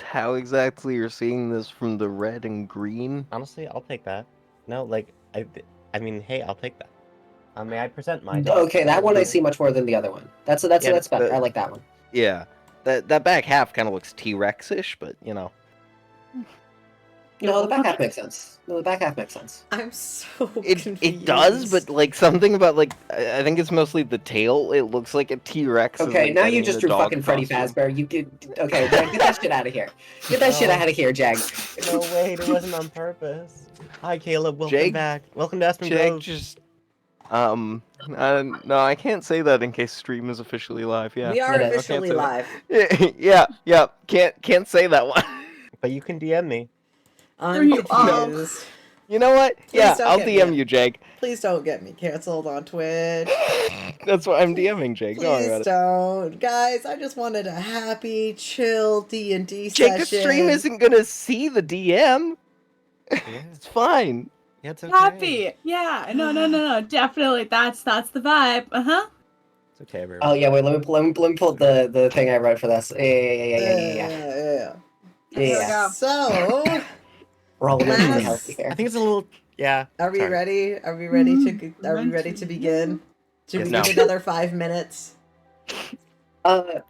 how exactly you're seeing this from the red and green. Honestly, I'll take that. No, like, I mean, hey, I'll take that. May I present my dog? Okay, that one I see much more than the other one. That's better. I like that one. Yeah, that back half kind of looks T-Rex-ish, but you know. No, the back half makes sense. No, the back half makes sense. I'm so confused. It does, but like something about like I think it's mostly the tail. It looks like a T-Rex. Okay, now you just drew fucking Freddy Fazbear. You did. Okay, Jegg, get that shit out of here. Get that shit out of here, Jegg. No, wait, it wasn't on purpose. Hi, Caleb. Welcome Jegg- back. Welcome to Aspen Jegg Grove. just no, I can't say that in case stream is officially live. Yeah, We are Yeah, officially live. yeah, can't say that one. But you can DM me. I'm you are. confused. You know what? Please Yeah, don't I'll get DM me. you, Jegg. Please don't get me canceled on Twitch. That's why I'm DMing Jegg. Don't worry Please about it. don't. Guys, I just wanted a happy, chill D&D Jake, session. the stream isn't gonna see the DM. Yeah, It's fine. yeah, it's okay. Happy. Yeah. No. Definitely. That's the vibe. It's okay, bro. Oh yeah, wait. Let me pull the thing I wrote for this. Yeah. There we go. So, We're all really Last- healthy here. I think it's a little, yeah. are we sorry. ready? Are we ready to begin? Should we No. need another 5 minutes?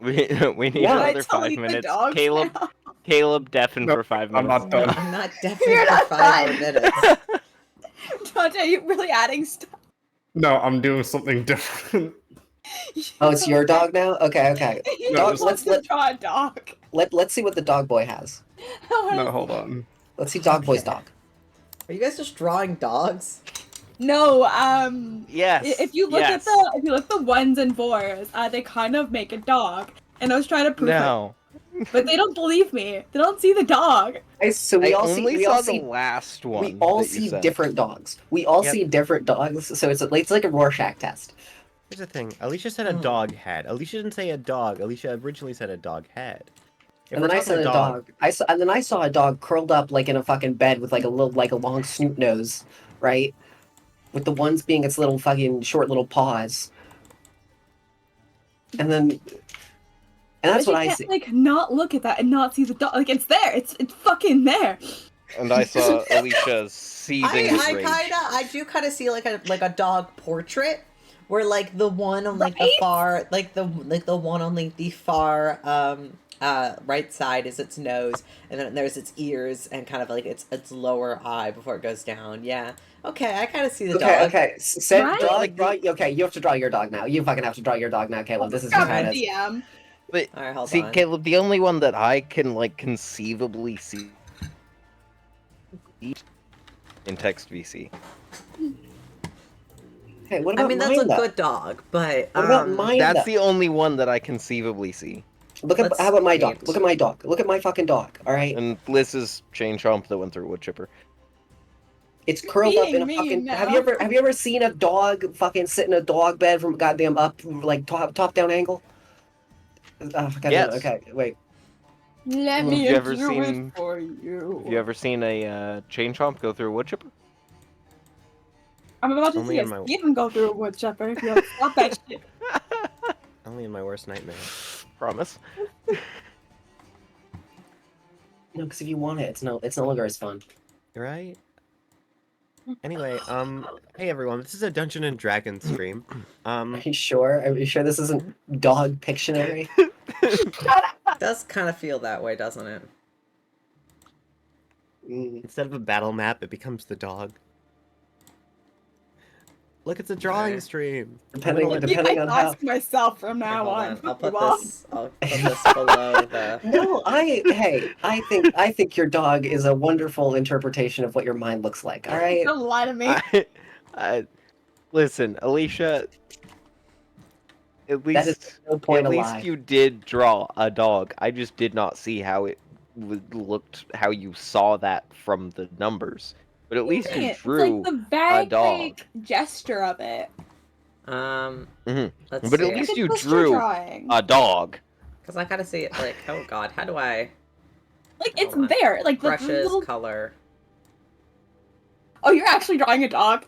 We need Yeah. another Tell 5 me the minutes. dogs Caleb, now. Caleb, deafen No, for 5 I'm minutes. not done. I'm not definitely You're for not 5 more done. minutes. Dante, you really adding stuff? No, I'm doing something different. Oh, it's your dog now. Okay. You No, just let's- want to draw a dog. Let's see what the dog boy has. No, hold on. Let's see dog boy's dog. Are you guys just drawing dogs? No, Yes. if you look at the ones and fours, they kind of make a dog, and I was trying to prove No. it, but they don't believe me. They don't see the dog. So we I all only see. We saw all the see. last one. We all that you see sent. different dogs. We all Yep. see different dogs. So it's like a Rorschach test. Here's the thing. Alycia said a dog head. Alycia didn't say a dog. Alycia originally said a dog head. If And we're then I talking saw a dog. And then I saw a dog curled up like in a fucking bed with like a long snoot nose, right? With the ones being its little fucking short little paws. And that's But what you I can't, see. like, not look at that and not see the dog. Like, it's there. It's fucking there. And I saw Alycia seething with rage. I do kind of see like a dog portrait where like the one on like the Right? far the one on like the far right side is its nose, and then there's its ears and kind of like its lower eye before it goes down. Yeah. Okay, I kind of see the dog. Okay. Set Right? draw. Okay, you have to draw your dog now. You fucking have to draw your dog now, Caleb. This is Grab kind a of. DM. But All right, hold see, on. Caleb, the only one that I can like conceivably see in text VC. Hey, what about I mean, mine, that's a though? good dog, but What about mine? That's though? the only one that I conceivably see. Look at Let's how about my dog? paint. Look at my dog. Look at my fucking dog. All right, And Liz's chain chomp that went through a wood chipper. it's curled up in a being fucking. mean Have now. you ever seen a dog fucking sit in a dog bed from goddamn up like top down angle? Goddamn, Yes. Okay, wait. Let Have me you ever do seen- it for you. Have you ever seen a chain chomp go through a wood chipper? I'm about to Only see in a my- Steven go through a wood chipper. If you don't stop that shit. Only in my worst nightmare. Promise. No, because if you want it, it's no longer as fun. Right? Anyway, hey everyone, this is a Dungeon and Dragons stream. Are you sure? Are you sure this isn't Dog Pictionary? it does kind of feel that way, doesn't it? Instead of a battle map, it becomes the dog. Look, it's a drawing Okay. stream. Depending I on how. ask myself from Here, now hold on. I'll put Well, this. I'll put this below the. No, I think your dog is a wonderful interpretation of what your mind looks like. All right. Don't lie to me. Listen, Alycia. At That is least, no point at of least lie. you did draw a dog. I just did not see how it looked, how you saw that from the numbers. But at least you It's drew like the vague dog. like, gesture of it. Mhm. Let's But see. at least It's you just a drew drawing. a dog. Because I gotta see it like, oh god, how do I Like it's Hold on. there. Like the brushes, little. color? Oh, you're actually drawing a dog.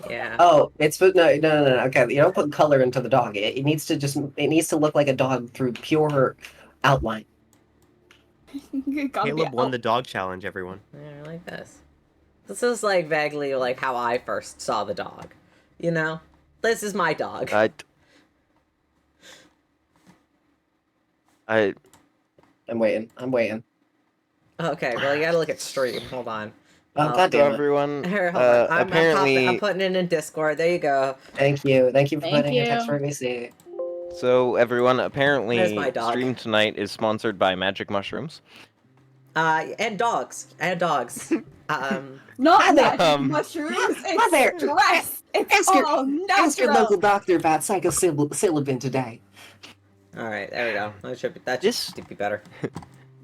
Yeah. Oh, it's no. Okay, you don't put color into the dog. It needs to look like a dog through pure outline. Caleb won the dog challenge, everyone. Yeah, I like this. This is like vaguely like how I first saw the dog. You know? This is my dog. I'm waiting. I'm waiting. Okay, well you gotta look at stream. Hold on. Oh, so goddamn it. everyone. Here, hold on. Apparently, I'm putting it in Discord. There you go. Thank you. Thank you for Thank putting your text you. for VC. so everyone. Apparently, There's my dog. stream tonight is sponsored by Magic Mushrooms. And dogs. Not Hi there. magic mushrooms. Hi there. It's stress. It's Ask your- all Ask your natural. local doctor about psilocybin today. Alright, there we go. That This- should be better.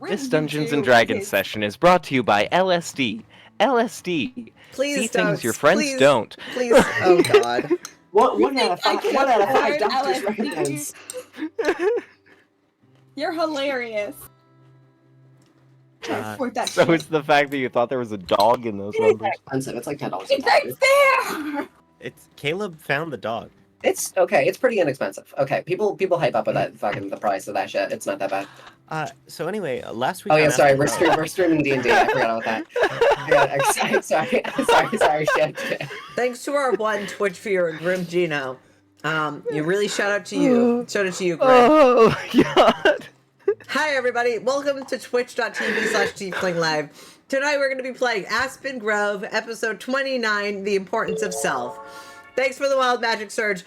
This Dungeons and Dragons session is brought to you by LSD. LSD. Please See don't. things your friends please, don't. Please. Oh god. One out of I five. can 1 out of 5 afford doctors LSD? recommends. You're hilarious. For that So shit. it's the fact that you thought there was a dog in those It ain't numbers. that expensive. It's like $10. It's right there. It's Caleb found the dog. It's okay. It's pretty inexpensive. Okay, people hype up with that fucking the price of that shit. It's not that bad. So anyway, last week. Oh yeah, on sorry. Aspen- We're streaming D&D. I forgot about that. Sorry. Shit. Thanks to our one Twitch viewer, Grim Gino. You really shout out to you. Shout out to you, Grim. Oh god. Hi everybody, welcome to twitch.tv/Teafling Live. Tonight we're going to be playing Aspen Grove, episode 29, The Importance of Self. Thanks for the wild magic surge.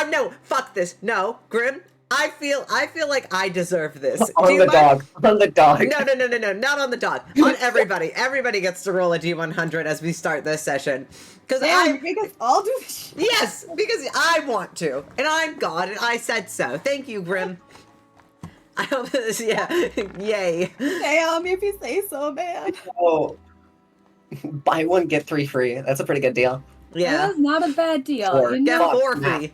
No, fuck this. No, Grim, I feel like I deserve this. On the dog. On the dog. No, not on the dog. On everybody. Everybody gets to roll a D100 as we start this session. Because Because I'll do this shit. Yes, because I want to. And I'm God, and I said so. Thank you, Grim. I hope this, yeah. Yay. Damn, if you say so, man. Oh, buy one get 3 free. That's a pretty good deal. Yeah. That's not a bad deal. Four. You Get know? Fuck, 4 nah. free.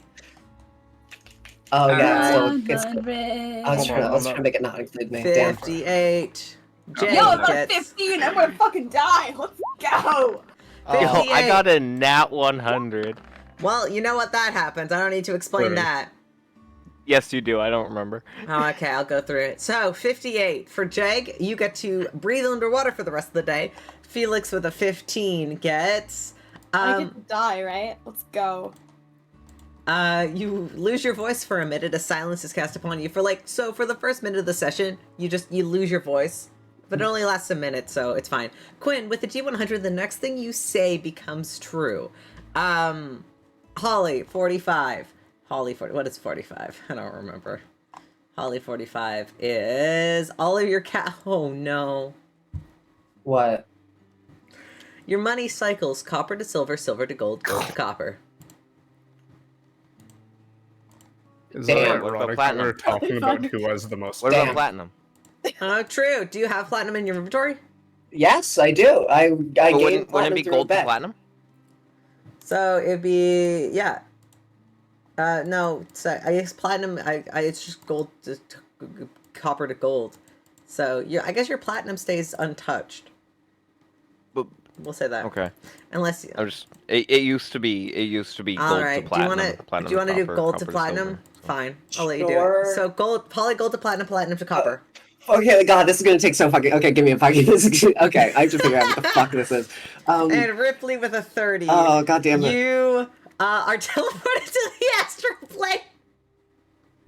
Oh yeah, so 100. I was trying to make it not include me. Damn. 58. Jegg Yo, I'm gets 15. I'm gonna fucking die. Let's go. Yo, I 58. got a nat 100. Well, you know what that happens. I don't need to explain Right. that. Yes, you do. I don't remember. Oh, okay, I'll go through it. So, 58. For Jegg, you get to breathe underwater for the rest of the day. Felix with a 15 gets... I get to die, right? Let's go. You lose your voice for a minute as silence is cast upon you. For the first minute of the session, you lose your voice. But it only lasts a minute, so it's fine. Quinn, with the G100, the next thing you say becomes true. Holly, 45. What is 45? I don't remember. Holly, 45 is all of your oh no. What? Your money cycles copper to silver, silver to gold, gold to copper. Is Damn. that What about ironic that platinum? we're talking about who has the most? What Damn. about platinum? Oh, true. Do you have platinum in your inventory? Yes, I do. I But gained wouldn't it platinum be through gold a to bet. platinum? So it'd be no. So I guess platinum. It's just gold to copper to gold. So I guess your platinum stays untouched. But We'll say that. okay, Unless I'm just. It used to be gold all right. to platinum. Do you want to do gold to platinum? Fine, I'll let you do Sure. it. So gold to platinum, platinum to copper. Okay, God, this is gonna take so fucking. Okay, give me a fucking. Okay, I have to figure out what the fuck this is. And Rypley with a 30. Oh, God damn it. You are teleported to the astral plane.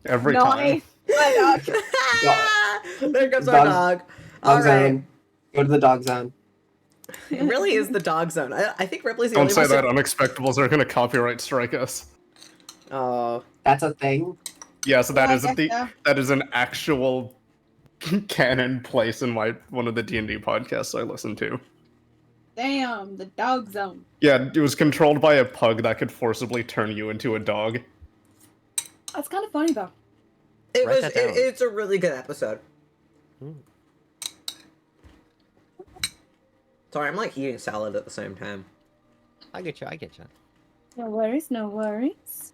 Every time. Nice. My dog. There goes our dog. All Dog right. zone. Go to the dog zone. It really is the dog zone. I think Ripley's the Don't only say person. that. Unexpectables are going to copyright strike us. Oh. That's a thing. Yes, that Yeah, I is guess the so. that is an actual canon place in one of the D&D podcasts I listen to. Damn, the dog zone. Yeah, it was controlled by a pug that could forcibly turn you into a dog. That's kind of funny though. Write that down. It's a really good episode. Sorry, I'm like eating salad at the same time. I get you. No worries, no worries.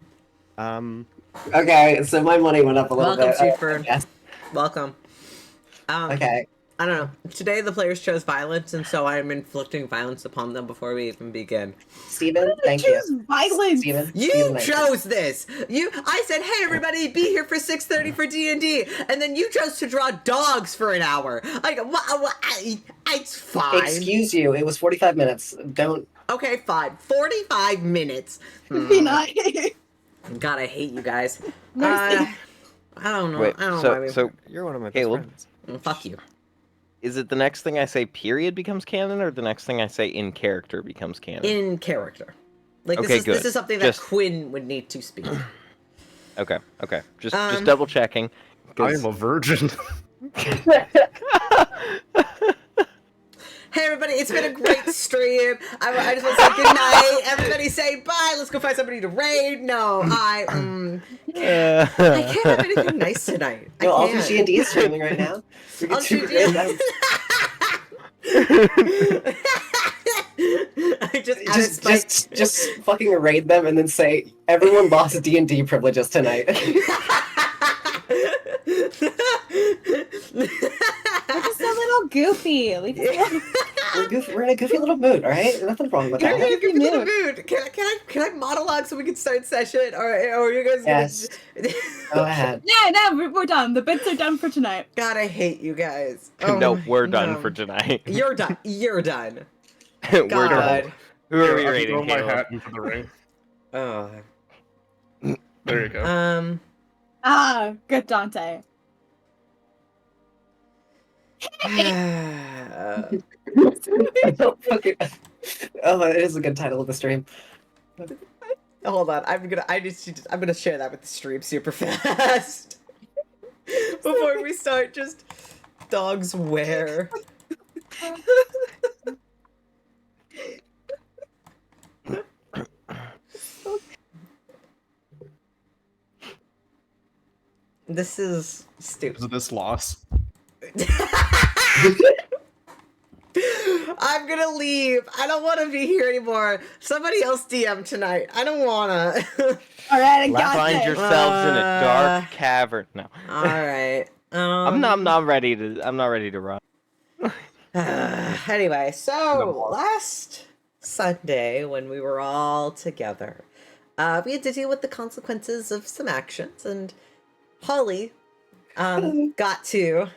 Okay, so my money went up a little Welcome, bit. Chief Bird. Yes. Welcome. Okay. I don't know. Today the players chose violence, and so I'm inflicting violence upon them before we even begin. Steven, thank you. Choose violence. Steven, You Steven, thank you. chose this. I said, "Hey, everybody, be here for 6:30 for D&D," and then you chose to draw dogs for an hour. Like, it's fine. Excuse you, it was 45 minutes. Don't. Okay, fine. 45 minutes. Be nice. God, I hate you guys. Mercy. I don't know. Wait, I don't know why we. so You're one of my best Caleb? friends. Fuck you. is it the next thing I say period becomes canon, or the next thing I say in character becomes canon? In character. Like Okay, this good. is something that Just- Quinn would need to speak. Okay. Just double checking. I am a virgin. Hey everybody, it's been a great stream. I just want to say good night. Everybody say bye. Let's go find somebody to raid. No, I can't have anything nice tonight. No, I Ultra can't. D&D is streaming right now. We can Ultra do D&D. I just added spike. just fucking raid them and then say everyone lost D&D privileges tonight. We're just a little goofy. Leave us alone. We're in a goofy little mood, all right? Nothing wrong with You're that. in a good mood. Can I monologue so we can start session, or are you guys? Yes. Go ahead. No, we're done. The bits are done for tonight. God, I hate you guys. Nope, we're done no. for tonight. You're done. You're done. We're God. done. Who are we I'll rating, throw my Caleb? hat into the ring. Oh. There you go. Good Dante. I don't fucking... Oh, it is a good title of the stream. Hold on, I'm gonna share that with the stream super fast before we start. Just dogs where. This is stupid. Is this loss? I'm gonna leave. I don't want to be here anymore. Somebody else DM tonight. I don't wanna. All right, I got Find this. yourselves in a dark cavern. No, All right. I'm not ready to run. Anyway, so last Sunday when we were all together, we had to deal with the consequences of some actions, and Holly got to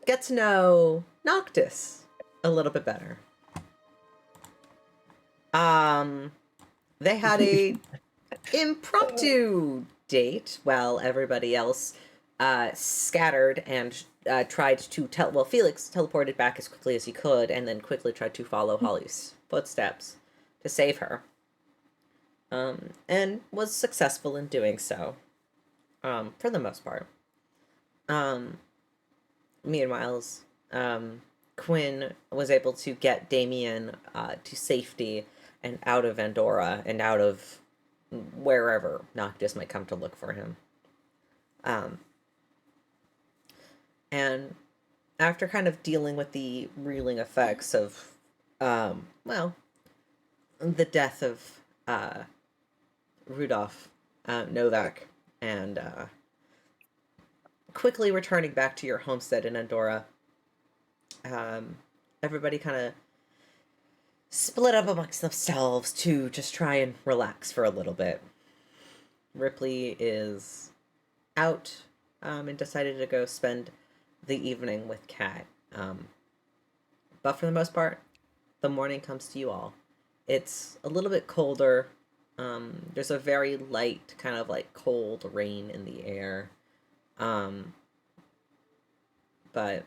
get to know Noctis a little bit better. They had a impromptu date while everybody else scattered and tried to Felix teleported back as quickly as he could and then quickly tried to follow Holly's footsteps to save her. And was successful in doing so. For the most part. Meanwhile, Quinn was able to get Damien to safety and out of Andorra and out of wherever Noctis might come to look for him. And after kind of dealing with the reeling effects of, the death of Rudolph Novak and quickly returning back to your homestead in Andorra, everybody kind of split up amongst themselves to just try and relax for a little bit. Rypley is out and decided to go spend the evening with Kat. But for the most part, the morning comes to you all. It's a little bit colder. There's a very light, kind of like cold rain in the air. But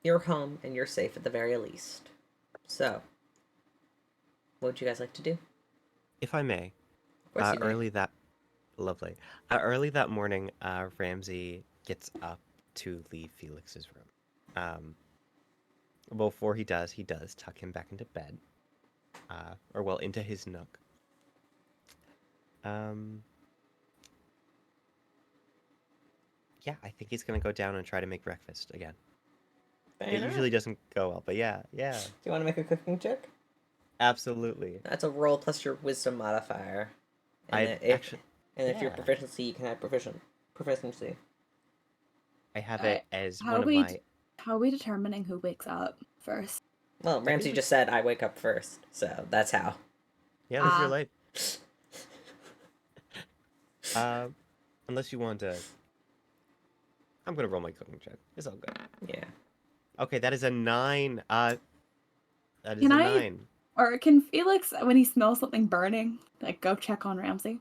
you're home and you're safe at the very least. So, what would you guys like to do? If I may, Of course you may. early that morning, Ramsey gets up to leave Felix's room. Before he does tuck him back into bed, into his nook. Yeah, I think he's gonna go down and try to make breakfast again. It usually doesn't go well, but yeah. Do you want to make a cooking check? Absolutely. That's a roll plus your wisdom modifier. And if your yeah. proficiency, you can add proficiency. I have Alright, it as how one do of we my. how are we determining who wakes up first? Well, Ramsey just said I wake up first, so that's how. Yeah, that's your Ah. life. Unless you want to. I'm gonna roll my cooking check. It's all good. Yeah. Okay, that is a 9. That is Can a I 9. or can Felix, when he smells something burning, like go check on Ramsey?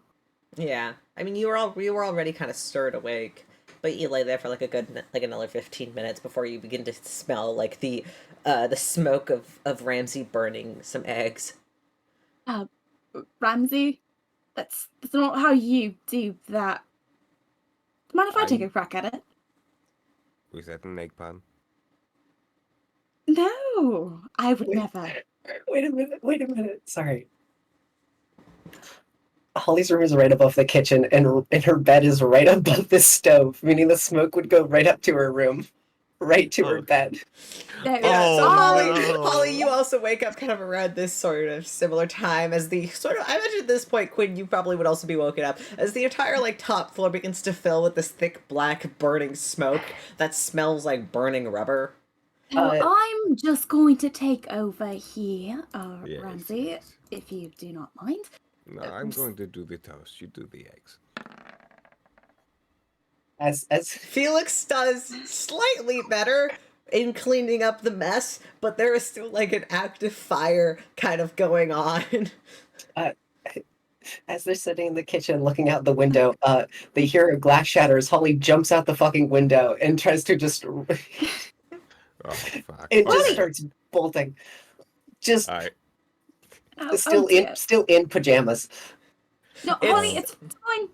Yeah. I mean, you were already kind of stirred awake, but you lay there for like a good like another 15 minutes before you begin to smell like the smoke of Ramsey burning some eggs. Ramsey, that's not how you do that. Mind if I take I- a crack at it? Was that an egg pun? No, I would Wait. never. Wait a minute. Sorry. Holly's room is right above the kitchen, and her bed is right above the stove, meaning the smoke would go right up to her room, right to her Oh. bed. No, Yeah, so Oh, Holly, no. you also wake up kind of around this sort of similar time as the sort of, I imagine at this point, Quinn, you probably would also be woken up as the entire like top floor begins to fill with this thick black burning smoke that smells like burning rubber. So I'm just going to take over here, Yes, Ramsey, yes. if you do not mind. No, I'm going to do the toast. You do the eggs. As Felix does slightly better in cleaning up the mess, but there is still like an active fire kind of going on. as they're sitting in the kitchen looking out the window, they hear a glass shatter as Holly jumps out the fucking window and tries to just Oh, fuck. it just Okay. starts bolting. Just Alright. still dear. in pajamas. No, It's- Holly, it's fine.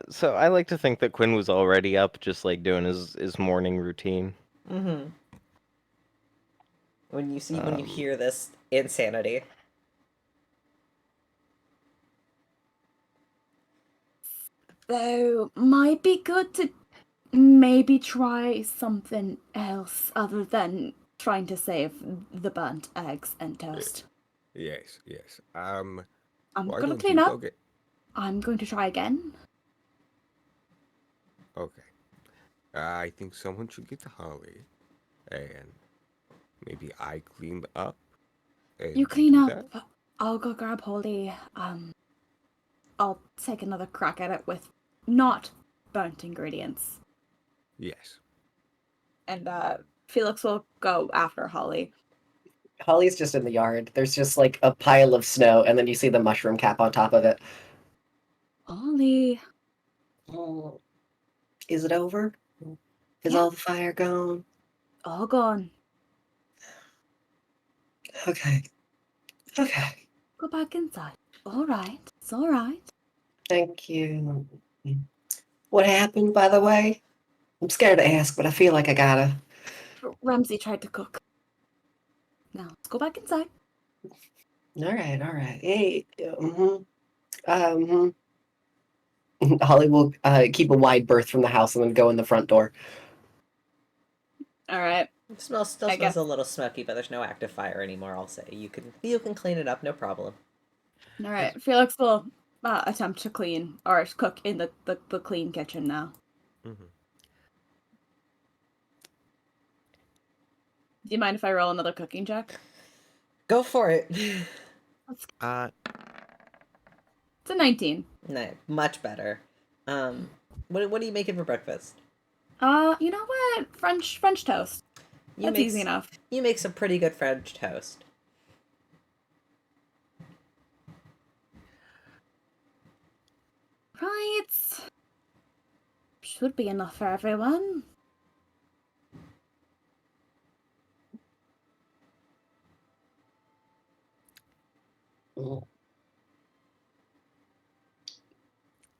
So I like to think that Quinn was already up, just like doing his morning routine. Mm-hmm. When you Um, hear this insanity. So might be good to maybe try something else other than trying to save the burnt eggs and toast. Yes, yes. I'm Why gonna don't clean you up. go get... I'm going to try again. Okay. I think someone should get to Holly, and maybe I clean up. And You clean do up. that? I'll go grab Holly. I'll take another crack at it with not burnt ingredients. Yes. And Felix will go after Holly. Holly's just in the yard. There's just like a pile of snow, and then you see the mushroom cap on top of it. Holly. Oh, is it over? Is Yeah. all the fire gone? All gone. Okay. Okay. Go back inside. All right. It's all right. Thank you. What happened, by the way? I'm scared to ask, but I feel like I gotta. Ramsey tried to cook. Now let's go back inside. All right, all right. Hey, Holly will keep a wide berth from the house and then go in the front door. All right. It still I smells guess. a little smoky, but there's no active fire anymore. I'll say you can clean it up, no problem. All right. Felix will attempt to clean or cook in the clean kitchen now. Mm-hmm. Do you mind if I roll another cooking check? Go for it. It's Uh, a 19. No, much better. What are you making for breakfast? You know what? French toast. That's easy enough. You make some pretty good French toast. Right. Should be enough for everyone. Oh,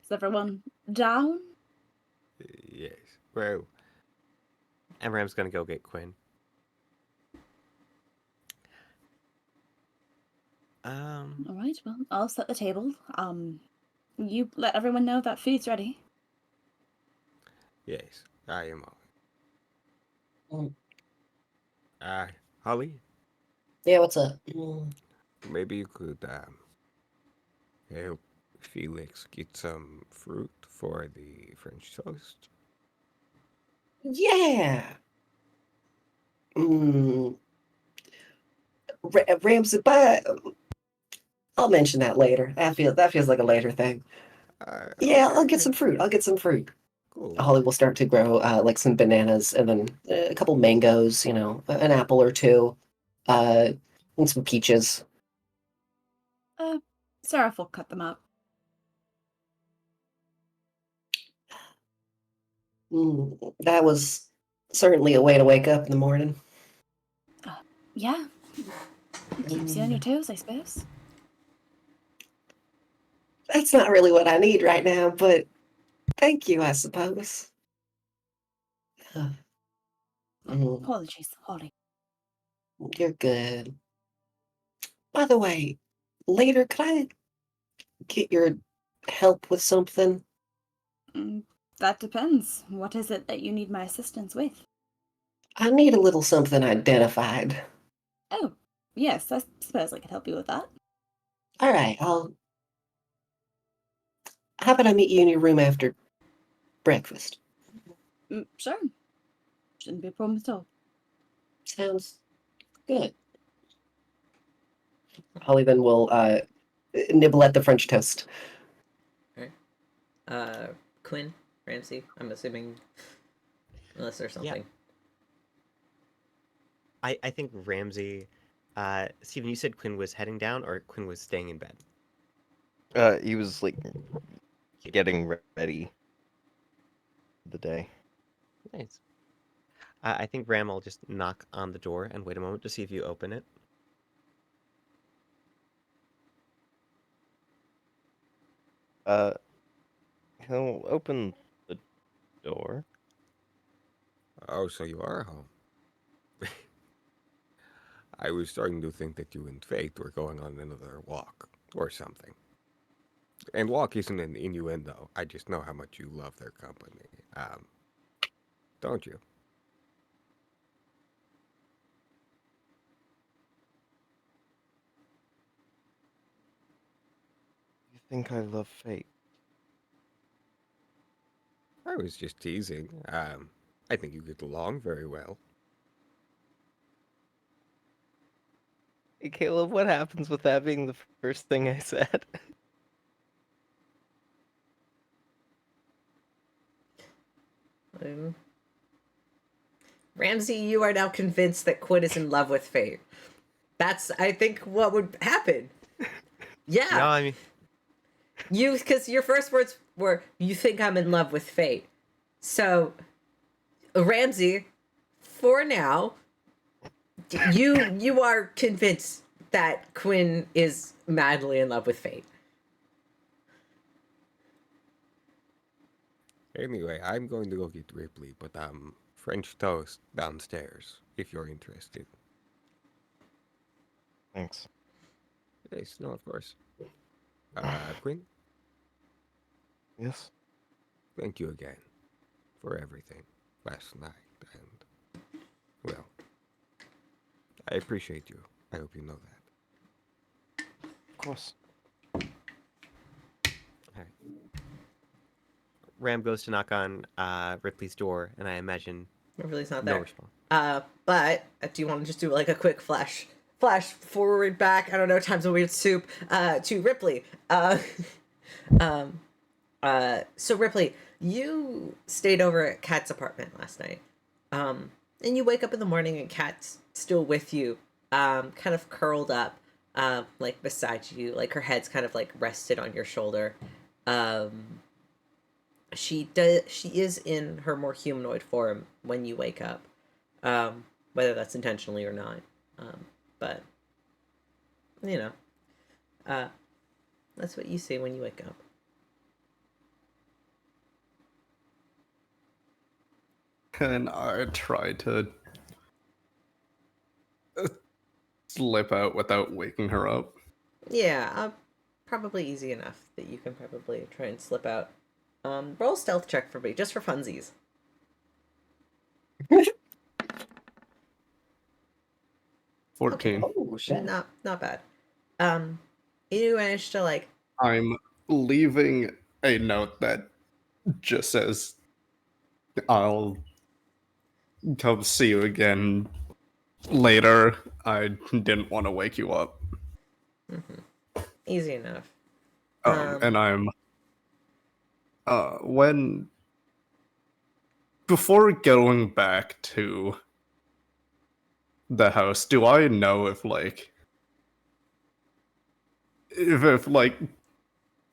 Is everyone down? yes. Well, Amram's gonna go get Quinn. All right. Well, I'll set the table. You let everyone know that food's ready. Yes, I am Mm. on. Holly, Yeah, what's up? maybe you could help Felix get some fruit for the French toast. Yeah. Mm, Ramsey, but I'll mention that later. That feels like a later thing. Yeah, I'll get Okay. some fruit. I'll get some fruit. Cool. Holly will start to grow like some bananas and then a couple mangoes, an apple or two, uh, and some peaches. Seraph will cut them up. That was certainly a way to wake up in the morning. Yeah. It keeps you on your toes, I suppose. That's not really what I need right now, but thank you, I suppose. Mm, Apologies, Holly. you're good. By the way, later, could I get your help with something? Mm, that depends. What is it that you need my assistance with? I need a little something identified. Oh, yes, I suppose I could help you with that. All right, how about I meet you in your room after breakfast? Sure. Shouldn't be a problem at all. Sounds good. Holly then will nibble at the French toast. Quinn, Ramsey, I'm assuming, unless there's something. I think Ramsey, Steven, you said Quinn was heading down or Quinn was staying in bed? He was like getting ready for the day. Nice. I think Ram will just knock on the door and wait a moment to see if you open it. He'll open the door. Oh, so you are home. I was starting to think that you and Faith were going on another walk or something. And walk isn't an innuendo. I just know how much you love their company. Don't you? You think I love fate? I was just teasing. I think you get along very well. Hey, Caleb, what happens with that being the first thing I said? Ramsey, you are now convinced that Quinn is in love with Fate. That's, I think, what would happen. Yeah. No, I mean, Because your first words were, "You think I'm in love with Fate." So, Ramsey, for now, you are convinced that Quinn is madly in love with Fate. Anyway, I'm going to go get Ripley, but French toast downstairs if you're interested. Thanks. Yes, no, of course. Quinn, Yes? thank you again for everything last night, and well, I appreciate you. I hope you know that. Of course. alright. Ram goes to knock on Ripley's door, and I imagine Ripley's not no there. response. But do you want to just do like a quick flash forward, back? I don't know. Time's a weird soup. To Ripley. So Ripley, you stayed over at Kat's apartment last night. And you wake up in the morning and Kat's still with you, kind of curled up, like beside you, like her head's kind of like rested on your shoulder. She is in her more humanoid form when you wake up, whether that's intentionally or not. But you know, that's what you see when you wake up. And I try to slip out without waking her up. Yeah, probably easy enough that you can probably try and slip out. Roll a stealth check for me, just for funsies. 14. Oh, shit. Not bad. You managed to like. I'm leaving a note that just says, I'll come see you again later. I didn't want to wake you up. Easy enough. And I'm when before going back to the house, do I know if like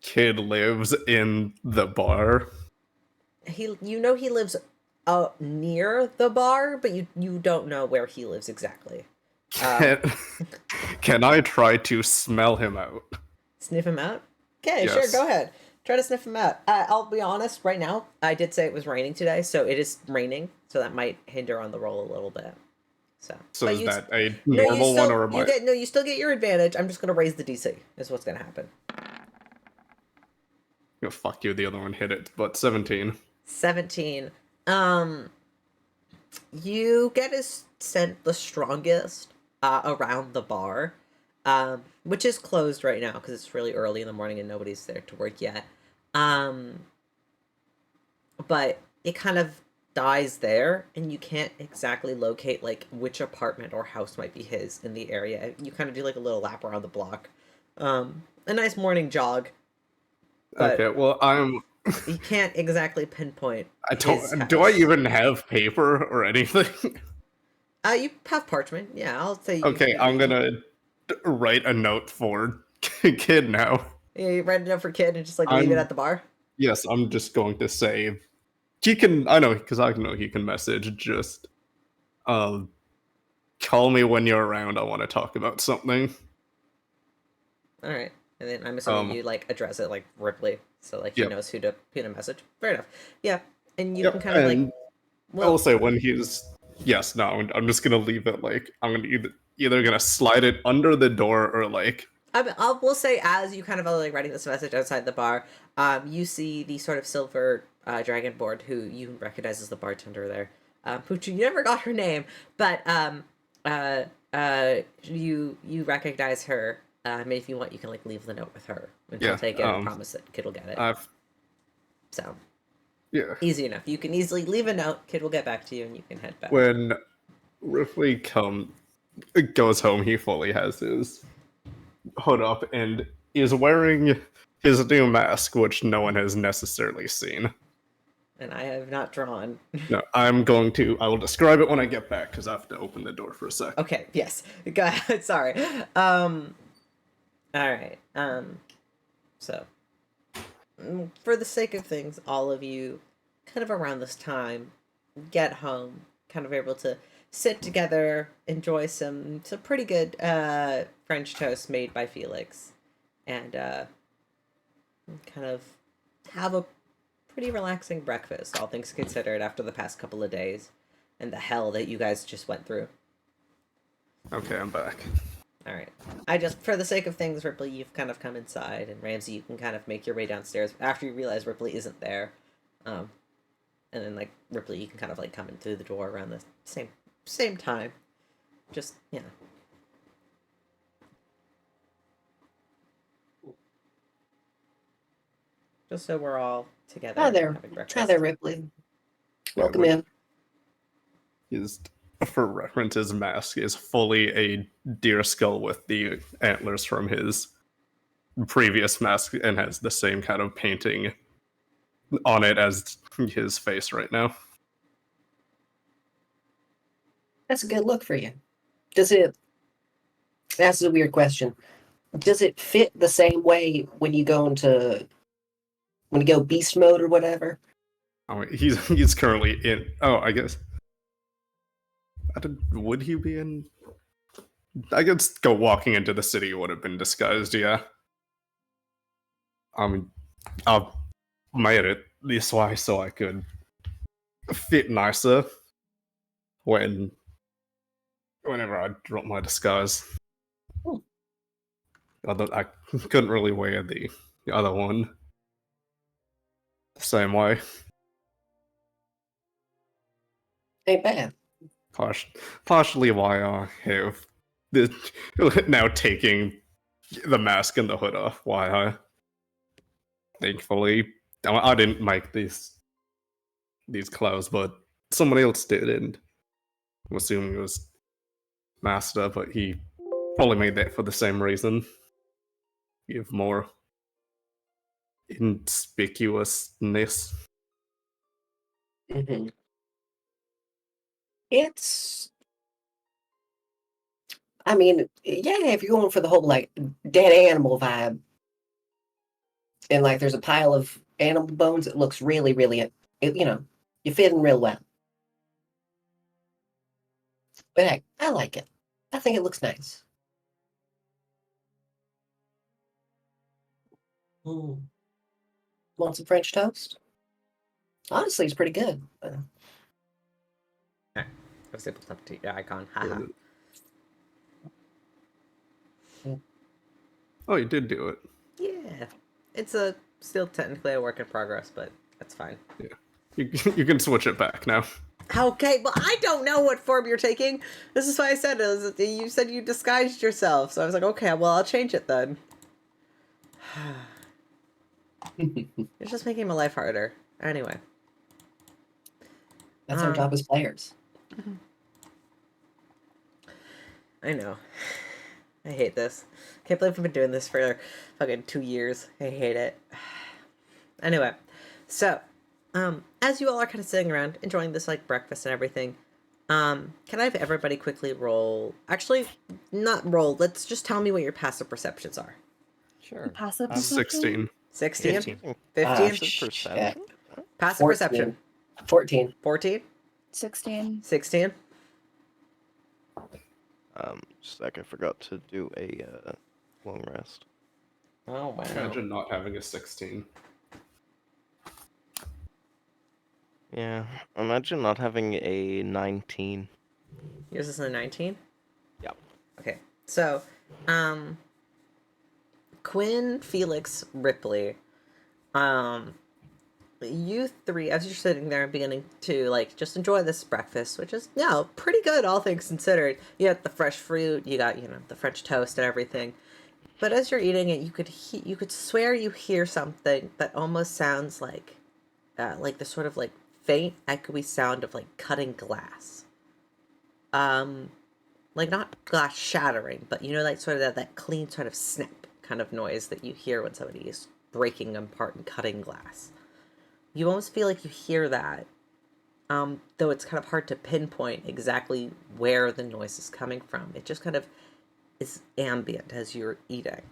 kid lives in the bar? He lives near the bar, but you don't know where he lives exactly. Can I try to smell him out? Sniff him out? Okay, Yes. sure, go ahead. Try to sniff him out. I'll be honest, right now, I did say it was raining today, so it is raining, so that might hinder on the roll a little bit. So but Is that a no, normal you still, one or am I? you still get your advantage. I'm just gonna raise the DC, is what's gonna happen. Oh, fuck you, the other one hit it, but 17. 17. You get the strongest around the bar, which is closed right now because it's really early in the morning and nobody's there to work yet. But it kind of dies there, and you can't exactly locate like which apartment or house might be his in the area. You kind of do like a little lap around the block. A nice morning jog. Okay, well, You can't exactly pinpoint. Do I even have paper or anything? You have parchment. Yeah, I'll say. Okay, I'm gonna write a note for kid now. Yeah, you write it up for kid and just like leave it at the bar. Yes, I'm just going to say he can. I know because I know he can message. Just call me when you're around. I want to talk about something. All right, and then I'm assuming you like address it like Ripley, so like he knows who to message. Fair enough. Yeah, and you can kind of like. Well, I'll say when he's. Yes, no, I'm just gonna leave it like I'm gonna either gonna slide it under the door or like. We'll say as you kind of are like writing this message outside the bar, you see the sort of silver dragonborn who you recognize as the bartender there, who you never got her name, but you recognize her. If you want, you can like leave the note with her and she'll take it and promise that kid will get it. So. Yeah. Easy enough. You can easily leave a note. Kid will get back to you, and you can head back. When Ripley goes home, he fully has his hood up and is wearing his new mask, which no one has necessarily seen. And I have not drawn. No, I will describe it when I get back because I have to open the door for a sec. Okay. Yes. Go ahead. Sorry. All right. So. For the sake of things, all of you, kind of around this time, get home, kind of able to sit together, enjoy some pretty good French toast made by Felix, and kind of have a pretty relaxing breakfast, all things considered, after the past couple of days and the hell that you guys just went through. Okay, I'm back. All right. For the sake of things, Ripley, you've kind of come inside, and Ramsey, you can kind of make your way downstairs after you realize Ripley isn't there. And then, like, Ripley, you can kind of, like, come in through the door around the same time. Just, you know. Just so we're all together. Hi there. having breakfast. Hi there, Ripley. Welcome in. For reference, his mask is fully a deer skull with the antlers from his previous mask and has the same kind of painting on it as his face right now. That's a good look for you. That's a weird question. Does it fit the same way when you go beast mode or whatever? Oh, he's currently in. Oh, I guess. Would he be in? I guess go walking into the city would have been disguised, yeah. I made it this way so I could fit nicer whenever I drop my disguise. I couldn't really wear the other one the same way. Ain't bad. Partially why I have now taking the mask and the hood off. Why I thankfully I didn't make these clothes, but somebody else did, and I'm assuming it was Master, but he probably made that for the same reason. Give more inconspicuousness. Mm-hmm. It's, I mean, yeah, if you're going for the whole like dead animal vibe, and like there's a pile of animal bones, it looks really, really, you fit in real well. But heck, I like it. I think it looks nice. Mm. Want some French toast? Honestly, it's pretty good. I was able to update your icon. Haha. Oh, you did do it. Yeah. It's still technically a work in progress, but that's fine. Yeah. You can switch it back now. Okay, well, I don't know what form you're taking. This is why I said you said you disguised yourself. So I was like, okay, well, I'll change it then. You're just making my life harder. Anyway. That's our job as players. I know. I hate this. Can't believe we've been doing this for fucking 2 years. I hate it. Anyway, so, as you all are kind of sitting around enjoying this like breakfast and everything, can I have everybody quickly roll? Actually, not roll. Let's just tell me what your passive perceptions are. Sure. Passive perception? 16. 16? 15. 15? Perception? Passive 14. perception. 14. 14? 16. 16? Just a sec, I forgot to do a long rest. Oh, wow. Imagine not having a 16. Yeah, imagine not having a 19. Yours is a 19? Yep. Okay, so, Quinn, Felix, Rypley, you three, as you're sitting there beginning to, like, just enjoy this breakfast, which is, pretty good, all things considered. You got the fresh fruit, you got, the French toast and everything. But as you're eating it, you could swear you hear something that almost sounds like the sort of, like, faint, echoey sound of, like, cutting glass. Like, not glass shattering, but, like, sort of that clean sort of snap kind of noise that you hear when somebody is breaking apart and cutting glass. You almost feel like you hear that, though it's kind of hard to pinpoint exactly where the noise is coming from. It just kind of is ambient as you're eating.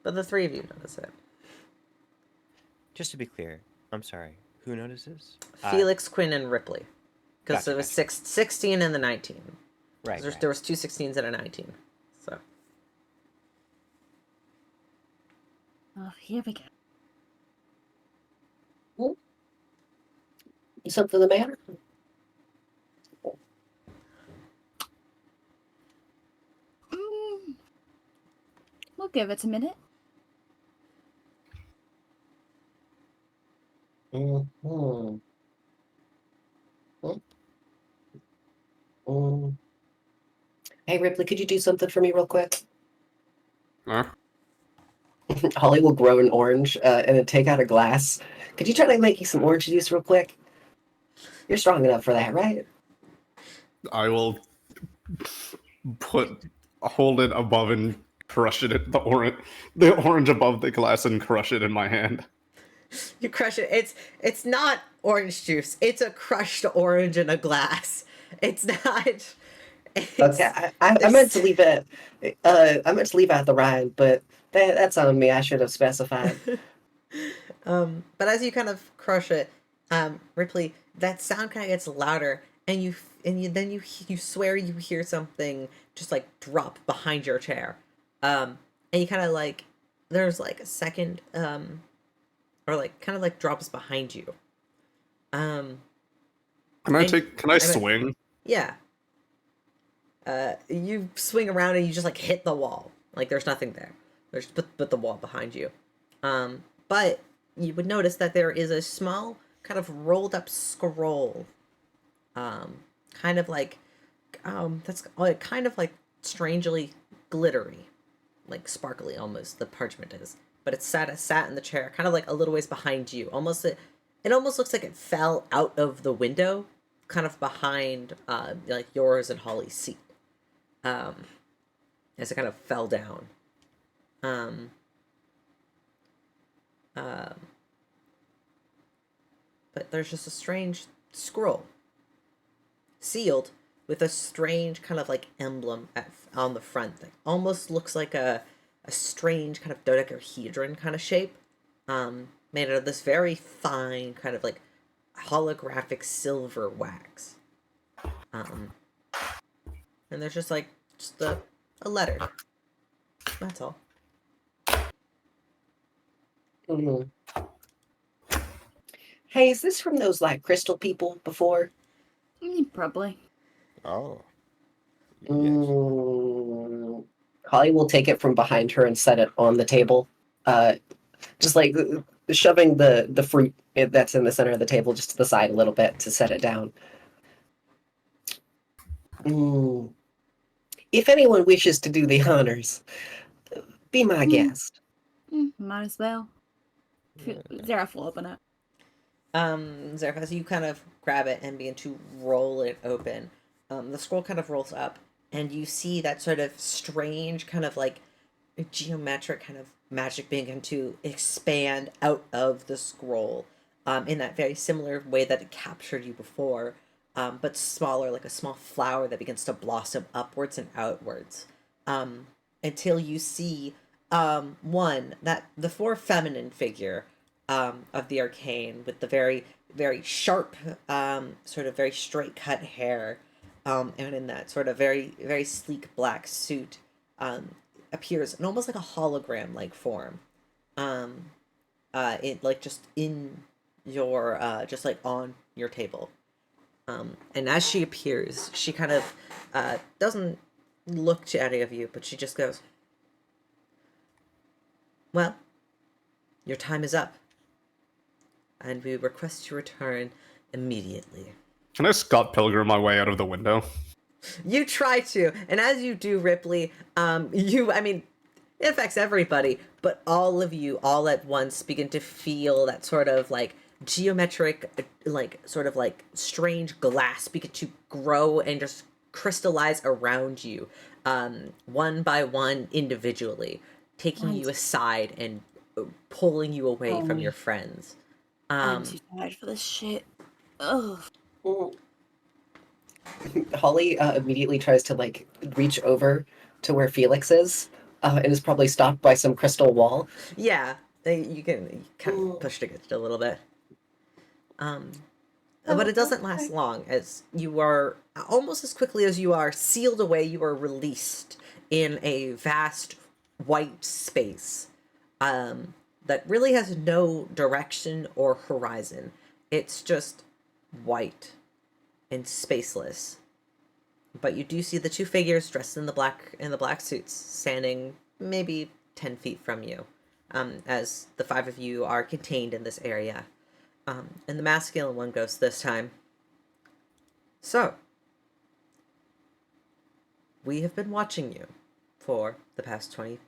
But the three of you notice it. Just to be clear, I'm sorry. Who notices? Felix, Quinn, and Rypley. Because Gotcha, it was gotcha. 16 and the 19. Right. There was 2 16s and a 19. So. Oh, here we go. Something the matter? We'll give it a minute. Mm-hmm. Hey, Rypley, could you do something for me real quick? Huh? Holly will grow an orange and then take out a glass. Could you try to make you some orange juice real quick? You're strong enough for that, right? I will hold it above and crush it, the orange above the glass and crush it in my hand. You crush it. It's not orange juice. It's a crushed orange in a glass. It's not. Okay, I meant to leave it. I meant to leave out the rind, but that's on me. I should have specified. But as you kind of crush it, Rypley, that sound kind of gets louder, and then you swear you hear something just like drop behind your chair, and you kind of like there's like a second, or like kind of like drops behind you. Can I swing? Yeah. You swing around and you just like hit the wall. Like there's nothing there. There's but the wall behind you. But you would notice that there is a small kind of rolled up scroll. Kind of like that's kind of like strangely glittery, like sparkly almost. The parchment is, but it's sat in the chair, kind of like a little ways behind you. It almost looks like it fell out of the window kind of behind like yours and Holly's seat, as it kind of fell down. Um, but there's just a strange scroll, sealed with a strange kind of like emblem on the front that almost looks like a strange kind of dodecahedron kind of shape, made out of this very fine kind of like holographic silver wax. And there's just like a letter. That's all. Mhm. Hey, is this from those like crystal people before? Probably. Oh. Yes. Holly will take it from behind her and set it on the table. Just like shoving the fruit that's in the center of the table just to the side a little bit to set it down. If anyone wishes to do the honors, be my guest. Might as well. Zareth will open it. Zareth, as you kind of grab it and begin to roll it open, the scroll kind of rolls up, and you see that sort of strange kind of like geometric kind of magic begin to expand out of the scroll, in that very similar way that it captured you before, but smaller, like a small flower that begins to blossom upwards and outwards, until you see one that the four feminine figure of the arcane with the very very sharp sort of very straight cut hair, and in that sort of very very sleek black suit, appears in almost like a hologram like form, it like just in your just like on your table, and as she appears she kind of doesn't look to any of you, but she just goes, well, your time is up, and we request you return immediately. Can I Scott Pilgrim my way out of the window? You try to, and as you do, Rypley, I mean, it affects everybody, but all of you, all at once, begin to feel that sort of, like, geometric, like, sort of, like, strange glass begin to grow and just crystallize around you, one by one, individually, taking you aside and pulling you away from your friends. I'm too tired for this shit. Ugh. Holly immediately tries to like reach over to where Felix is, and is probably stopped by some crystal wall. Yeah, you can kind of push against it a little bit. But it doesn't last long, as you are almost as quickly as you are sealed away. You are released in a vast white space that really has no direction or horizon. It's just white and spaceless. But you do see the two figures dressed in the black suits standing maybe 10 feet from you, as the five of you are contained in this area. And the masculine one goes this time, so, we have been watching you for the past 28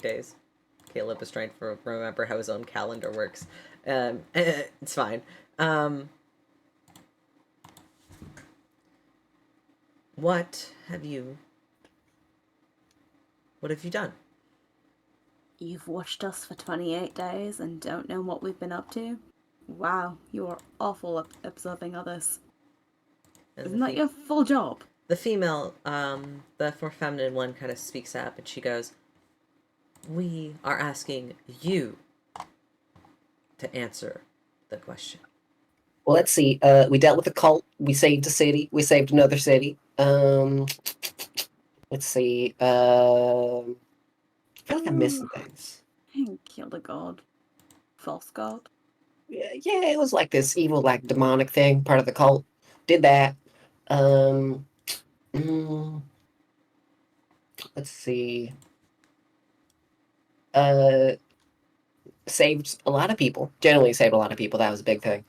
days. Caleb is trying to remember how his own calendar works. It's fine. What have you done? You've watched us for 28 days and don't know what we've been up to? Wow, you are awful at observing others. Isn't that your full job? The female, the more feminine one kind of speaks up and she goes, we are asking you to answer the question. Well, let's see. We dealt with a cult. We saved a city. We saved another city. Let's see. I feel like I'm missing things. Killed a god. False god. Yeah, it was like this evil, like demonic thing, part of the cult. Did that. Let's see. Saved a lot of people. Generally saved a lot of people. That was a big thing.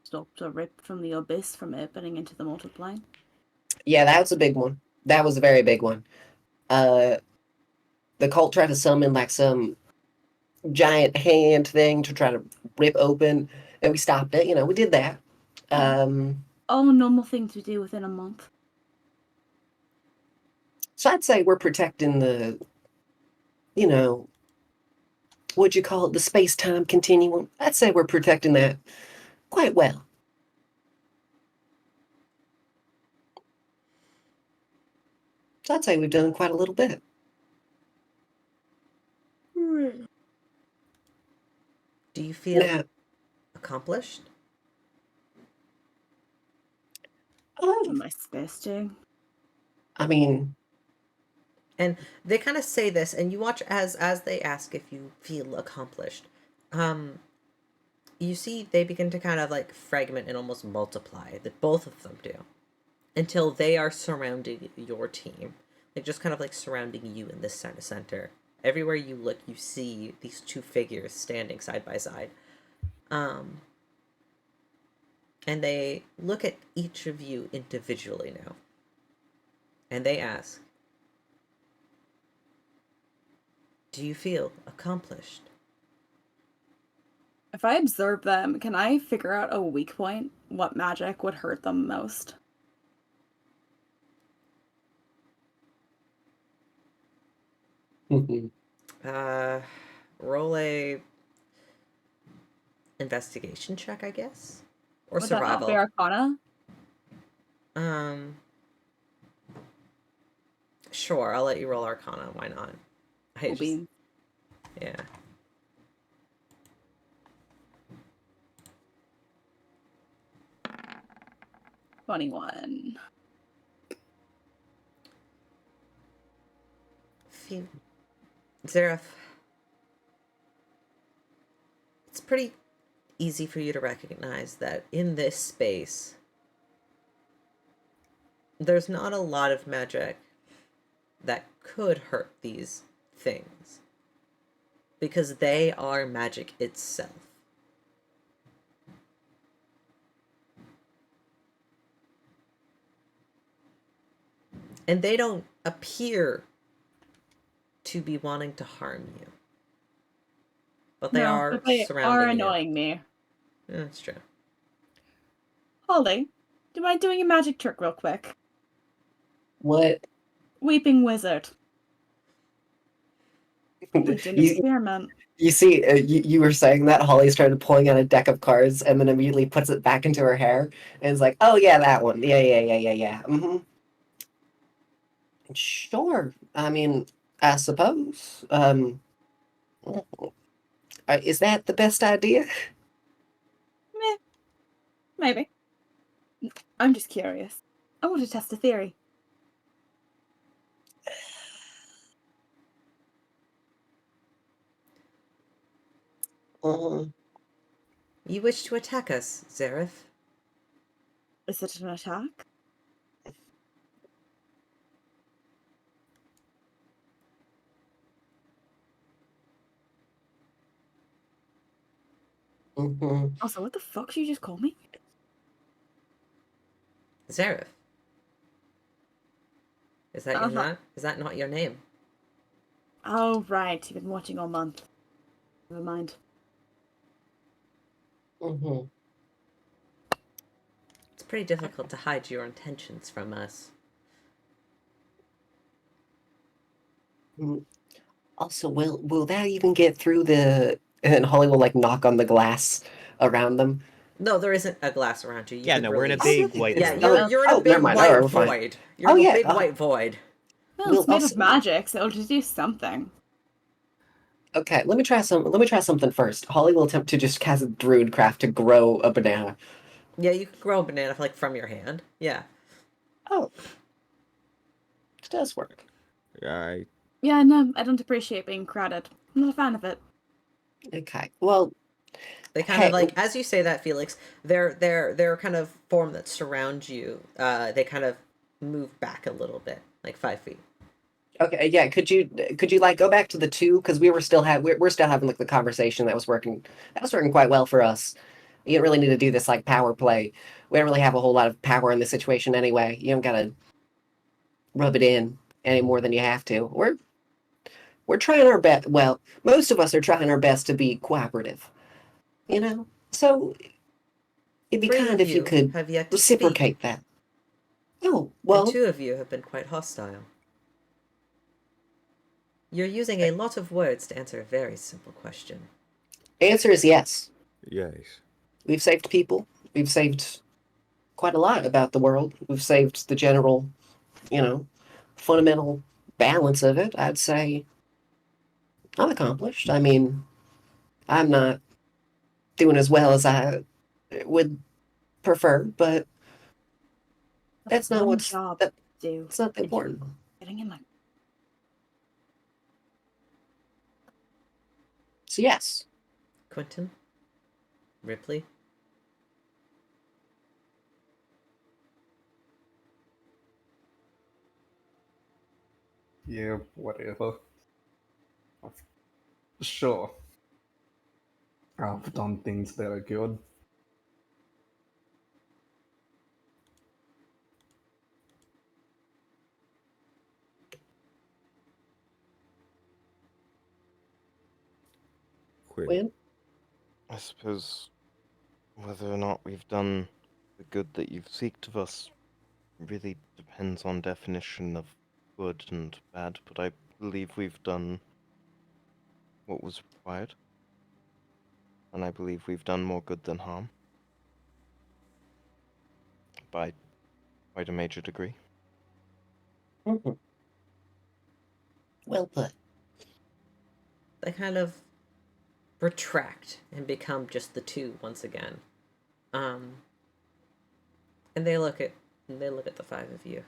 Stopped a rip from the abyss from opening into the mortal plane. Yeah, that was a big one. That was a very big one. The cult tried to summon like some giant hand thing to try to rip open, and we stopped it. We did that. All normal things we do within a month. So I'd say we're protecting the, what'd you call it, the space-time continuum. I'd say we're protecting that quite well. So I'd say we've done quite a little bit. Do you feel Now, accomplished? What am I supposed to? I mean, And they kind of say this, and you watch as they ask if you feel accomplished. You see they begin to kind of like fragment and almost multiply. That both of them do, until they are surrounding your team, like just kind of like surrounding you in this center. Everywhere you look, you see these two figures standing side by side. And they look at each of you individually now. And they ask, do you feel accomplished? If I observe them, can I figure out a weak point? What magic would hurt them most? Roll a investigation check, I guess, or Would that not survival. be Arcana? Sure, I'll let you roll Arcana. Why not? Yeah. $21. Zareth, it's pretty easy for you to recognize that in this space, there's not a lot of magic that could hurt these things, because they are magic itself. And they don't appear to be wanting to harm you. But they are surrounding annoying me. Yeah, that's true. Holly, do you mind doing a magic trick real quick? what? Weeping Wizard. It's an experiment. You see, you were saying that Holly started pulling out a deck of cards and then immediately puts it back into her hair and is like, "Oh yeah, that one. Yeah. Mm-hmm. Sure. I mean, I suppose. Is that the best idea? Meh. Maybe. I'm just curious. I want to test a theory. You wish to attack us, Zareth? Is it an attack? Also, what the fuck did you just call me? Zareth. Is that not your name? Oh, right. You've been watching all month. Never mind. It's pretty difficult to hide your intentions from us. Also, will that even get through the... And then Holly will, like, knock on the glass around them. No, there isn't a glass around you. Yeah, no, we're in a big white Yeah, room. you're in a big white void. You're in a big white void. Well, it's made of magic, so it'll just do something. Okay, let me try something first. Holly will attempt to just cast Druidcraft to grow a banana. Yeah, you can grow a banana like from your hand. Yeah. Oh, it does work. Right. Yeah, no, I don't appreciate being crowded. I'm not a fan of it. Okay, well, they kind of like, as you say that, Felix, they're kind of form that surround you. They kind of move back a little bit, like 5 feet. Okay, yeah. Could you like go back to the 2, because we're still having like the conversation that was working quite well for us. You don't really need to do this like power play. We don't really have a whole lot of power in this situation anyway. You don't gotta rub it in any more than you have to. we're trying our best. Well, most of us are trying our best to be cooperative. You know, so it'd be 3 kind of if you you could have yet to speak, reciprocate that. Oh, and well, 2 of you have been quite hostile. You're using a lot of words to answer a very simple question. answer is yes. Yes. We've saved people. We've saved quite a lot about the world. We've saved the general, fundamental balance of it. I'd say I'm accomplished. I mean, I'm not doing as well as I would prefer, but that's not One what's job that, to do. that's not the important. Getting in my So yes, Quentin? Ripley? Yeah, whatever. Sure. I've done things that are good. Quinn. Quinn. I suppose whether or not we've done the good that you've seeked of us really depends on definition of good and bad, but I believe we've done what was required. And I believe we've done more good than harm. By quite a major degree. Mm-hmm. Well put. They kind of retract and become just the 2 once again. And they look at the 5 of you.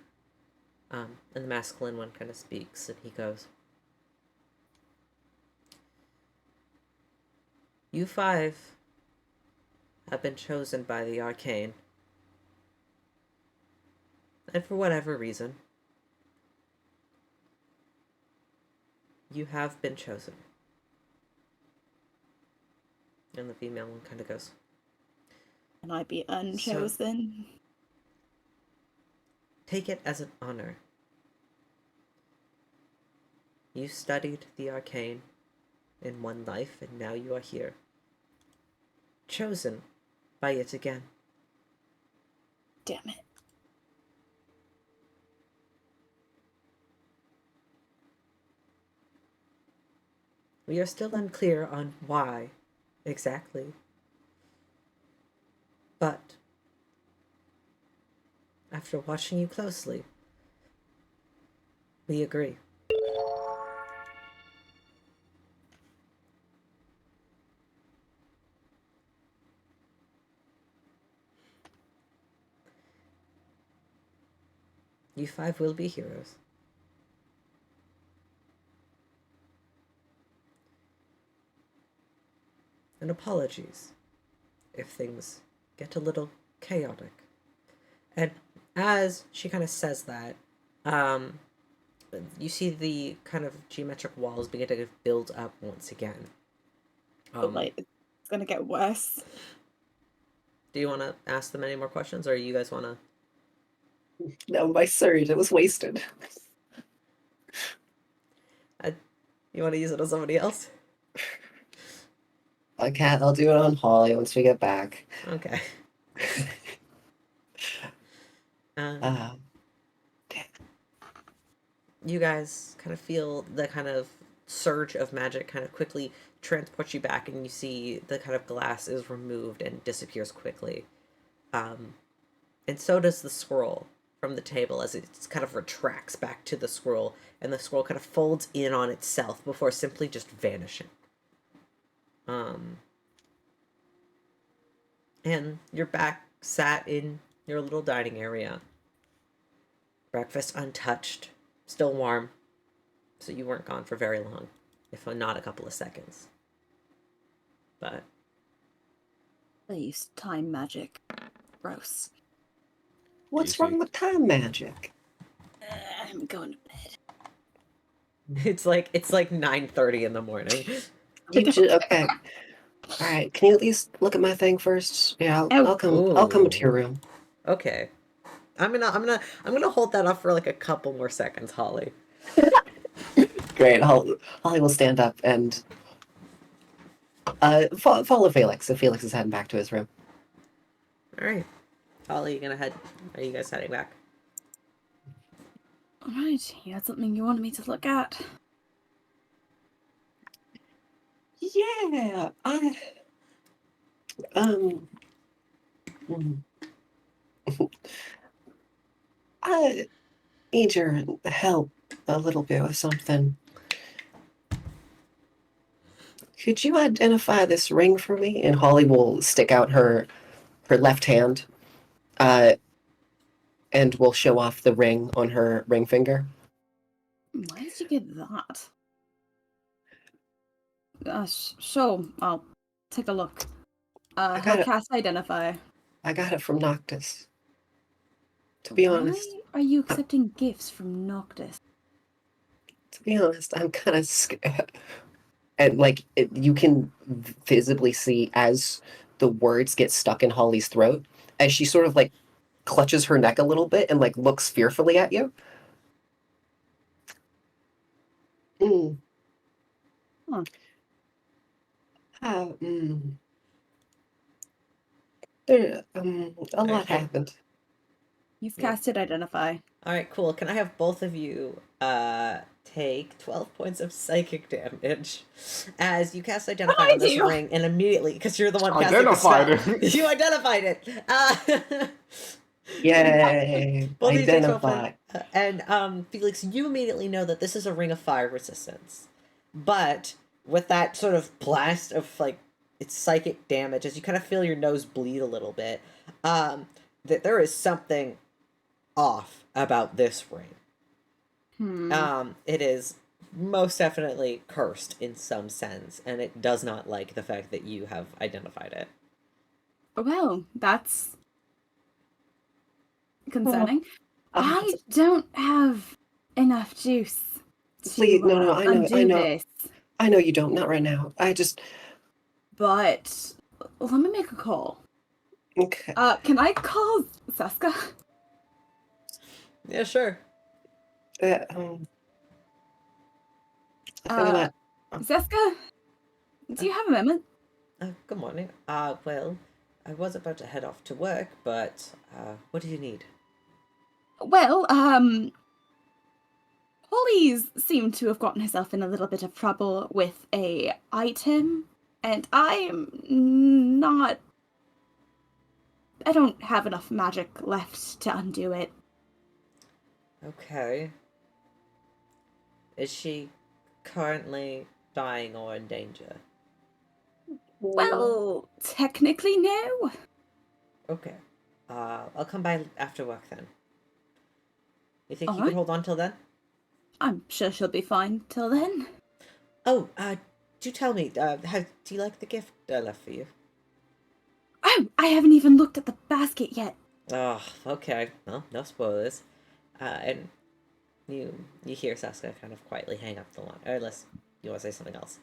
And the masculine one kind of speaks, and he goes, "You 5 have been chosen by the arcane. And for whatever reason, you have been chosen." And the female one kind of goes, Can I be unchosen? "Take it as an honor. You studied the arcane in one life, and now you are here. Chosen by it again." Damn it. We are still unclear on why exactly. But after watching you closely, we agree. You 5 will be heroes. And apologies if things get a little chaotic. And as she kind of says that, you see the kind of geometric walls begin to build up once again. It's gonna get worse. Do you want to ask them any more questions, or you guys want to? No, my surge, it was wasted. You want to use it on somebody else? I can't. I'll do it on Holly once we get back. Okay. Damn. You guys kind of feel the kind of surge of magic kind of quickly transports you back, and you see the kind of glass is removed and disappears quickly. And so does the scroll from the table as it kind of retracts back to the scroll, and the scroll kind of folds in on itself before simply just vanishing. And you're back sat in your little dining area. Breakfast untouched, still warm, so you weren't gone for very long, if not a couple of seconds. But They use time magic. Gross. What's Easy. wrong with time magic? I'm going to bed. it's like 9:30 in the morning. Okay. All right. Can you at least look at my thing first? Yeah, I'll come. I'll come to your room. Okay. I'm gonna hold that off for like a couple more seconds, Holly. Great. Holly will stand up and follow Felix if Felix is heading back to his room. All right. Holly, you gonna head? Are you guys heading back? Alright, you had something you wanted me to look at. Yeah, um, mm, I need your help a little bit with something. Could you identify this ring for me? And Holly will stick out her left hand, and will show off the ring on her ring finger. Why did you get that? Sure, I'll take a look. I He'll got it. cast Identify. I got it from Noctis. To be honest, Why are you accepting gifts from Noctis? I'm kind of scared. And like you can visibly see as the words get stuck in Holly's throat, as she sort of like clutches her neck a little bit and like looks fearfully at you. Mm. Huh. There, a lot cool. happened. You've Yeah. casted Identify. All right, cool. Can I have both of you take 12 points of psychic damage as you cast Identify on this idea. ring, and immediately, because you're the one casting Identified the spell, it. you identified it. Yay! Both of you take 12 Identify. points. And Felix, you immediately know that this is a ring of fire resistance, but with that sort of blast of like its psychic damage, as you kind of feel your nose bleed a little bit, that there is something off about this ring. It is most definitely cursed in some sense, and it does not like the fact that you have identified it. Well, that's concerning. I don't have enough juice to Please, no, I know, undo this. I know you don't. Not right now. But let me make a call. Okay. Can I call Seska? Yeah, sure. I think Seska, do you have a moment? Good morning. Well, I was about to head off to work, but what do you need? Well, Holly's seemed to have gotten herself in a little bit of trouble with a item, and I don't have enough magic left to undo it. Okay. Is she currently dying or in danger? Well, technically no. Okay. I'll come by after work then. You think you Alright. could hold on till then? I'm sure she'll be fine till then. Oh, do tell me, how do you like the gift I left for you? Oh, I haven't even looked at the basket yet. Oh, okay. Well, no spoilers. And you hear Saska kind of quietly hang up the line. Or unless you want to say something else.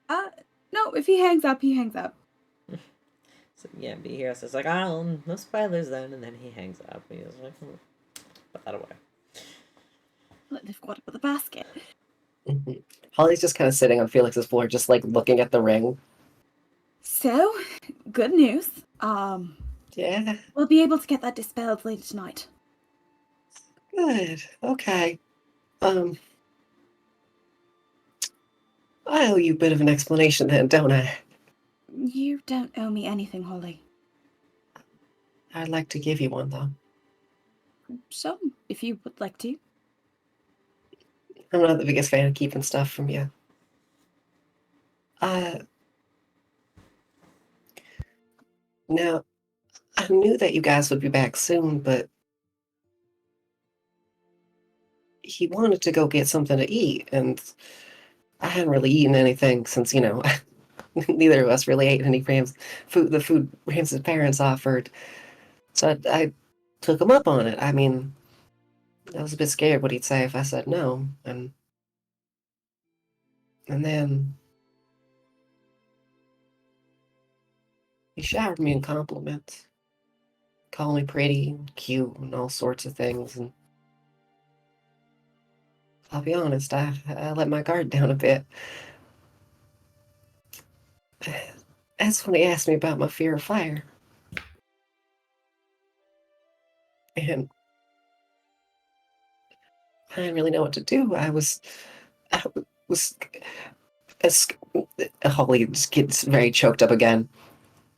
No, if he hangs up, he hangs up. So yeah, but you hear Saska's like, oh, no spoilers then, and then he hangs up. And he's like, put that away. They've got it with the basket. Holly's just kind of sitting on Felix's floor, just like looking at the ring. So, good news. Yeah. We'll be able to get that dispelled later tonight. Good. Okay. I owe you a bit of an explanation then, don't I? You don't owe me anything, Holly. I'd like to give you one, though. So, if you would like to. I'm not the biggest fan of keeping stuff from you. Now, I knew that you guys would be back soon, but he wanted to go get something to eat, and I hadn't really eaten anything since, neither of us really ate any the food Ramsey's parents offered. So I took him up on it. I mean, I was a bit scared what he'd say if I said no, and then he showered me in compliments, called me pretty and cute and all sorts of things, and I'll be honest, I let my guard down a bit. That's when he asked me about my fear of fire. And I didn't really know what to do. I was as Holly just gets very choked up again.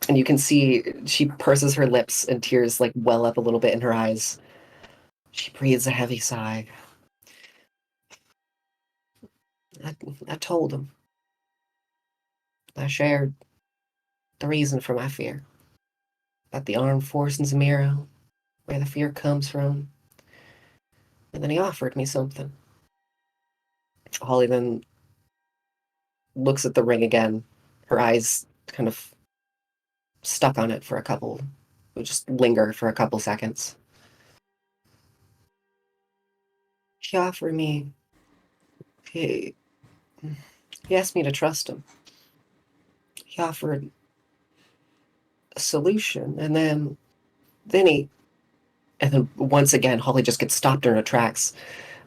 And you can see she purses her lips and tears like well up a little bit in her eyes. She breathes a heavy sigh. I told him. I shared the reason for my fear. About the armed forces in Miro, where the fear comes from. And then he offered me something. Holly then looks at the ring again, her eyes kind of stuck on it for a couple, just linger for a couple seconds. He offered me, he, he asked me to trust him. He offered a solution, and then once again, Holly just gets stopped in her tracks.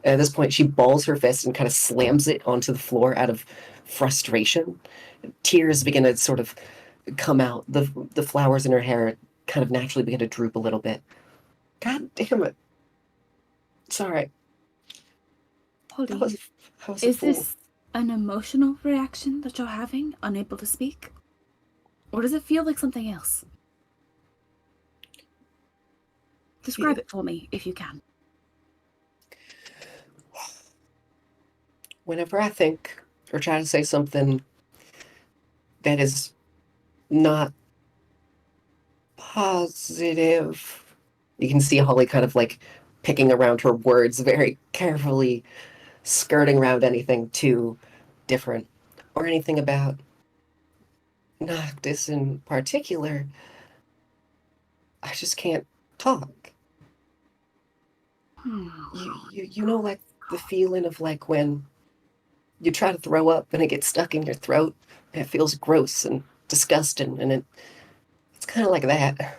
At this point, she balls her fist and kind of slams it onto the floor out of frustration. Tears begin to sort of come out. The flowers in her hair kind of naturally begin to droop a little bit. God damn it. It's all right. I Holly, was a is fool. this an emotional reaction that you're having, unable to speak? Or does it feel like something else? Describe it for me, if you can. Whenever I think or try to say something that is not positive, you can see Holly kind of like picking around her words very carefully, skirting around anything too different or anything about Noctis in particular. I just can't talk. You know, like the feeling of like when you try to throw up and it gets stuck in your throat and it feels gross and disgusting, and it's kind of like that.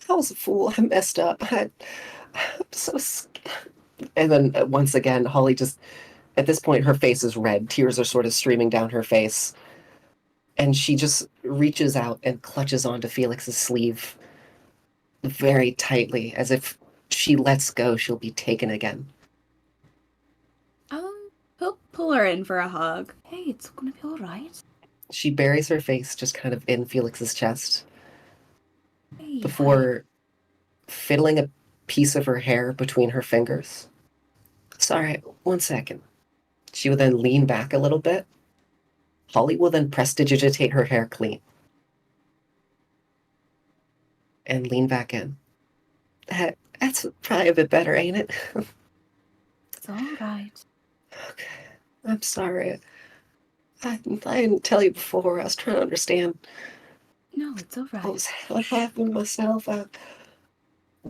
I was a fool. I messed up. I'm so scared. And then once again, Holly just, at this point, her face is red. Tears are sort of streaming down her face. And she just reaches out and clutches onto Felix's sleeve very tightly, as if she lets go, she'll be taken again. He'll pull her in for a hug. Hey, it's gonna be alright. She buries her face just kind of in Felix's chest Hey, before fiddling a piece of her hair between her fingers. Sorry, 1 second. She will then lean back a little bit. Holly will then prestidigitate her hair clean. And lean back in. That's probably a bit better, ain't it? it's alright. Okay. I'm sorry. I didn't tell you before. I was trying to understand No, it's alright. what happened to myself. I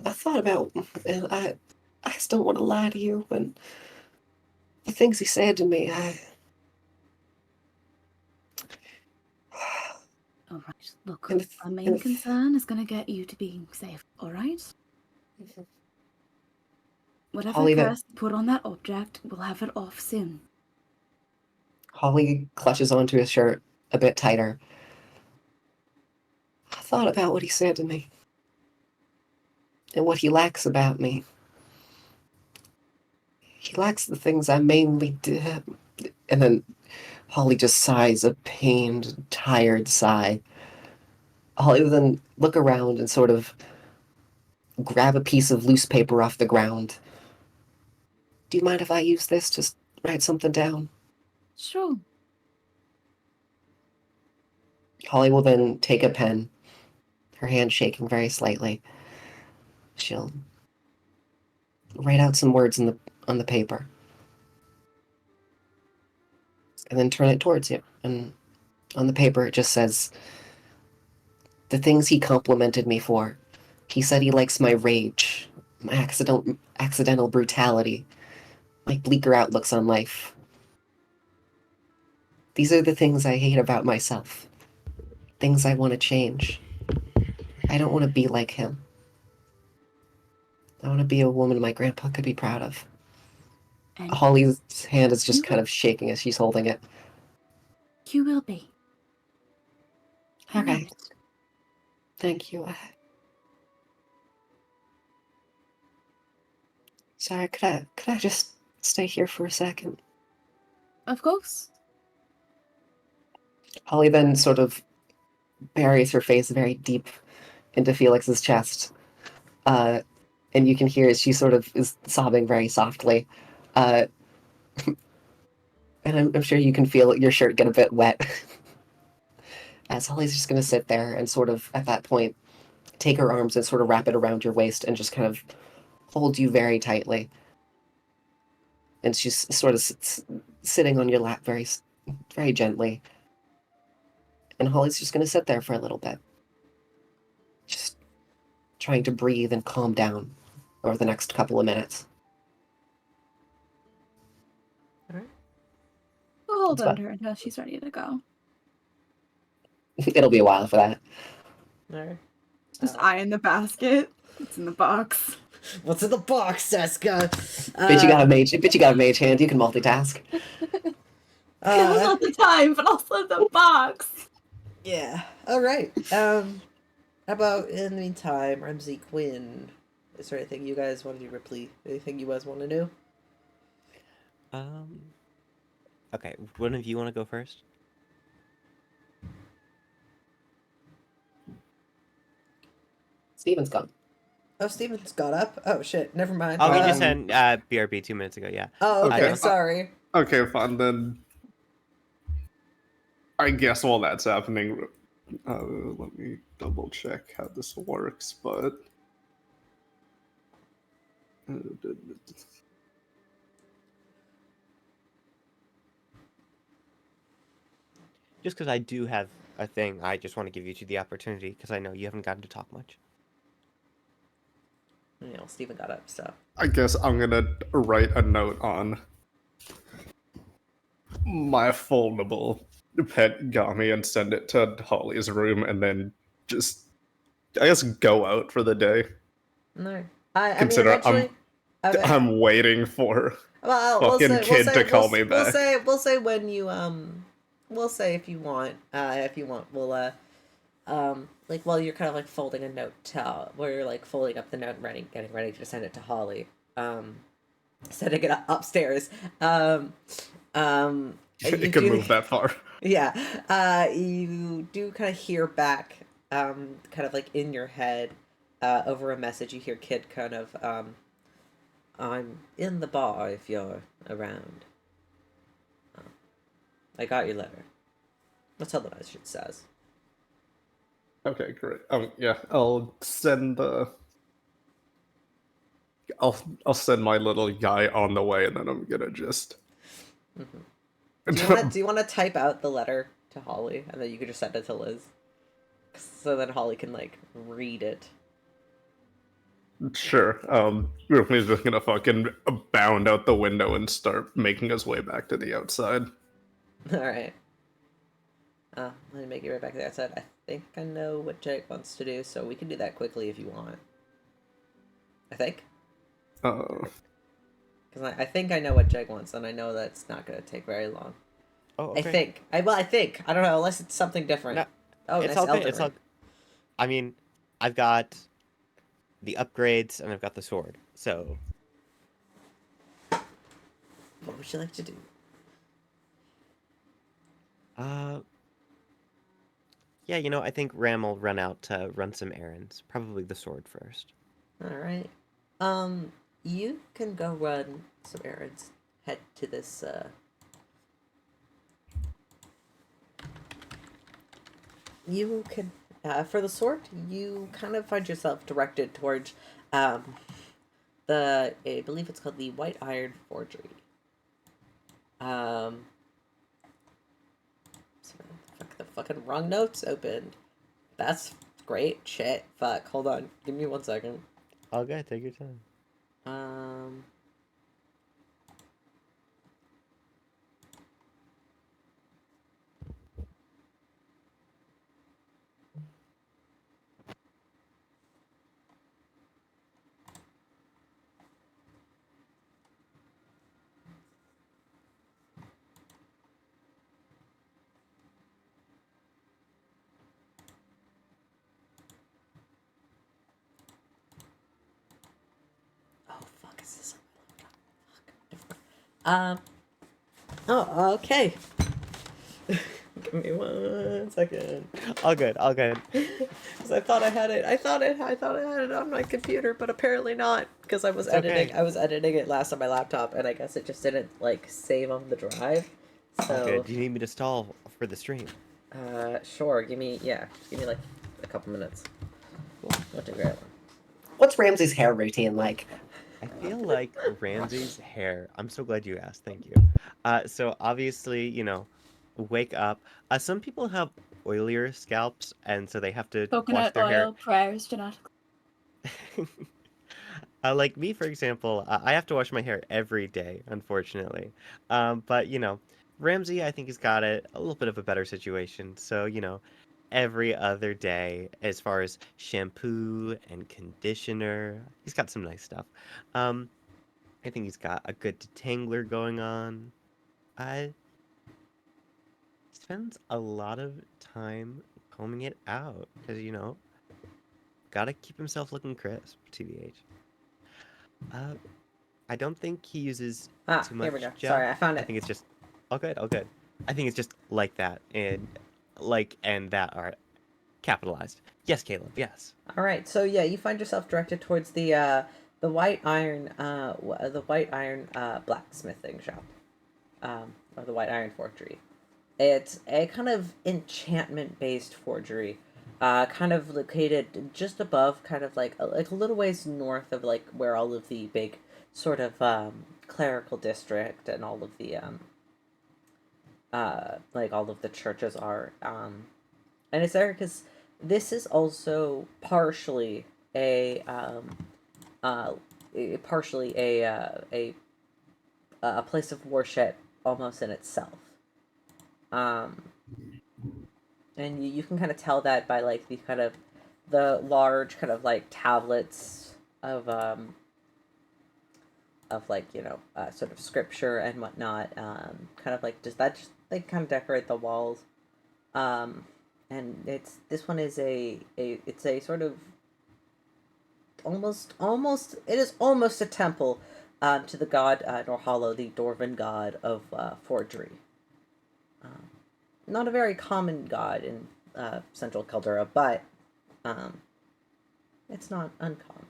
thought about, and I just don't want to lie to you. When the things he said to me, Alright, look, And if- our main and if- concern is gonna get you to being safe, alright? Whatever Holly, curse you put on that object, we'll have it off soon. Holly clutches onto his shirt a bit tighter. I thought about what he said to me and what he lacks about me. He lacks the things I mainly did. And then Holly just sighs a pained, tired sigh. Holly will then look around and sort of grab a piece of loose paper off the ground. Do you mind if I use this to write something down? Sure. Holly will then take a pen, her hand shaking very slightly. She'll write out some words on the paper. And then turn it towards you. And on the paper it just says, the things he complimented me for. He said he likes my rage, my accidental brutality, my bleaker outlooks on life. These are the things I hate about myself. Things I want to change. I don't want to be like him. I want to be a woman my grandpa could be proud of. And Holly's hand is just kind of shaking as she's holding it. you will be. I Okay. promise. Thank you. Sorry, could I just stay here for a second? Of course. Holly then sort of buries her face very deep into Felix's chest. And you can hear as she sort of is sobbing very softly. And I'm sure you can feel your shirt get a bit wet. As Holly's just going to sit there and sort of, at that point, take her arms and sort of wrap it around your waist and just kind of hold you very tightly. And she's sort of sitting on your lap very, very gently. And Holly's just going to sit there for a little bit. Just trying to breathe and calm down over the next couple of minutes. Alright. We'll hold That's on to her until she's ready to go. It'll be a while for that. Alright. Just eye in the basket. It's in the box. What's in the box, Seska? Bitch, you got a mage hand. You can multitask. Kills all the time, but also the box. Yeah. Alright. How about in the meantime, Ramsey, Quinn? Is there anything you guys want to do, Ripley? Anything you guys want to do? Okay, one of you want to go first? Steven's gone. Oh, Steven's got up. Oh shit. Never mind. Oh, he just sent BRB 2 minutes ago. Yeah. Oh, okay. Okay. Sorry. Okay, fine then. I guess while that's happening, let me double check how this works, but. Just because I do have a thing, I just want to give you two the opportunity because I know you haven't gotten to talk much. You know, Steven got up, so. I guess I'm gonna write a note on my foldable pet Gami and send it to Holly's room, and then just, I guess, go out for the day. No. I mean, Consider eventually. I'm waiting for Well, fucking kid to call me back. We'll say when you we'll say if you want we'll like while you're kind of like folding a note where you're like folding up the note and getting ready to send it to Holly, sending it upstairs. It can move that far. Yeah. You do kind of hear back, kind of like in your head, over a message. You hear Kid kind of, I'm in the bar if you're around. I got your letter. That's all the message says. Okay, great. Yeah, I'll send I'll send my little guy on the way, and then I'm gonna just. Do you want to type out the letter to Holly, and then you could just send it to Liz, so then Holly can like read it. Sure. Ripley's just gonna fucking bound out the window and start making his way back to the outside. All right. Let me make it right back to the outside. I think I know what Jegg wants to do, so we can do that quickly if you want. I think. Because I think I know what Jegg wants, and I know that's not going to take very long. Oh, okay. I think. I think. I don't know, unless it's something different. No, oh, it's nice all good. Elden It's all. Ring. I mean, I've got the upgrades and I've got the sword. So. What would you like to do? Yeah, you know, I think Ram will run out to run some errands. Probably the sword first. All right. You can go run some errands. Head to this. You can. For the sword, you kind of find yourself directed towards, I believe it's called the White Iron Forgery. The fucking wrong notes opened. That's great. Shit. Fuck. Hold on. Give me 1 second. Okay, take your time. Oh, okay. Give me 1 second. All good, all good. Because I thought I had it. I thought I had it on my computer, but apparently not. Because I was It's editing. okay. I was editing it last on my laptop, and I guess it just didn't like save on the drive. All So, good. Do you need me to stall for the stream? sure. Give me like a couple minutes. Cool. Not too great. What's Ramsey's hair routine like? I feel like Ramsey's hair. I'm so glad you asked. Thank you. So obviously, wake up. Some people have oilier scalps, and so they have to wash Coconut their hair. oil, prayers, genetically. Like me, for example, I have to wash my hair every day, unfortunately. But Ramsey, I think, has got it a little bit of a better situation. So, every other day, as far as shampoo and conditioner, he's got some nice stuff. I think he's got a good detangler going on. I spends a lot of time combing it out because, gotta keep himself looking crisp, TBH. I don't think he uses too much Here we go. gel. Sorry, I found I it. think it's just all good, all good. I think it's just like that and that are capitalized. Yes, Caleb. Yes. All right, so yeah, you find yourself directed towards the white iron blacksmithing shop, or the white iron forgery. It's a kind of enchantment based forgery, kind of located just above, kind of like a little ways north of like where all of the big sort of clerical district and all of the like all of the churches are, and it's there because this is also partially uh, partially a place of worship almost in itself. Um, and you can kind of tell that by like the large kind of like tablets of like sort of scripture and whatnot. Kind of like just they kind of decorate the walls. And this one is it's a sort of almost it is almost a temple to the god Norhallo, the Dwarven god of forgery. Not a very common god in Central Caldera, but it's not uncommon.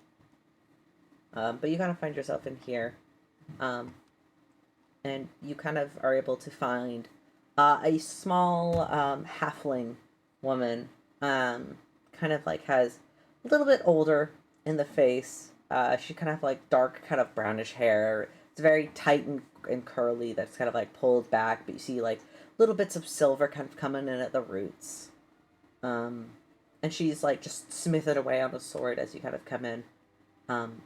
But you kind of find yourself in here, and you kind of are able to find a small halfling woman, kind of like has a little bit older in the face. She kind of like dark, kind of brownish hair. It's very tight and curly. That's kind of like pulled back, but you see like little bits of silver kind of coming in at the roots. And she's like just smithing away on a sword as you kind of come in. And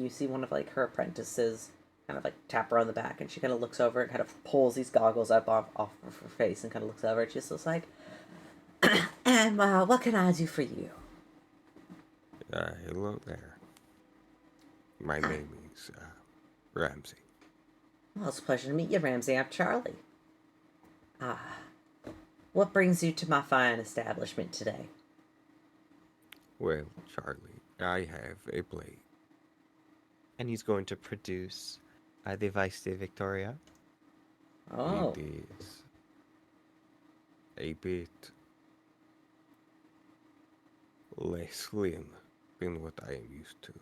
you see one of like her apprentices kind of like tap her on the back, and she kind of looks over and kind of pulls these goggles up off of her face and kind of looks over and she's just like, and what can I do for you? Hello there. My name is Ramsey. Well, it's a pleasure to meet you, Ramsey. I'm Charlie. What brings you to my fine establishment today? Well, Charlie, I have a blade. And he's going to produce the Vice de Victoria. Oh. It is a bit less slim than what I am used to.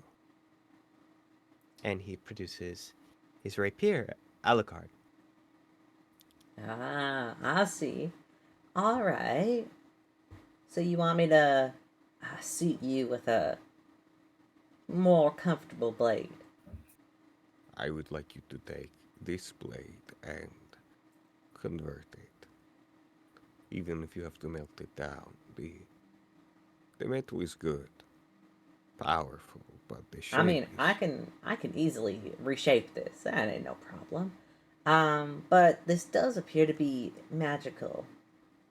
And he produces his rapier, Alucard. Ah, I see. All right. So you want me to suit you with a more comfortable blade? I would like you to take this blade and convert it. Even if you have to melt it down. The metal is good, powerful, but the shape I mean, is... I can easily reshape this. That ain't no problem. But this does appear to be magical.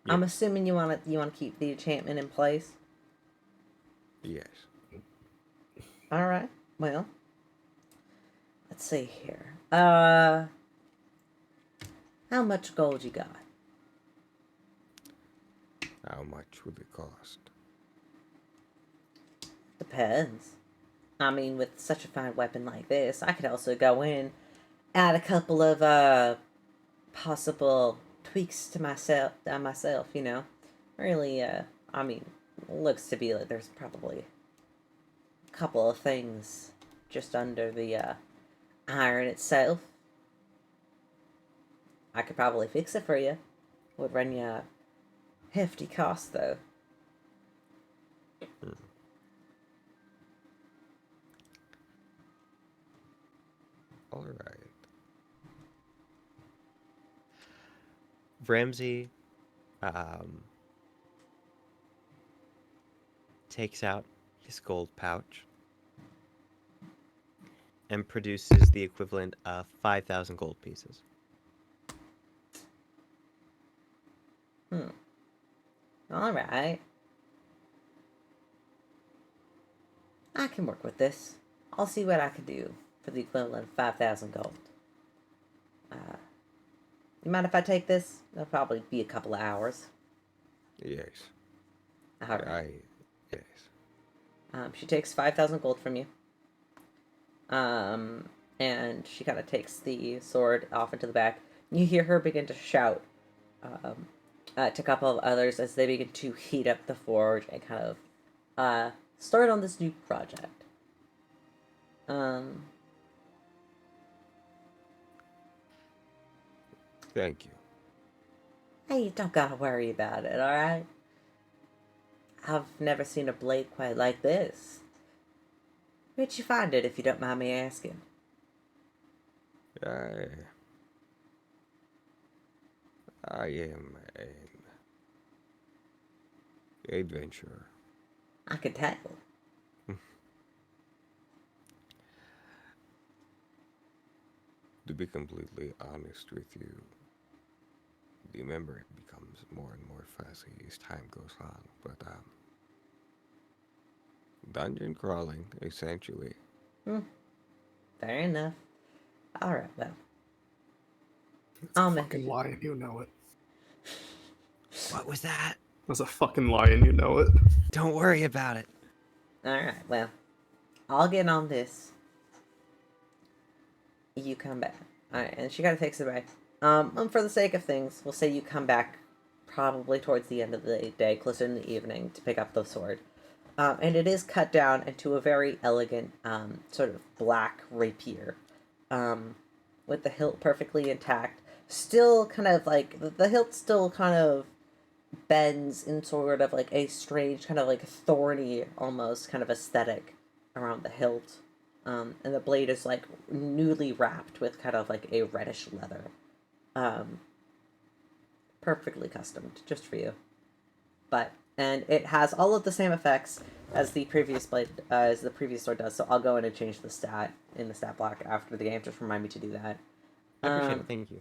Yep. I'm assuming you want to keep the enchantment in place. Yes. All right. Well, let's see here. How much gold you got? How much would it cost? Depends. I mean, with such a fine weapon like this, I could also go in add a couple of possible tweaks to myself, you know. Really, I mean, looks to be like there's probably a couple of things just under the iron itself. I could probably fix it for you. Would run you a hefty cost, though. All right. Ramsey takes out his gold pouch and produces the equivalent of 5,000 gold pieces. All right. I can work with this. I'll see what I can do for the equivalent of 5,000 gold. You mind if I take this? It'll probably be a couple of hours. Yes. All right. Yes. She takes 5,000 gold from you. And she kind of takes the sword off into the back. You hear her begin to shout to a couple of others as they begin to heat up the forge and kind of start on this new project. Thank you. Hey, you don't gotta worry about it, alright? I've never seen a blade quite like this. Where'd you find it, if you don't mind me asking? I am an adventurer. I can tell. To be completely honest with you, the memory becomes more and more fuzzy as time goes on. But dungeon crawling, essentially. Fair enough. Alright, well. It's I'll a make fucking lie and you know it. What was that? It's a fucking lie and you know it. Don't worry about it. Alright, well. I'll get on this. You come back. Alright, and she kind of takes it away. And for the sake of things, we'll say you come back probably towards the end of the day, closer in the evening, to pick up the sword. And it is cut down into a very elegant, sort of black rapier, with the hilt perfectly intact. Still kind of like, the hilt still kind of bends in sort of like a strange, kind of like thorny, almost kind of aesthetic around the hilt. And the blade is like newly wrapped with kind of like a reddish leather. Perfectly customed, just for you. And it has all of the same effects as the previous blade, as the previous sword does. So I'll go in and change the stat in the stat block after the game. Just remind me to do that. I appreciate it. Thank you.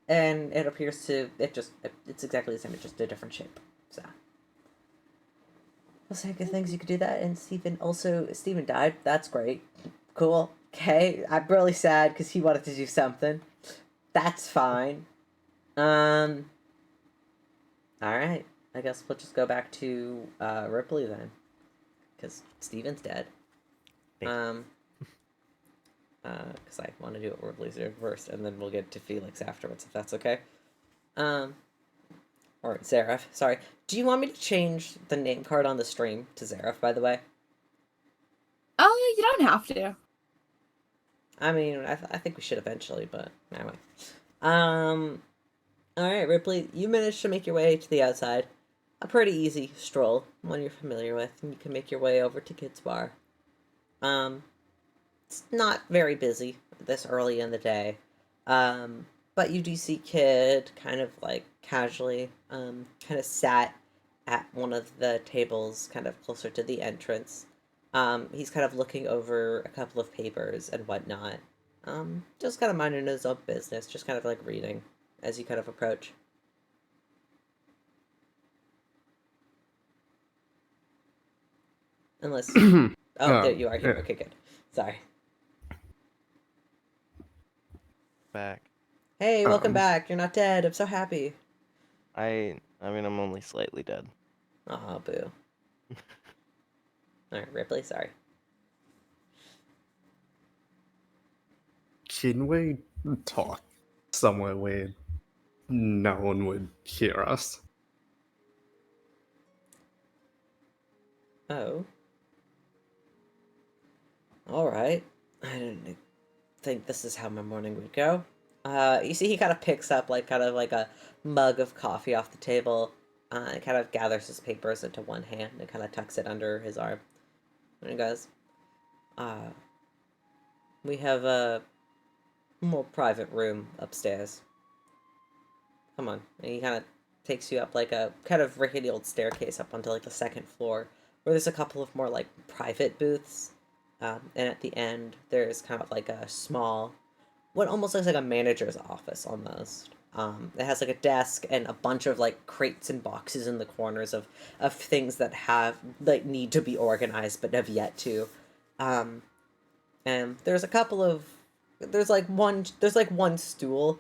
And it appears to it's exactly the same. It's just a different shape. So. Well, say good things. You could do that. And Steven died. That's great. Cool. Okay. I'm really sad because he wanted to do something. That's fine. All right. I guess we'll just go back to Rypley then, because Steven's dead. Because I want to do it Ripley's doing first, and then we'll get to Felix afterwards, if that's okay. Or Zareth. Sorry. Do you want me to change the name card on the stream to Zareth, by the way? Oh, you don't have to. I mean, I think we should eventually, but anyway. Alright, Rypley, you managed to make your way to the outside. A pretty easy stroll, one you're familiar with, and you can make your way over to Kid's Bar. It's not very busy this early in the day, but you do see Kid kind of like casually, kind of sat at one of the tables kind of closer to the entrance. He's kind of looking over a couple of papers and whatnot. Just kind of minding his own business, just kind of like reading as you kind of approach. Unless... there you are here. Yeah. Okay, good. Sorry. Back. Hey, welcome back. You're not dead. I'm so happy. I mean, I'm only slightly dead. Aw, boo. Alright, Rypley, sorry. can we talk somewhere where no one would hear us? Oh. Alright. I didn't think this is how my morning would go. You see he kind of picks up kind of like a mug of coffee off the table, and kind of gathers his papers into one hand and kind of tucks it under his arm. And he goes, we have a more private room upstairs. Come on. And he kind of takes you up like a kind of rickety old staircase up onto like the second floor, where there's a couple of more like private booths. And at the end, there's kind of like a small, what almost looks like a manager's office almost. It has like a desk and a bunch of like crates and boxes in the corners of things that have like need to be organized but have yet to. And there's a couple of there's like one stool,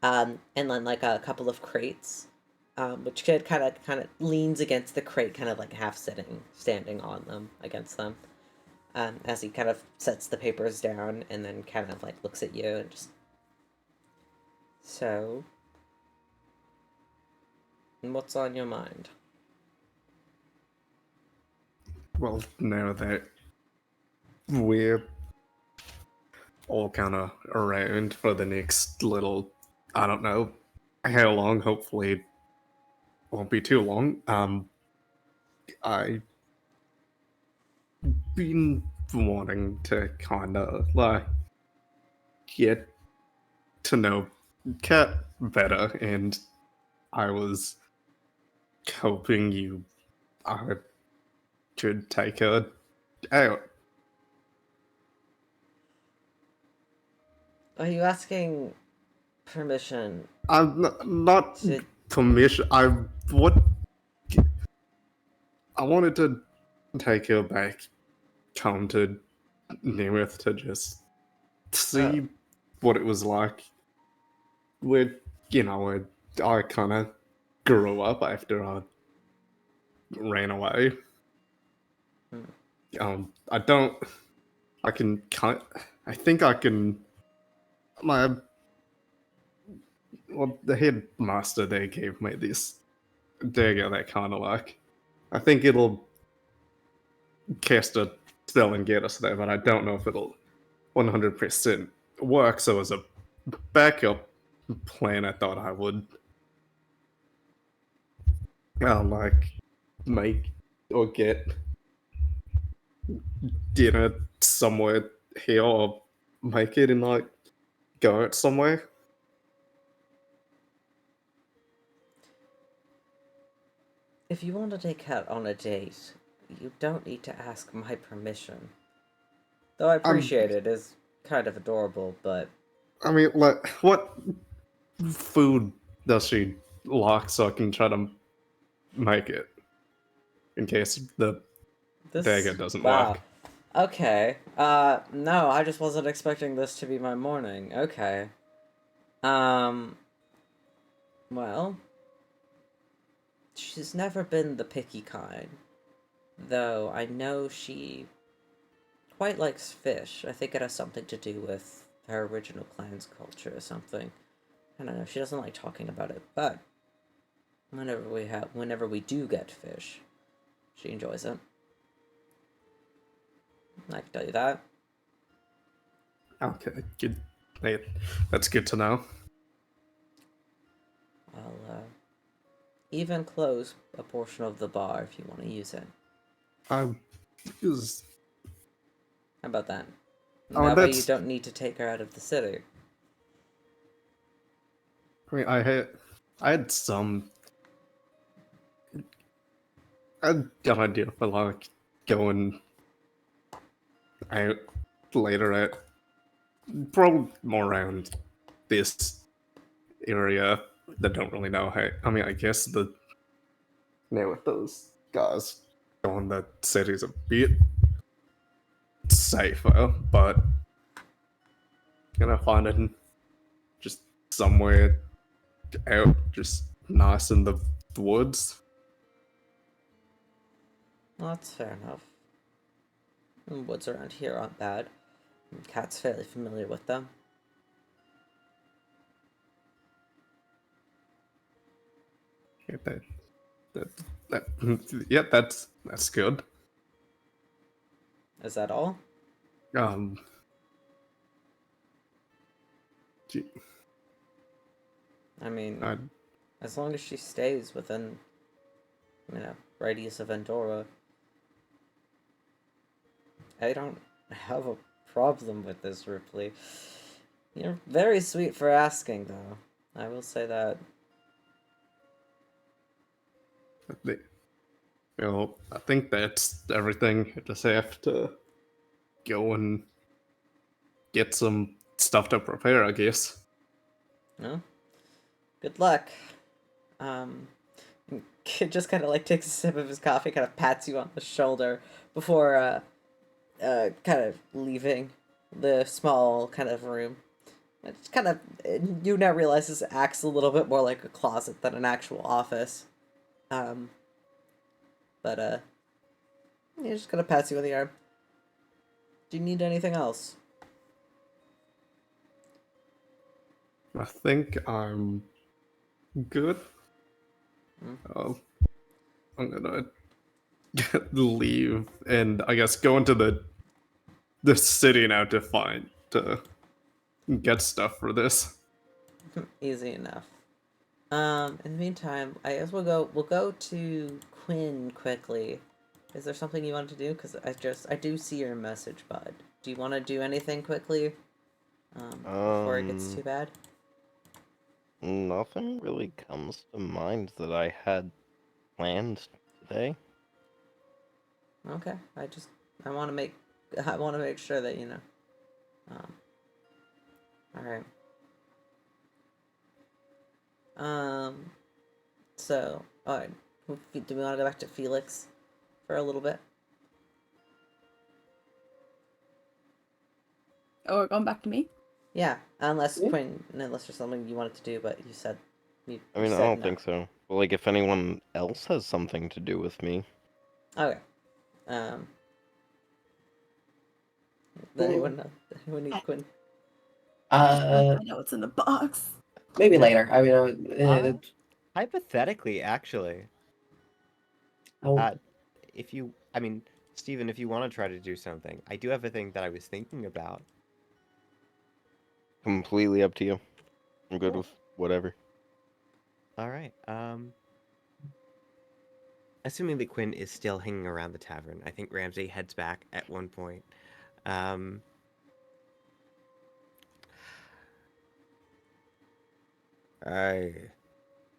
and then like a couple of crates, which kid kind of leans against the crate, kind of like half standing on them against them. As he kind of sets the papers down and then kind of like looks at you and just. So, what's on your mind? Well, now that we're all kind of around for the next little, I don't know how long, hopefully it won't be too long, I been wanting to kind of like get to know Kat better, and I was hoping you could take her out. Are you asking permission? I'm not to... permission. I wanted to take her back home to Nemeth to just see what it was like. Where where I kind of grew up after I ran away. I don't. I can kind. I think I can. My the headmaster there gave me this dagger that kind of like. I think it'll cast a spell and get us there, but I don't know if it'll 100% work. So as a backup plan, I thought I would like make or get dinner somewhere here, or make it and like go out somewhere. If you want to take Kat on a date, you don't need to ask my permission. Though I appreciate it. It's kind of adorable, but... I mean, like, what food does she like so I can try to make it? In case the dagger doesn't work. Okay. No, I just wasn't expecting this to be my morning. Okay. Well... She's never been the picky kind. Though I know she quite likes fish. I think it has something to do with her original clan's culture or something. I don't know, she doesn't like talking about it, but whenever we do get fish, she enjoys it. I can tell you that. Okay, good. Hey, that's good to know. I'll even close a portion of the bar if you want to use it. How about that? Oh, that way you don't need to take her out of the city. I mean, I had an idea for like going out later at probably more around this area that don't really know how. I mean, I guess with those guys going the city's a bit safer, but find it just somewhere out, just nice in the woods. Well, that's fair enough. The woods around here aren't bad. Kat's fairly familiar with them. Yeah, yeah, that's good. Is that all? Um, gee, I mean, I, as long as she stays within, radius of Endora, I don't have a problem with this, Ripley. You're very sweet for asking, though. I will say that. I think that's everything. I just have to go and get some stuff to prepare, I guess. No? Good luck. Um, Kid just kind of like takes a sip of his coffee, kind of pats you on the shoulder before kind of leaving the small kind of room. It's kind of, you now realize this acts a little bit more like a closet than an actual office. Um, but he just kind of pats you on the arm. Do you need anything else? I think I'm good. Um, I'm gonna leave and I guess go into the city now to get stuff for this. Easy enough. In the meantime, I guess we'll go to Quinn quickly. Is there something you want to do? Because I do see your message, bud. Do you want to do anything quickly? Before it gets too bad? Nothing really comes to mind that I had planned today. Okay. I want to make sure that you know. All right. So, all right. Do we want to go back to Felix for a little bit? Oh, we're going back to me? Yeah, unless Yeah. Quinn, unless there's something you wanted to do, but you said I mean, you I said don't no. think so. But like, if anyone else has something to do with me, Okay. Does anyone know? Anyone need Quinn? Uh, I know it's in the box. maybe later. I mean, Hypothetically, actually, oh, if you, I mean, Steven, if you want to try to do something, I do have a thing that I was thinking about. completely up to you. I'm good Cool. with whatever. All right. Assuming that Quinn is still hanging around the tavern, I think Ramsey heads back at one point.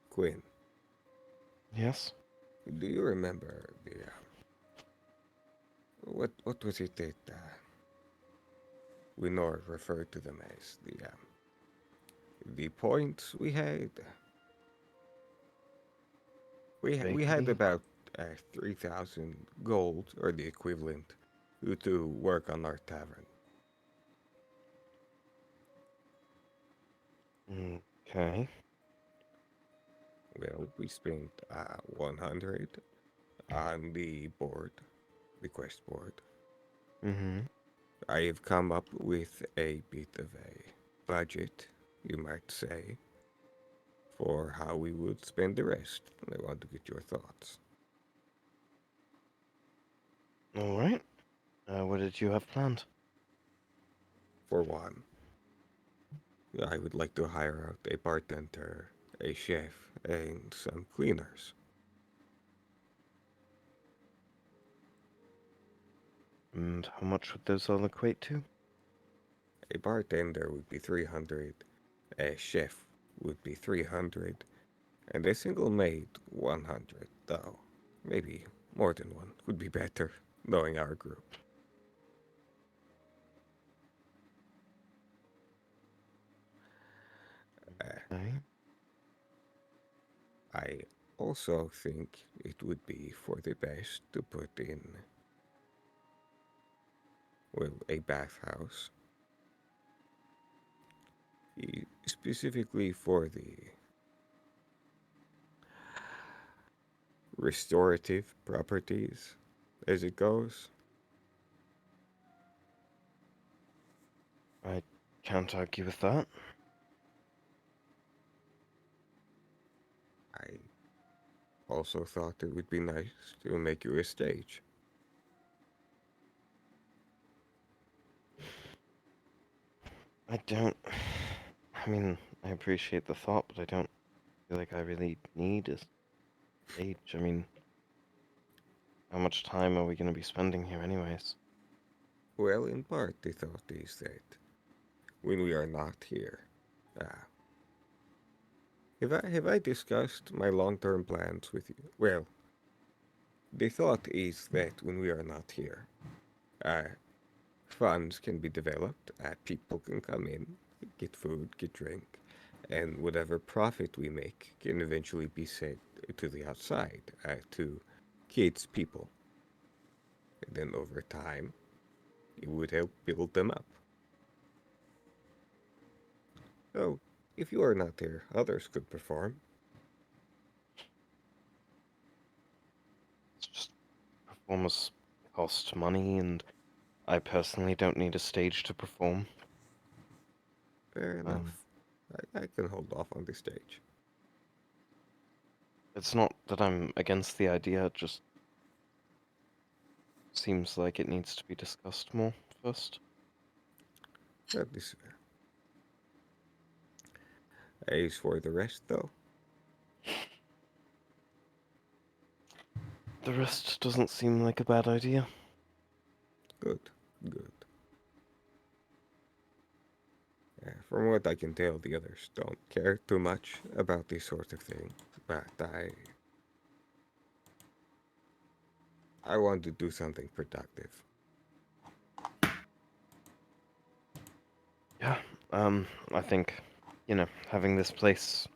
Quinn, Yes? do you remember the what was it that we Nord referred to them as the points we had? We had Vaguely. about 3,000 gold or the equivalent to work on our tavern. Okay. Well, we spent 100 on the board, the quest board. Mm-hmm. I have come up with a bit of a budget, you might say, for how we would spend the rest. I want to get your thoughts. Alright. What did you have planned? For one, I would like to hire out a bartender, a chef, and some cleaners. And how much would those all equate to? A bartender would be 300, a chef would be 300, and a single maid 100, though. Maybe more than one would be better, knowing our group. Okay. I also think it would be for the best to put in, well, a bathhouse. Specifically for the restorative properties, as it goes. I can't argue with that. I also thought it would be nice to make you a stage. I don't. I mean, I appreciate the thought, but I don't feel like I really need a stage. I mean, how much time are we going to be spending here, anyways? Well, in part, the thought is that when we are not here, have I discussed my long-term plans with you? Well, the thought is that when we are not here, funds can be developed, people can come in, get food, get drink, and whatever profit we make can eventually be sent to the outside, to kids, people. And then over time, it would help build them up. So, if you are not there, others could perform. It's just performers cost money, and I personally don't need a stage to perform. Fair enough. I can hold off on the stage. It's not that I'm against the idea, it just seems like it needs to be discussed more first. That is fair. As for the rest, though, The rest doesn't seem like a bad idea. good, good. From what I can tell, the others don't care too much about this sort of thing, but I want to do something productive. Yeah, I think, having this place,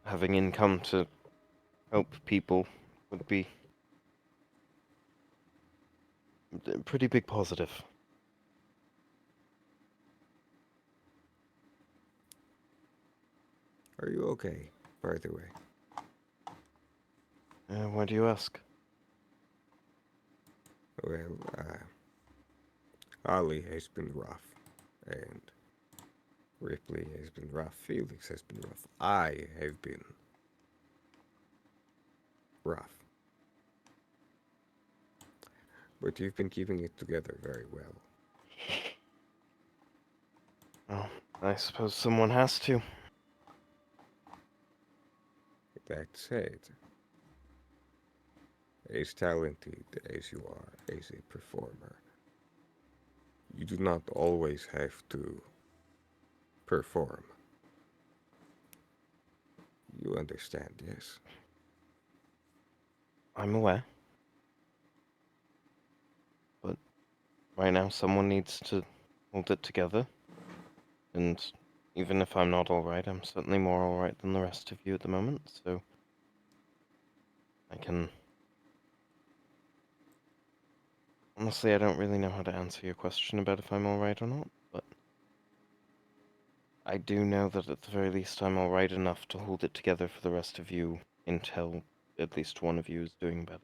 having income to help people would be a pretty big positive. Are you okay, by the way? Why do you ask? Well, Ollie has been rough, and Ripley has been rough, Felix has been rough, I have been rough. But you've been keeping it together very well. Well, I suppose someone has to. That said, as talented as you are as a performer, you do not always have to perform. You understand, yes? I'm aware. But right now someone needs to hold it together. And even if I'm not alright, I'm certainly more alright than the rest of you at the moment, so I can... Honestly, I don't really know how to answer your question about if I'm alright or not, but I do know that at the very least I'm alright enough to hold it together for the rest of you until at least one of you is doing better.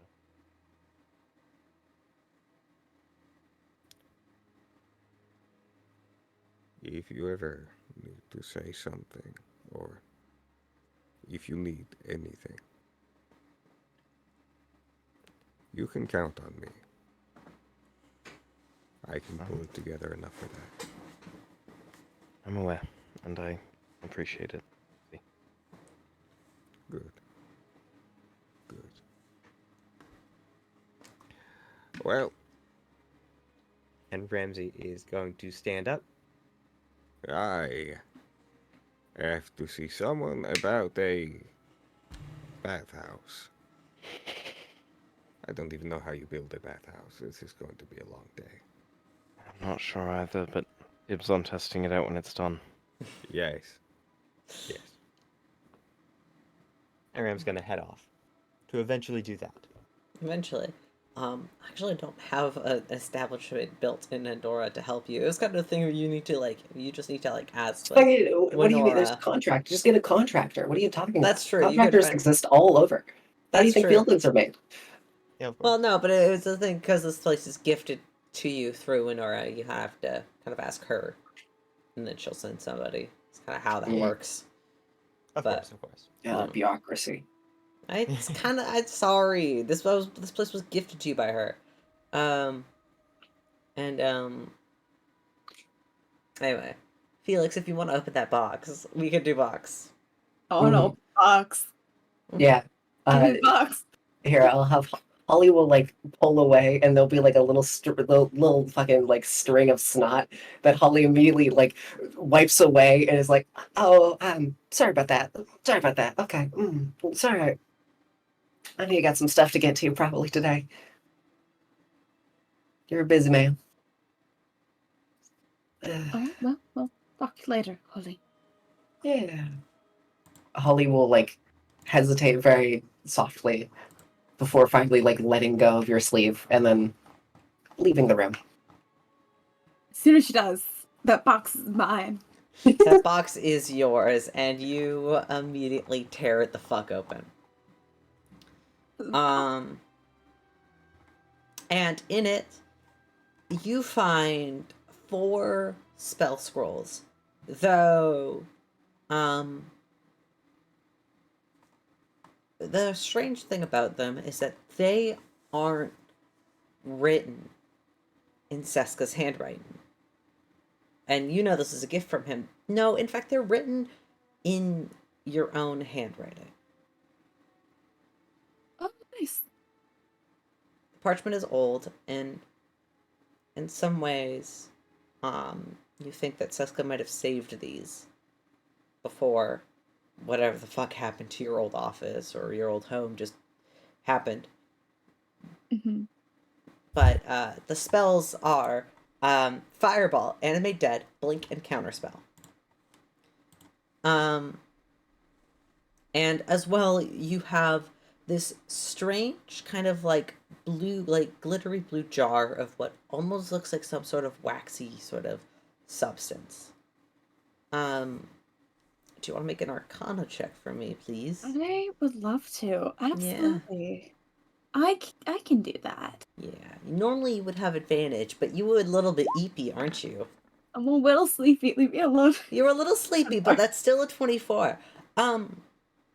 If you ever need to say something, or if you need anything, you can count on me. I can pull it together enough for that. I'm aware, and I appreciate it. Good. Good. Well, And Ramsey is going to stand up. I have to see someone about a bathhouse. I don't even know how you build a bathhouse. This is going to be a long day. I'm not sure either, but dibs on testing it out when it's done. Yes. Yes. And Ram's going to head off to eventually do that. Eventually. I actually don't have an establishment built in Andorra to help you. It was kind of a thing where you need to you just need to ask. What do you mean? There's a contract. Just get a contractor. What are you talking about? That's true. Contractors exist all over. How do you think That's true. buildings are made? Yeah, of course. Well, no, but it was the thing because this place is gifted to you through Winora. You have to kind of ask her, and then she'll send somebody. It's kind of how that works. Of but- course, of course. Bureaucracy. It's kind of. I'm sorry. This place was gifted to you by her. Anyway, Felix, if you want to open that box, we could do box. Oh no, box. Yeah. Give me box. Here, I'll have Holly will like pull away, and there'll be like a little fucking like string of snot that Holly immediately like wipes away and is like, "Oh, sorry about that. Sorry about that. Okay, sorry. I know you got some stuff to get to probably today. You're a busy man." Oh, well, talk to you later, Holly. Yeah. Holly will like hesitate very softly before finally like letting go of your sleeve and then leaving the room. As soon as she does, that box is mine. That box is yours, and you immediately tear it the fuck open. And in it, you find 4 spell scrolls, though, the strange thing about them is that they aren't written in Seska's handwriting. And you know this is a gift from him. No, in fact, they're written in your own handwriting. Oh, nice. The parchment is old, and in some ways, you think that Seska might have saved these before whatever the fuck happened to your old office or your old home just happened. Mm-hmm. But the spells are Fireball, Animate Dead, Blink, and Counterspell. And as well, you have this strange kind of like blue, like glittery blue jar of what almost looks like some sort of waxy sort of substance. Do you want to make an Arcana check for me, please? I would love to. Absolutely. I can do that. Yeah. Normally you would have advantage, but you were a little bit eepy, aren't you? I'm a little sleepy. Leave me alone. You're a little sleepy, but that's still a 24.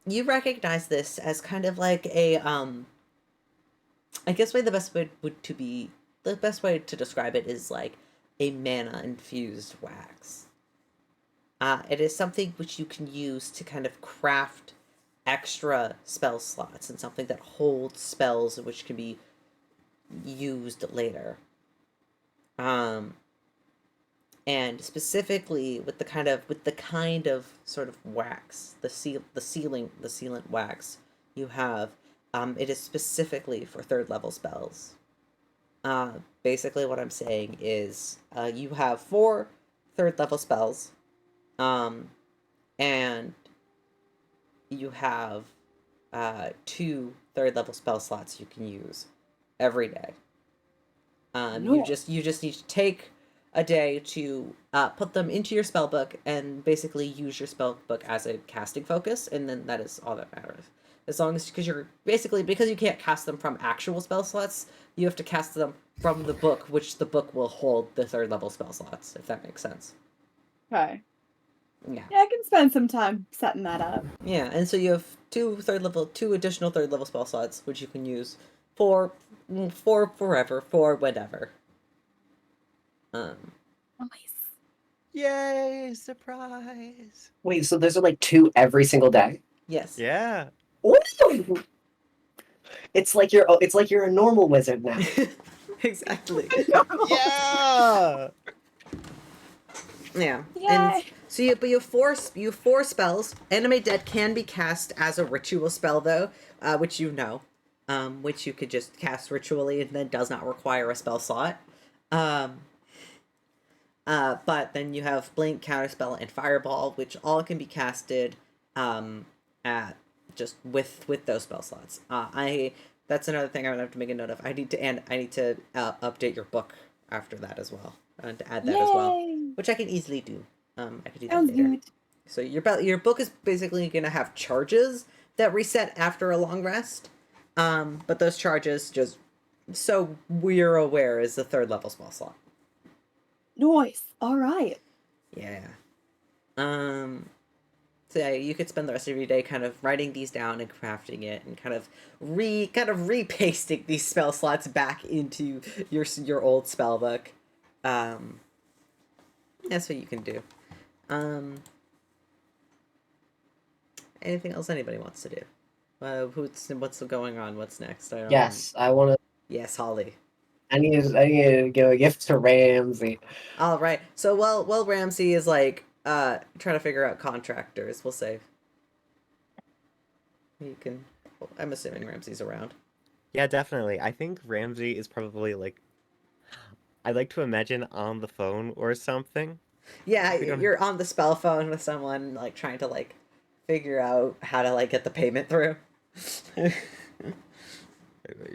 You recognize this as kind of like a I guess the best way to describe it is like a mana infused wax. It is something which you can use to kind of craft extra spell slots and something that holds spells which can be used later. And specifically with the kind of sort of wax, the sealant wax you have, it is specifically for 3rd level spells. Basically what I'm saying is you have 4 3rd level spells, and you have 2 3rd level spell slots you can use every day. You just need to take a day to put them into your spell book and basically use your spell book as a casting focus, and then that is all that matters. As long as, because you can't cast them from actual spell slots, you have to cast them from the book, which the book will hold the 3rd level spell slots, if that makes sense. Okay. Yeah. Yeah, I can spend some time setting that up. Yeah, and so you have 2 additional 3rd level spell slots, which you can use for forever, for whenever. Nice. Yay! Surprise! Wait, so those are like 2 every single day? Yes. Yeah. Ooh! It's like you're a normal wizard now. Exactly. Yeah. Yeah. Yay. And so you have 4 spells. Animate Dead can be cast as a ritual spell though, which you know, which you could just cast ritually and then does not require a spell slot. But then you have Blink, Counterspell, and Fireball, which all can be casted at just with those spell slots. That's another thing I would have to make a note of. I need to update your book after that as well, and to add that as well, which I can easily do. I could do that Sounds later. good. So your book is basically going to have charges that reset after a long rest, but those charges, just so we're aware, is the 3rd level spell slot. Nice. All right. Yeah. So yeah, you could spend the rest of your day kind of writing these down and crafting it, and kind of repasting these spell slots back into your old spell book. That's what you can do. Anything else anybody wants to do? What's going on? What's next? I don't. Yes, I want to. Yes, Holly. I need to give a gift to Ramsey. All right. So while Ramsey is like trying to figure out contractors, we'll say you can. I'm assuming Ramsey's around. Yeah, definitely. I think Ramsey is probably like, I'd like to imagine on the phone or something. Yeah, We don't- you're on the spell phone with someone like trying to like figure out how to like get the payment through.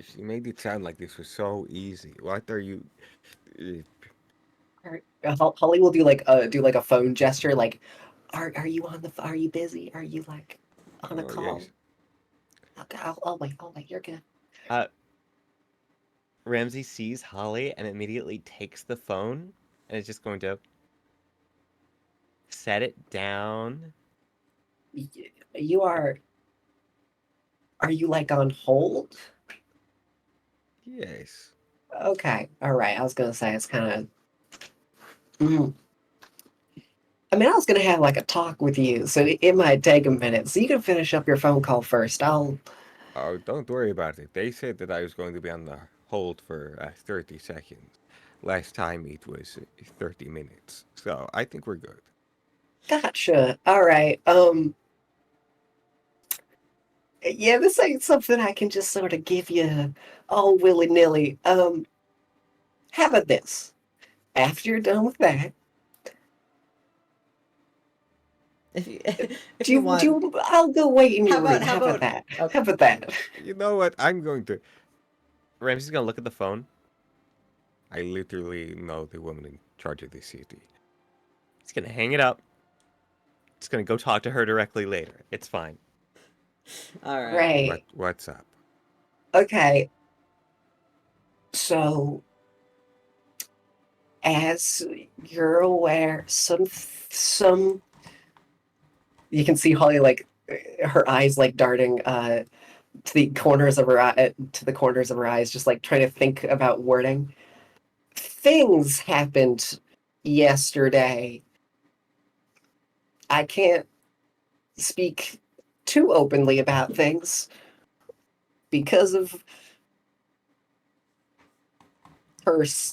She made it sound like this was so easy. What are you? Holly will do like a phone gesture, like, are you on the? Are you busy? Are you like on a Oh, call? yes. Okay, I'll wait. I'll wait. You're good. Ramsey sees Holly and immediately takes the phone and is just going to set it down. You are. Are you like on hold? Yes. Okay. All right. I was gonna say it's kind of. I mean, I was gonna have like a talk with you, so it might take a minute. So you can finish up your phone call first. I'll. Oh, don't worry about it. They said that I was going to be on the hold for 30 seconds. Last time it was 30 minutes. So I think we're good. Gotcha. All right. Yeah, this ain't something I can just sort of give you all willy nilly. How about this? After you're done with that, If you want, I'll go wait in your How about- room. how How about about- that? okay. How about that? You know what? I'm going to. Ramsey's gonna look at the phone. I literally know the woman in charge of this city. He's gonna hang it up. He's gonna go talk to her directly later. It's fine. all right. Right. What's up? Okay. So, as you're aware, some you can see Holly like her eyes like darting to the corners of her eyes, just like trying to think about wording. Things happened yesterday. I can't speak too openly about things because of purse.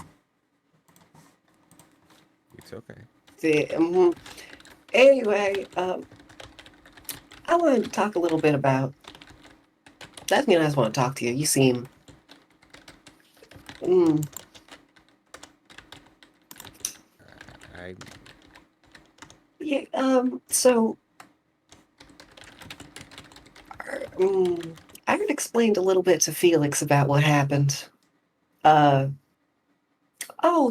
It's okay. Anyway, I wanted to talk a little bit about. That's me. I just want to talk to you. You seem. I Yeah. So. I had explained a little bit to Felix about what happened. Oh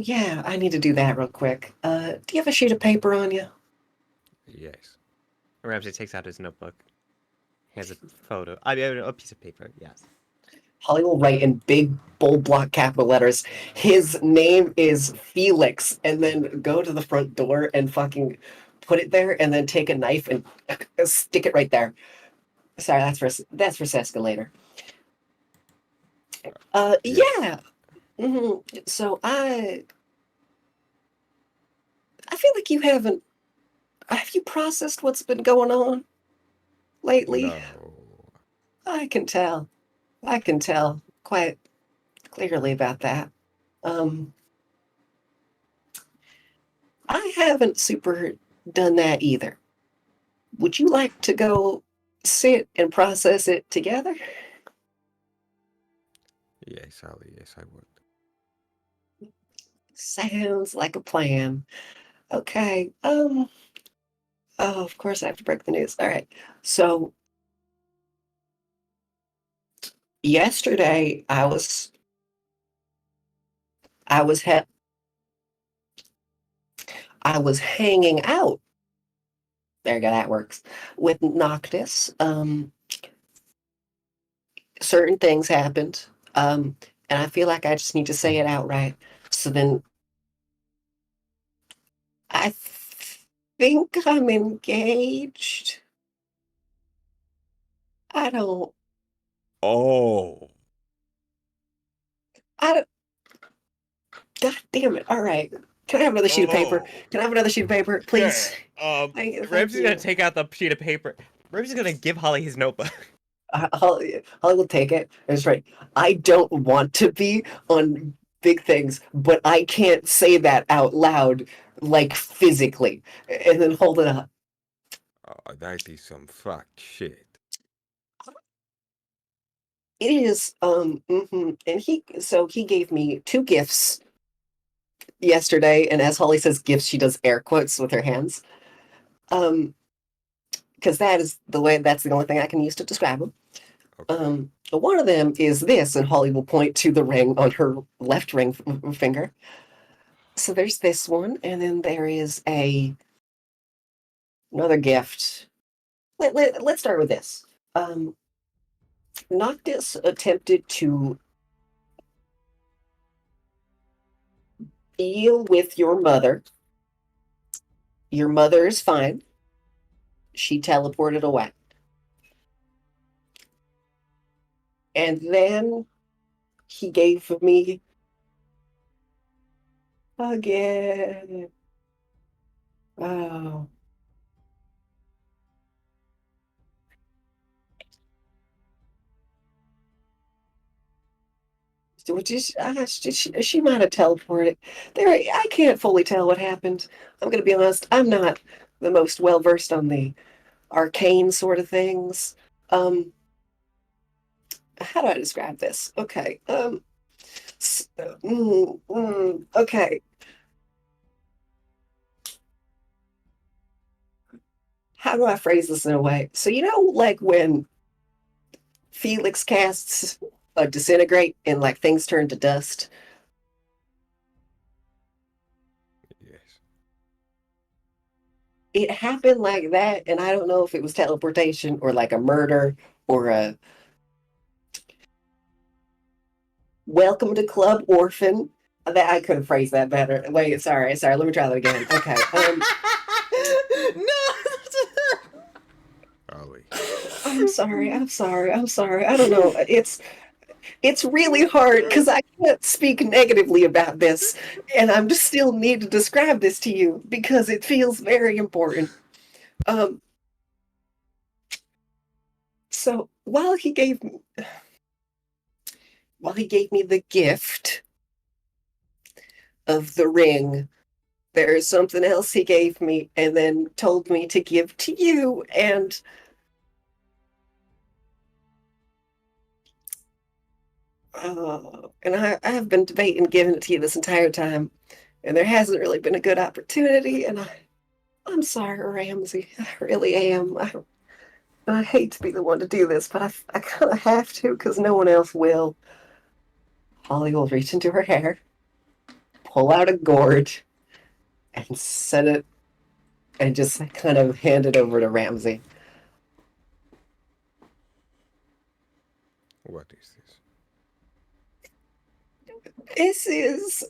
yeah, I need to do that real quick. Do you have a sheet of paper on you? yes. Ramsey takes out his notebook. He has a photo. I mean, a piece of paper. Yes. Holly will write in big, bold block capital letters, his name is Felix, and then go to the front door and fucking put it there, and then take a knife and stick it right there. Sorry, that's for Seska later. Yes. Yeah. So I feel like you haven't. Have you processed what's been going on lately? No. I can tell. I can tell quite clearly about that. I haven't super done that either. Would you like to go sit and process it together? Yes, Ali. Yes, I would. Sounds like a plan. Okay. Oh, of course I have to break the news. All right. So yesterday I was ha- I was hanging out. There you go, that works. With Noctis. Certain things happened. And I feel like I just need to say it outright. So then I think I'm engaged. I don't. Oh. I don't. God damn it! All right. Can I have another sheet of paper? Oh. Can I have another sheet of paper, please? Thank Ramsey's you. gonna take out the sheet of paper. Ramsey's gonna give Holly his notebook. Holly will take it. That's right. I don't want to be on big things, but I can't say that out loud, like physically. And then hold it up. Oh, that is some fucked shit. It is, and he gave me 2 gifts yesterday, and as Holly says gifts, she does air quotes with her hands. Because that's the only thing I can use to describe them. Okay. One of them is this, and Holly will point to the ring on her left ring finger. So there's this one, and then there is another gift. Let's start with this. Noctis attempted to deal with your mother. Your mother is fine. She teleported away. And then he gave me again. Oh. She might have teleported. I can't fully tell what happened. I'm going to be honest. I'm not the most well versed on the arcane sort of things. How do I describe this? Okay. Okay. How do I phrase this in a way? So like when Felix casts a disintegrate and like things turn to dust. Yes. It happened like that, and I don't know if it was teleportation or like a murder or a welcome to Club Orphan. That I could have phrased that better. Wait, sorry. Let me try that again. Okay. No. Ollie. I'm sorry. I don't know. It's really hard because I can't speak negatively about this, and I'm just still need to describe this to you because it feels very important. So while he gave me the gift of the ring, there is something else he gave me and then told me to give to you, and I have been debating giving it to you this entire time, and there hasn't really been a good opportunity, and I'm sorry, Ramsey. I really am. I hate to be the one to do this, but I kind of have to because no one else will. Holly will reach into her hair, pull out a gourd, and set it, and just kind of hand it over to Ramsey. What is this? This is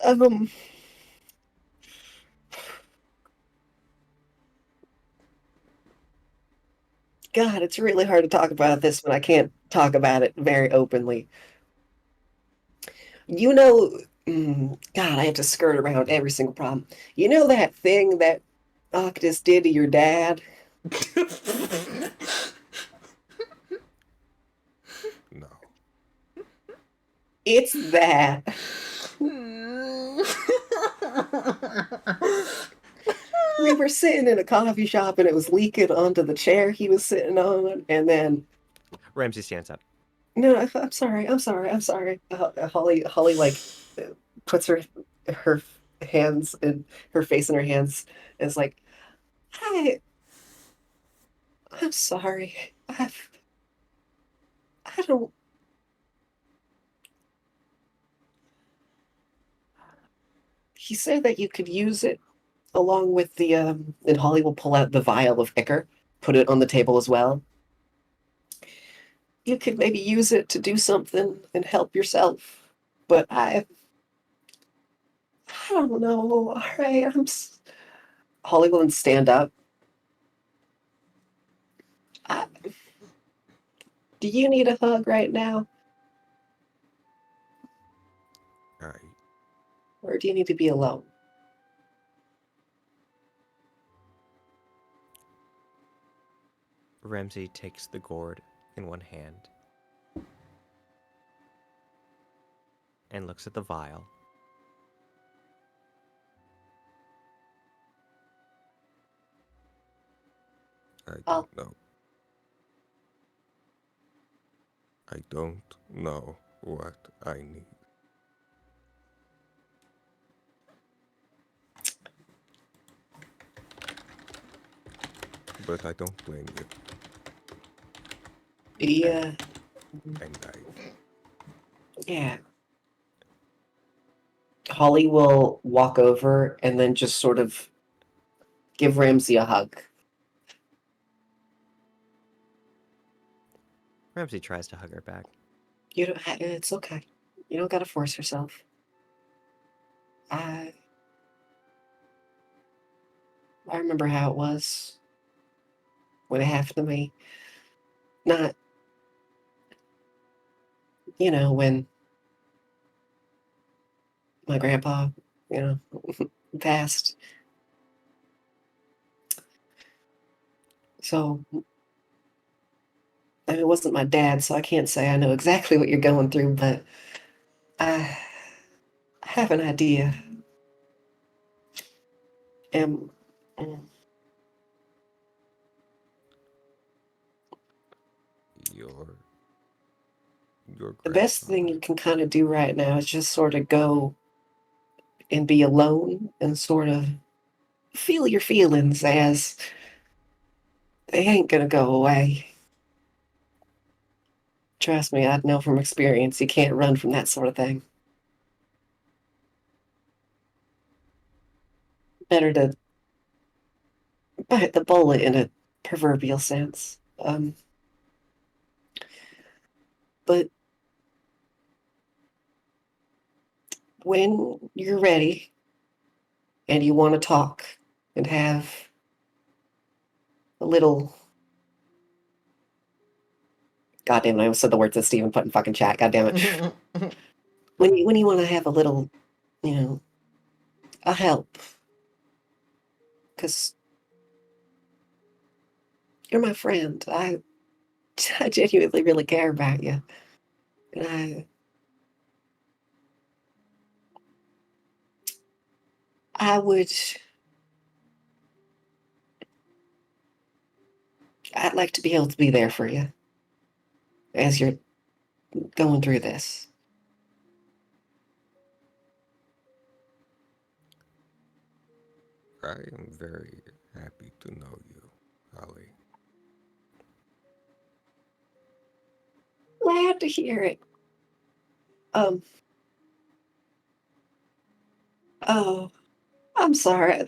God, it's really hard to talk about this when I can't talk about it very openly. God, I have to skirt around every single problem. You know that thing that Octus did to your dad? No. It's that. We were sitting in a coffee shop and it was leaking onto the chair he was sitting on, and then Ramsey stands up. no, I'm sorry. Holly like puts her hands and her face in her hands and is like, I'm sorry. I don't. He said that you could use it along with the and Holly will pull out the vial of ichor, put it on the table as well. You could maybe use it to do something and help yourself, but I don't know. All right, Holly will then stand up. Do you need a hug right now? Or do you need to be alone? Ramsey takes the gourd in one hand and looks at the vial. I don't know. I don't know what I need. But I don't blame you. Yeah. And Yeah. Holly will walk over and then just sort of give Ramsey a hug. Ramsey tries to hug her back. You don't. It's okay. You don't gotta force yourself. I remember how it was when it happened to me. Not, when my grandpa, passed. So, I mean, it wasn't my dad, so I can't say I know exactly what you're going through, but I have an idea. And your the best thing you can kind of do right now is just sort of go and be alone and sort of feel your feelings as they ain't gonna go away. Trust me, I know from experience you can't run from that sort of thing. Better to bite the bullet in a proverbial sense. But when you're ready and you want to talk and have a little. God damn it, I almost said the words that Steven put in fucking chat. God damn it. When you want to have a little, a help. Because you're my friend. I genuinely really care about you. And I'd like to be able to be there for you as you're going through this. I am very happy to know you, Holly. Glad to hear it. Oh, I'm sorry.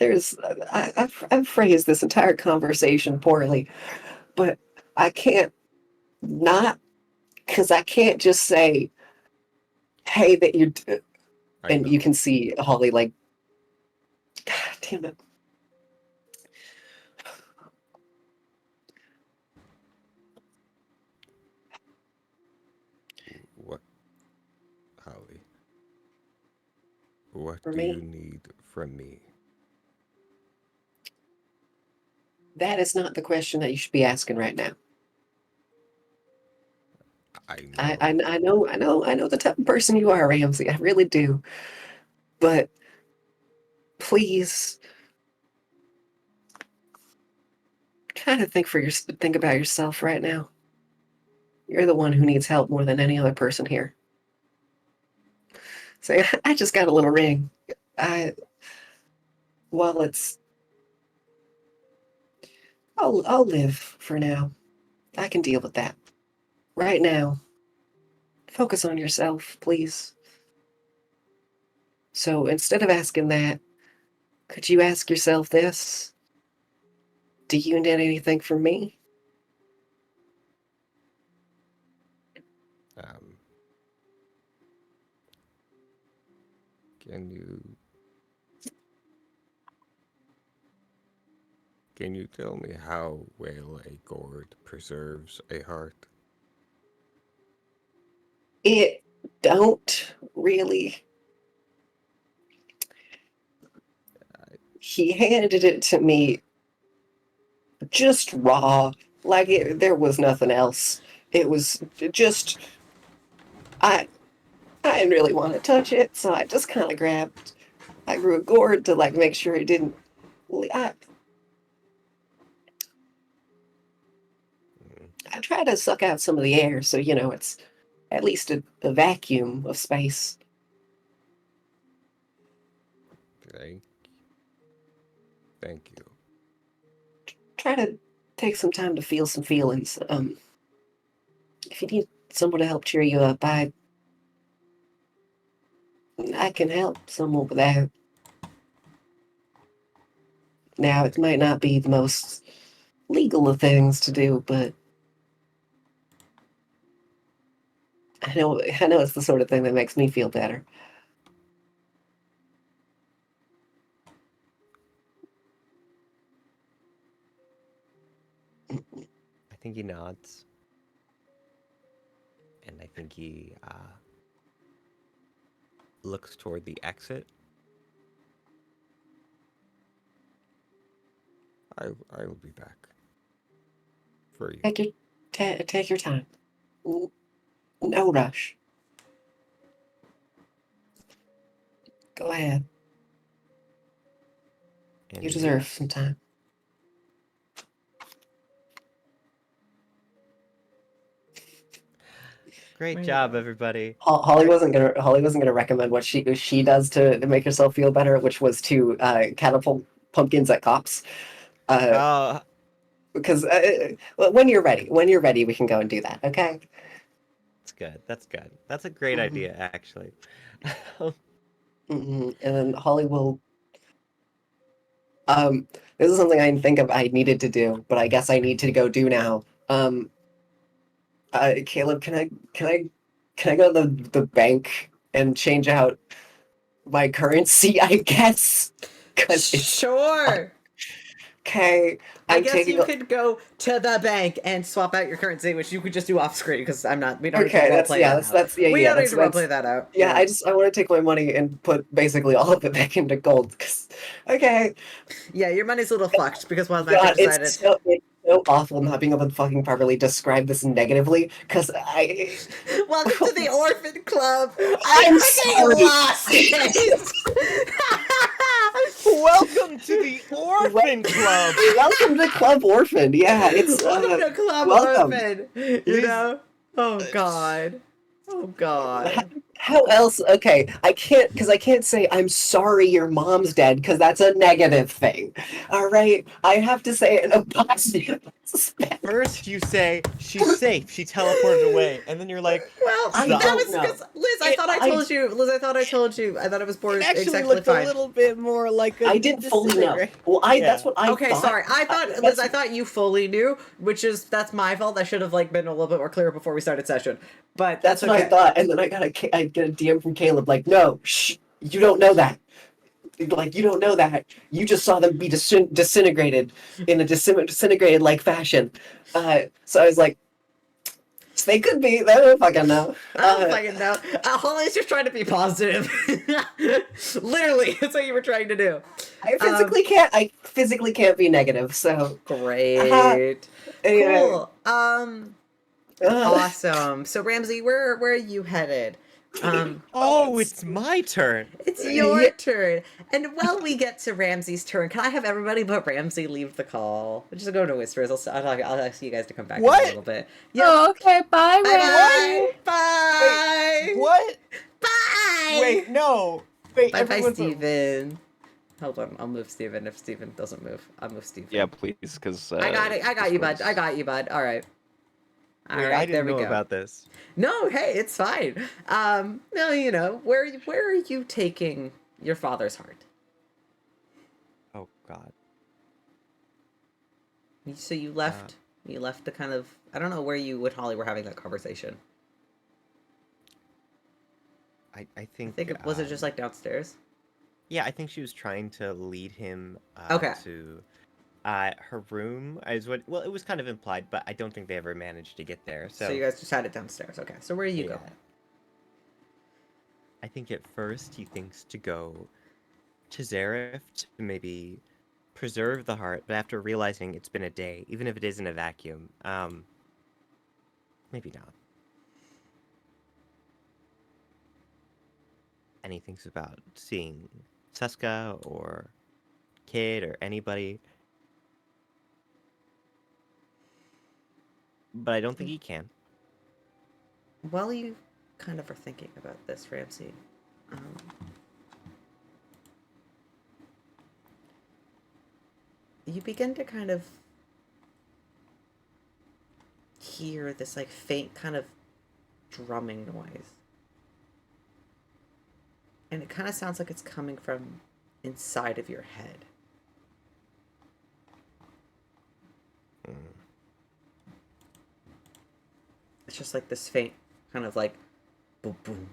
I've phrased this entire conversation poorly, but I can't not, because I can't just say, hey, that you're, and you can see Holly like, God damn it. What, Holly? What For do me? you need from me? That is not the question that you should be asking right now. I know the type of person you are, Ramsey. I really do. But please, kind of think about yourself right now. You're the one who needs help more than any other person here. Say, I just got a little ring. Well, I'll live for now. I can deal with that. Right now, focus on yourself, please. So instead of asking that, could you ask yourself this? Do you need anything from me? Can you Can you tell me how well a gourd preserves a heart? It don't really. He handed it to me just raw, like there was nothing else. It was just I didn't really want to touch it, so I just kind of grabbed. I grew a gourd to like make sure it didn't. I I try to suck out some of the air, so it's at least a vacuum of space. Thank, thank you. Try to take some time to feel some feelings. If you need someone to help cheer you up, I can help someone with that. Now, it might not be the most legal of things to do, but I know it's the sort of thing that makes me feel better. I think he nods. And I think he looks toward the exit. I'll be back. For you. Take your time. No rush. Go ahead. And You he deserve leaves. some time. Great job, everybody. Holly wasn't gonna recommend what she does to make herself feel better, which was to catapult pumpkins at cops. Oh, Because well, when you're ready, we can go and do that. Okay. that's good. That's good. That's a great idea, actually. And then Holly will. This is something I didn't think of I needed to do, but I guess I need to go do now. Caleb, can I go to the bank and change out my currency? I guess because it's Sure. okay. I I'm guess taking. you could go to the bank and swap out your currency, which you could just do off screen because I'm not. We don't need to Okay, roleplay that out. We don't need to that's roleplay that out. yeah. I want to take my money and put basically all of it back into gold. Okay, Yeah, your money's a little fucked because Wild God, Magic decided. it's so awful not being able to fucking properly describe this negatively. Because I. Welcome to the Orphan Club. I'm fucking sorry. lost it. Welcome to the Orphan Club. Welcome to Club Orphan. Yeah, it's Welcome to Club welcome. Orphan. You know? Oh God. Oh God. How else? Okay, I can't say I'm sorry your mom's dead because that's a negative thing. All right, I have to say it in a positive aspect. First, you say she's safe. She teleported away, and then you're like, Well, I that don't was know. because Liz. I thought I told you. Liz, I thought I told you. I thought it was born it actually exactly looked fine. a little bit more like a I didn't fully know. disintegrate. Well, that's what I Okay, thought. sorry. I thought Liz. I thought you fully knew, that's my fault. I should have been a little bit more clear before we started session. But That's okay. what I thought, and then I get a DM from Caleb like, no, shh, you don't know that. Like, you don't know that. You just saw them be disintegrated in a disintegrated like fashion. So I was like, they could be. They don't fucking know. I don't fucking know. Holly's just trying to be positive. Literally, that's what you were trying to do. I physically can't be negative. So Great. anyway, Cool. Awesome. So Ramsey, where are you headed? Oh, it's my turn. It's your turn. And while we get to Ramsey's turn, can I have everybody but Ramsey leave the call? We'll just go to whispers. I'll ask you guys to come back in a little bit. Yep. Oh, okay. Bye, Ramsey. Bye. Wait, what? Bye. Wait, no. Wait, Bye, everyone's Steven. Hold on, I'll move Steven if Steven doesn't move. I'll move Steven. Yeah, please, because I got it. I got you, bud. I got you, bud. All right. All Wait, right, I didn't there we know go. about this. No, hey, it's fine. No, where are you taking your father's heart? Oh God. So you left. You left the kind of. I don't know where you with Holly were having that conversation. I think. Was it just like downstairs? Yeah, I think she was trying to lead him Okay. to Her room is what. Well, it was kind of implied, but I don't think they ever managed to get there. So So you guys just had it downstairs. Okay. So where are you yeah. going? I think at first he thinks to go to Zareth to maybe preserve the heart, but after realizing it's been a day, even if it is in a vacuum, maybe not. And he thinks about seeing Seska or Kid or anybody. But I don't think he can. While you kind of are thinking about this, Ramsey, you begin to kind of hear this like faint kind of drumming noise. And it kind of sounds like it's coming from inside of your head. It's just like this faint kind of like boom, boom,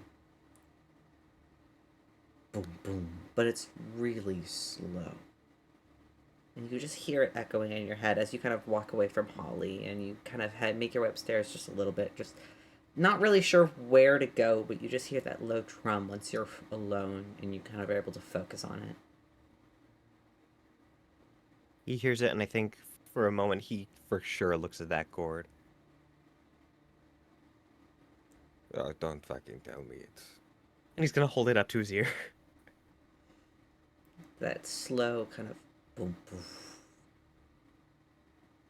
boom, boom. But it's really slow. And you just hear it echoing in your head as you kind of walk away from Holly and you kind of make your way upstairs just a little bit. Just not really sure where to go, but you just hear that low drum once you're alone and you kind of are able to focus on it. He hears it, and I think for a moment he for sure looks at that gourd. Oh, don't fucking tell me it's... And he's gonna hold it up to his ear. That slow kind of boom, boom.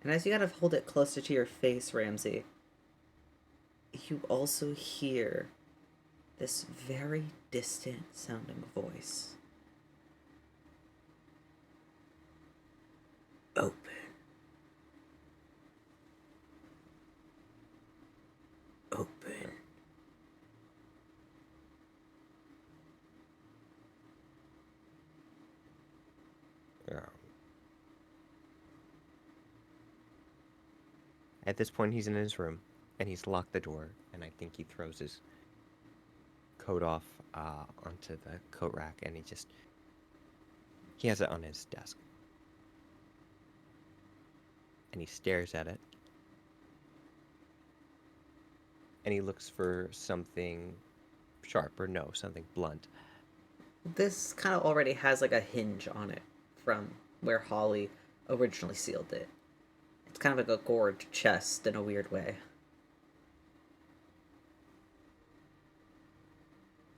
And as you kind of hold it closer to your face, Ramsey, you also hear this very distant sounding voice. Open. Open. Yeah. At this point, he's in his room, and he's locked the door, and I think he throws his coat off onto the coat rack, and he has it on his desk. And he stares at it. And he looks for something sharp, or no, something blunt. This kind of already has like a hinge on it from where Holly originally sealed it. It's kind of like a gourd chest in a weird way.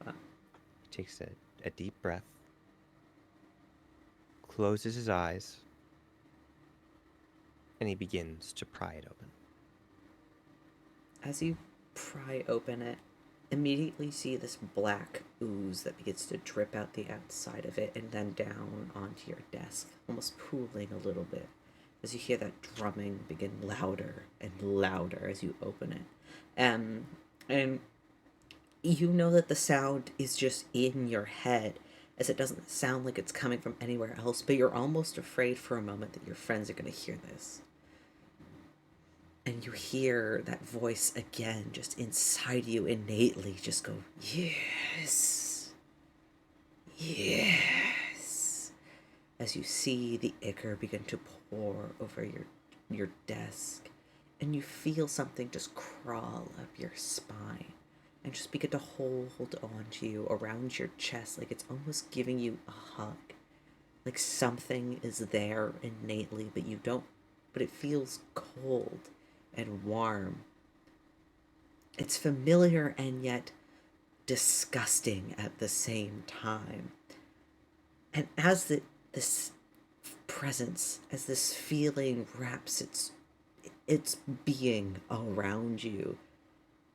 He takes a deep breath, closes his eyes, and he begins to pry it open. As you pry open it, immediately see this black ooze that begins to drip out the outside of it and then down onto your desk, almost pooling a little bit. As you hear that drumming begin louder and louder as you open it. And you know that the sound is just in your head, as it doesn't sound like it's coming from anywhere else, but you're almost afraid for a moment that your friends are going to hear this. And you hear that voice again, just inside you innately, just go, yes, yes. As you see the ichor begin to pour over your desk, and you feel something just crawl up your spine and just begin to hold on to you around your chest, like it's almost giving you a hug. Like something is there innately, but it feels cold and warm. It's familiar and yet disgusting at the same time. And as this presence, as this feeling wraps its being around you,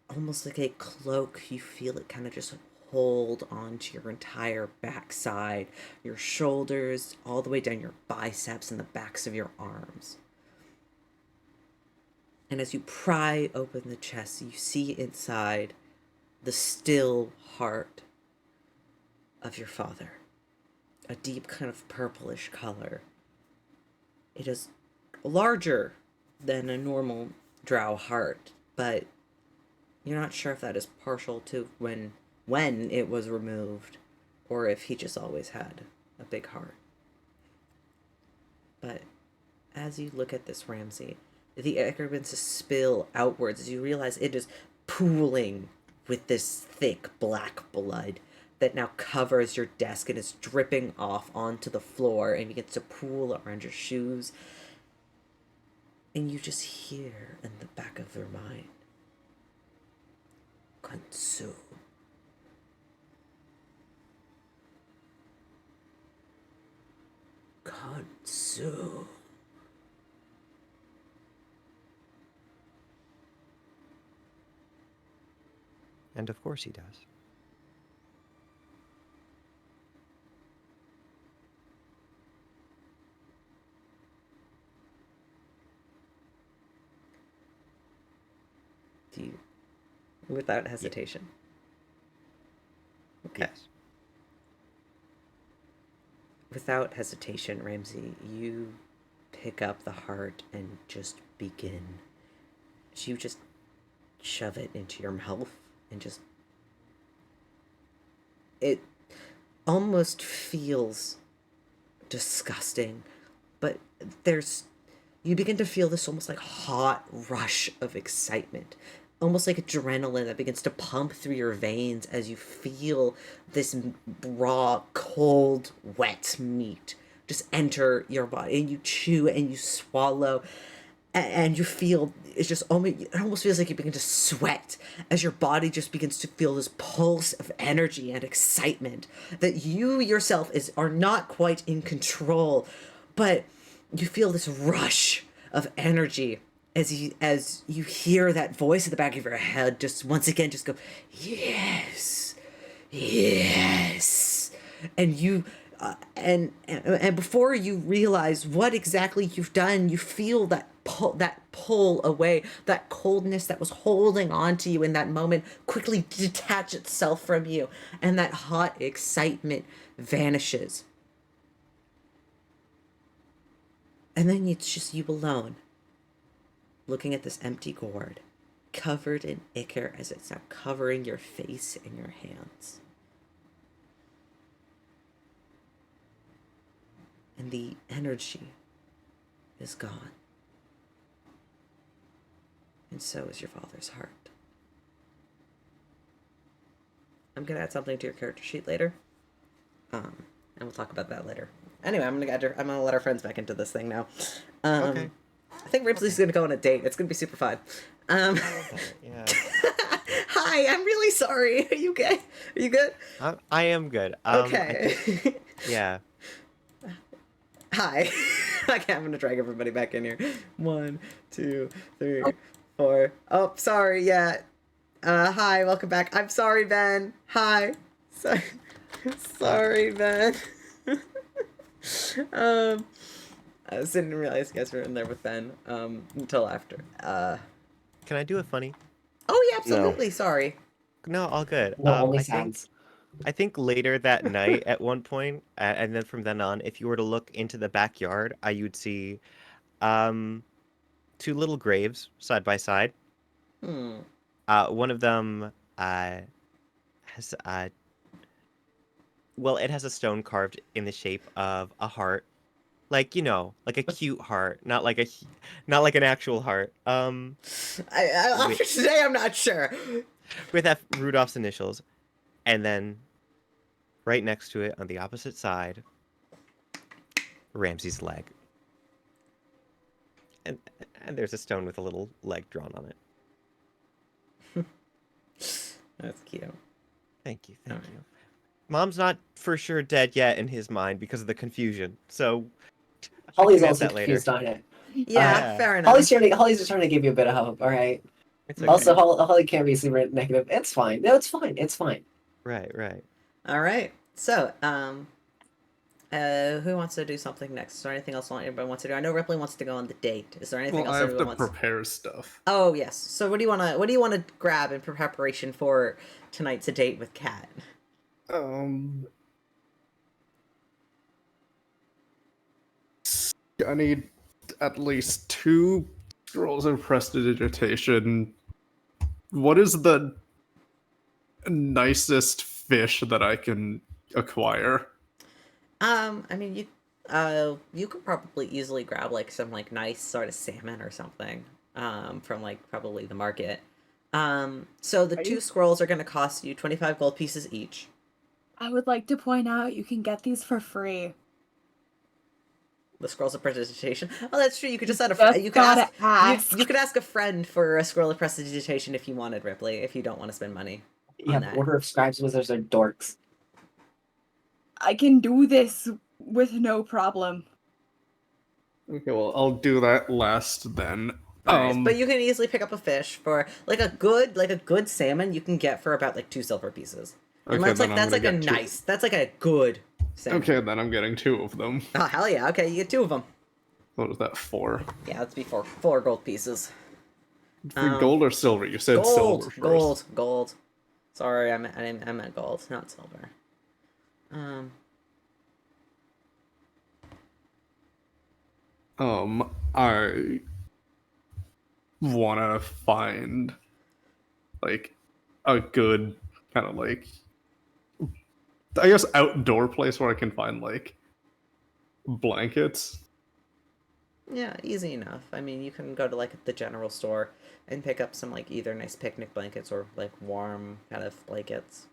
almost like a cloak, you feel it kind of just hold onto your entire backside, your shoulders, all the way down your biceps and the backs of your arms. And as you pry open the chest, you see inside the still heart of your father. A deep kind of purplish color. It is larger than a normal drow heart, but you're not sure if that is partial to when it was removed, or if he just always had a big heart. But as you look at this, Ramsey, the ichor begins to spill outwards as you realize it is pooling with this thick black blood that now covers your desk and is dripping off onto the floor and begins to pool around your shoes. And you just hear in the back of your mind, consume. Consume. And of course he does. Do you, without hesitation? Okay. Yes. Without hesitation, Ramsey, you pick up the heart and just begin. You just shove it into your mouth and just... It almost feels disgusting, but you begin to feel this almost like hot rush of excitement, almost like adrenaline that begins to pump through your veins as you feel this raw, cold, wet meat just enter your body, and you chew and you swallow, and you feel it almost feels like you begin to sweat as your body just begins to feel this pulse of energy and excitement that you yourself are not quite in control, but you feel this rush of energy as you hear that voice at the back of your head just once again just go, yes, yes, and you and before you realize what exactly you've done, you feel that pull away, that coldness that was holding on to you in that moment quickly detach itself from you, and that hot excitement vanishes. And then it's just you alone, looking at this empty gourd, covered in ichor as it's now covering your face and your hands. And the energy is gone. And so is your father's heart. I'm going to add something to your character sheet later. And we'll talk about that later. Anyway, I'm gonna let our friends back into this thing now. Okay. I think Ripley's gonna go on a date. It's gonna be super fun. Yeah. Hi, I'm really sorry. Are you okay? Are you good? I am good. Okay. Yeah. Hi. Okay, I'm gonna drag everybody back in here. 1, 2, 3, 4. Oh, sorry. Yeah. Hi. Welcome back. I'm sorry, Ben. Hi. Sorry, Ben. I didn't realize you guys were in there with Ben until after. Can I do a funny? Oh yeah, absolutely. No. Sorry. No, all good. No, only sounds. I think later that night at one point, and then from then on, if you were to look into the backyard, you'd see 2 little graves side by side. One of them has it has a stone carved in the shape of a heart, like like a cute heart, not like an actual heart. After today, I'm not sure. With Rudolph's initials, and then right next to it on the opposite side, Ramsey's leg, and there's a stone with a little leg drawn on it. That's cute. Thank you. Mom's not for sure dead yet in his mind because of the confusion. So Holly's also confused on it. Yeah, fair enough. Holly's just trying to give you a bit of hope. All right. It's okay. Also, Holly can't be super negative. It's fine. No, it's fine. It's fine. Right. All right. So, who wants to do something next? Is there anything else anybody wants to do? I know Rypley wants to go on the date. Is there anything else I have anyone to wants? prepare stuff. Oh yes. So what do you want to grab in preparation for tonight's date with Kat? I need at least 2 scrolls of prestidigitation. What is the nicest fish that I can acquire? I mean, You could probably easily grab like some like nice sort of salmon or something, from like probably the market. So the Are you- 2 scrolls are going to cost you 25 gold pieces each. I would like to point out you can get these for free. The scrolls of prestidigitation. Oh, that's true. You could just add a Just friend. You could gotta ask. ask. You could ask a friend for a scroll of prestidigitation if you wanted, Ripley. If you don't want to spend money. Yeah, that. Order of Scribes, Wizards are dorks. I can do this with no problem. Okay, well, I'll do that last then. Alright, but you can easily pick up a fish for like a good salmon. You can get for about like 2 silver pieces. And Okay, that's like then I'm gonna get two. That's like a good salmon. Okay, then I'm getting 2 of them. Oh hell yeah! Okay, you get 2 of them. What was that, 4? Yeah, that's be 4 gold pieces. For gold or silver? You said silver first. Gold. Sorry, I meant gold, not silver. I wanna find like a good kind of like, I guess, outdoor place where I can find like blankets. Yeah, easy enough. I mean, you can go to like the general store and pick up some like either nice picnic blankets or like warm kind of blankets.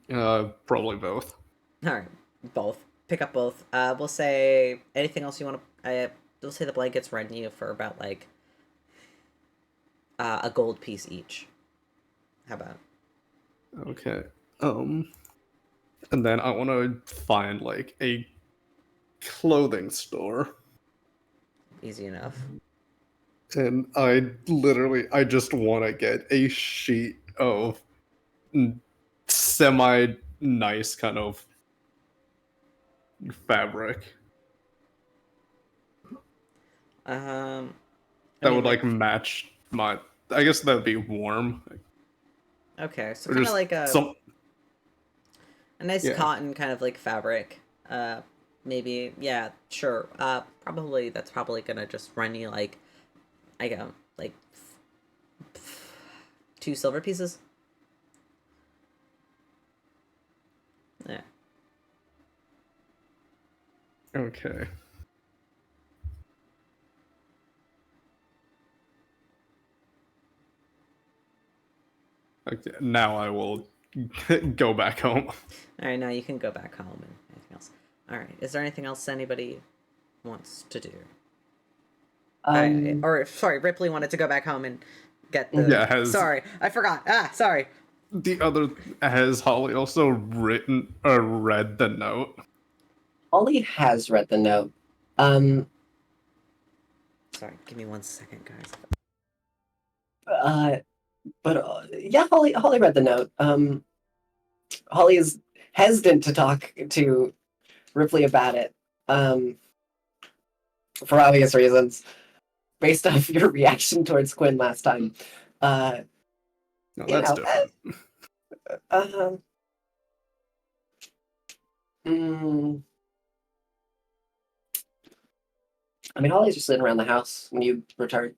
Probably both. All right, both. Pick up both. We'll say anything else you want to. We'll say the blankets rent you for about like a gold piece each. How about? Okay. And then I want to find like a clothing store. Easy enough. And I just want to get a sheet of semi nice kind of fabric Um, that would like match my. I guess that would be warm. Okay, so Or kind of just like some. a nice Yeah. cotton kind of like fabric. Maybe yeah, sure. Probably that's probably gonna just run you like, I go like 2 silver pieces. Yeah. Okay. Okay. Now I will go back home. All right, now you can go back home and anything else. All right, is there anything else anybody wants to do? Or sorry, Ripley wanted to go back home and get the. Yeah, Sorry, I forgot. Sorry. The other, has Holly also written or read the note? Holly has read the note. Sorry, give me 1 second, guys. Yeah, Holly read the note. Holly is hesitant to talk to Ripley about it. For obvious reasons, based off your reaction towards Quinn last time. No, that's different. I mean, Holly's just sitting around the house when you return.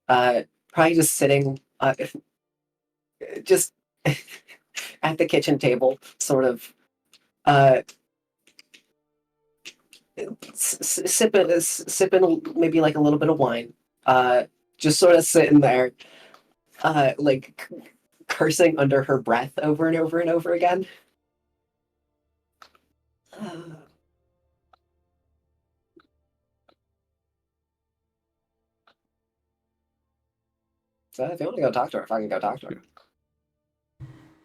Probably just sitting, just at the kitchen table, sort of, sipping maybe like a little bit of wine. Just sort of sitting there, like cursing under her breath over and over and over again. So if you want to go talk to her, fucking go talk to her.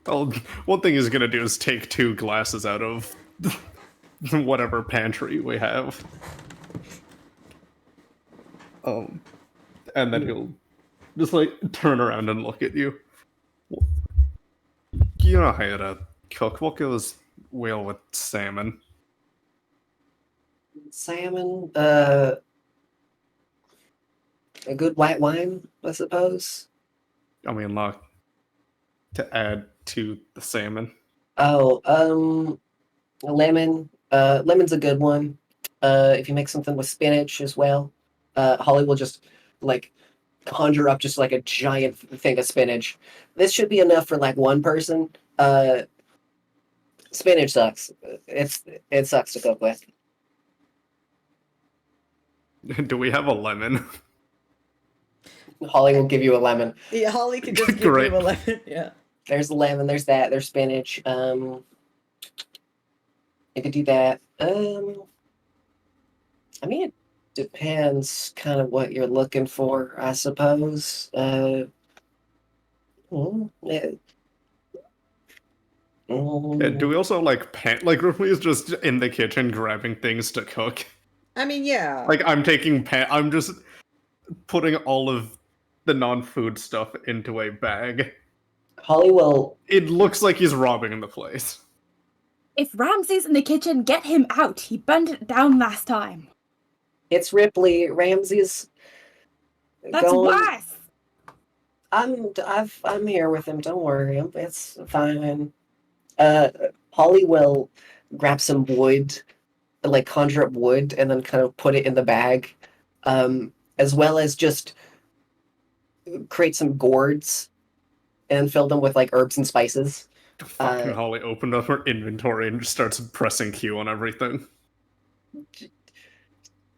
Well, one thing he's gonna do is take 2 glasses out of whatever pantry we have. And then he'll just like turn around and look at you. You know how to cook. What goes well with salmon? Salmon, a good white wine, I suppose. I mean, like, to add to the salmon. Oh, lemon. Lemon's a good one. If you make something with spinach as well, Holly will just like conjure up just like a giant thing of spinach. This should be enough for like one person. Spinach sucks. It sucks to cook with. Do we have a lemon? Holly will give you a lemon. Yeah, Holly can just give Great. you a lemon. Yeah. There's lemon. There's that. There's spinach. You could do that. I mean, it depends kind of what you're looking for, I suppose. Yeah. Yeah, do we also like Ripley is just in the kitchen grabbing things to cook? I mean, yeah. Like I'm just putting all of the non-food stuff into a bag. Holly will. It looks like he's robbing the place. If Ramsey's in the kitchen, get him out. He burned it down last time. It's Ripley. Ramsey's. That's worse. I'm here with him. Don't worry. It's fine. Holly will grab some wood, like conjure up wood, and then kind of put it in the bag, as well as just create some gourds and fill them with like herbs and spices. Fucking Holly opened up her inventory and just starts pressing Q on everything.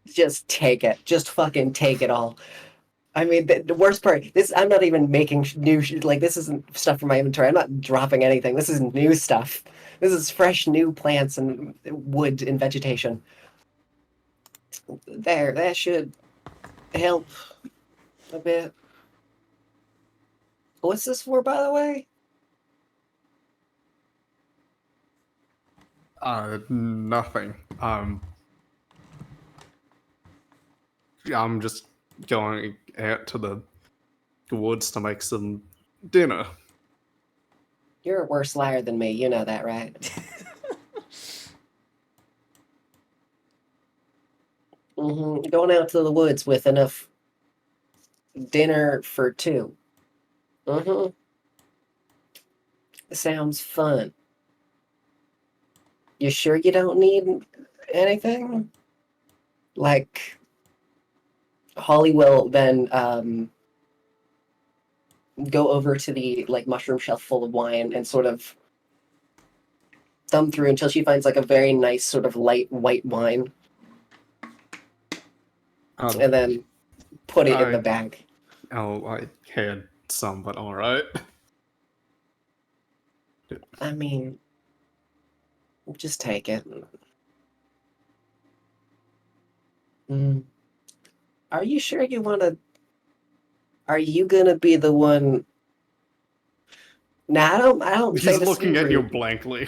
Just take it. Just fucking take it all. I mean, the worst part, I'm not even making new, this isn't stuff from my inventory. I'm not dropping anything. This is new stuff. This is fresh, new plants and wood and vegetation. There, that should help a bit. What's this for, by the way? Nothing. I'm just going out to the woods to make some dinner. You're a worse liar than me. You know that, right? Going out to the woods with enough dinner for two. Sounds fun. You sure you don't need anything? Like, Holly will then go over to the mushroom shelf full of wine and sort of thumb through until she finds a very nice sort of light white wine, and then put it in the bag. Oh, I had some, but all right. I mean, just take it. Are you sure you want to? Are you gonna be the one? Nah, I don't. He's looking at you blankly.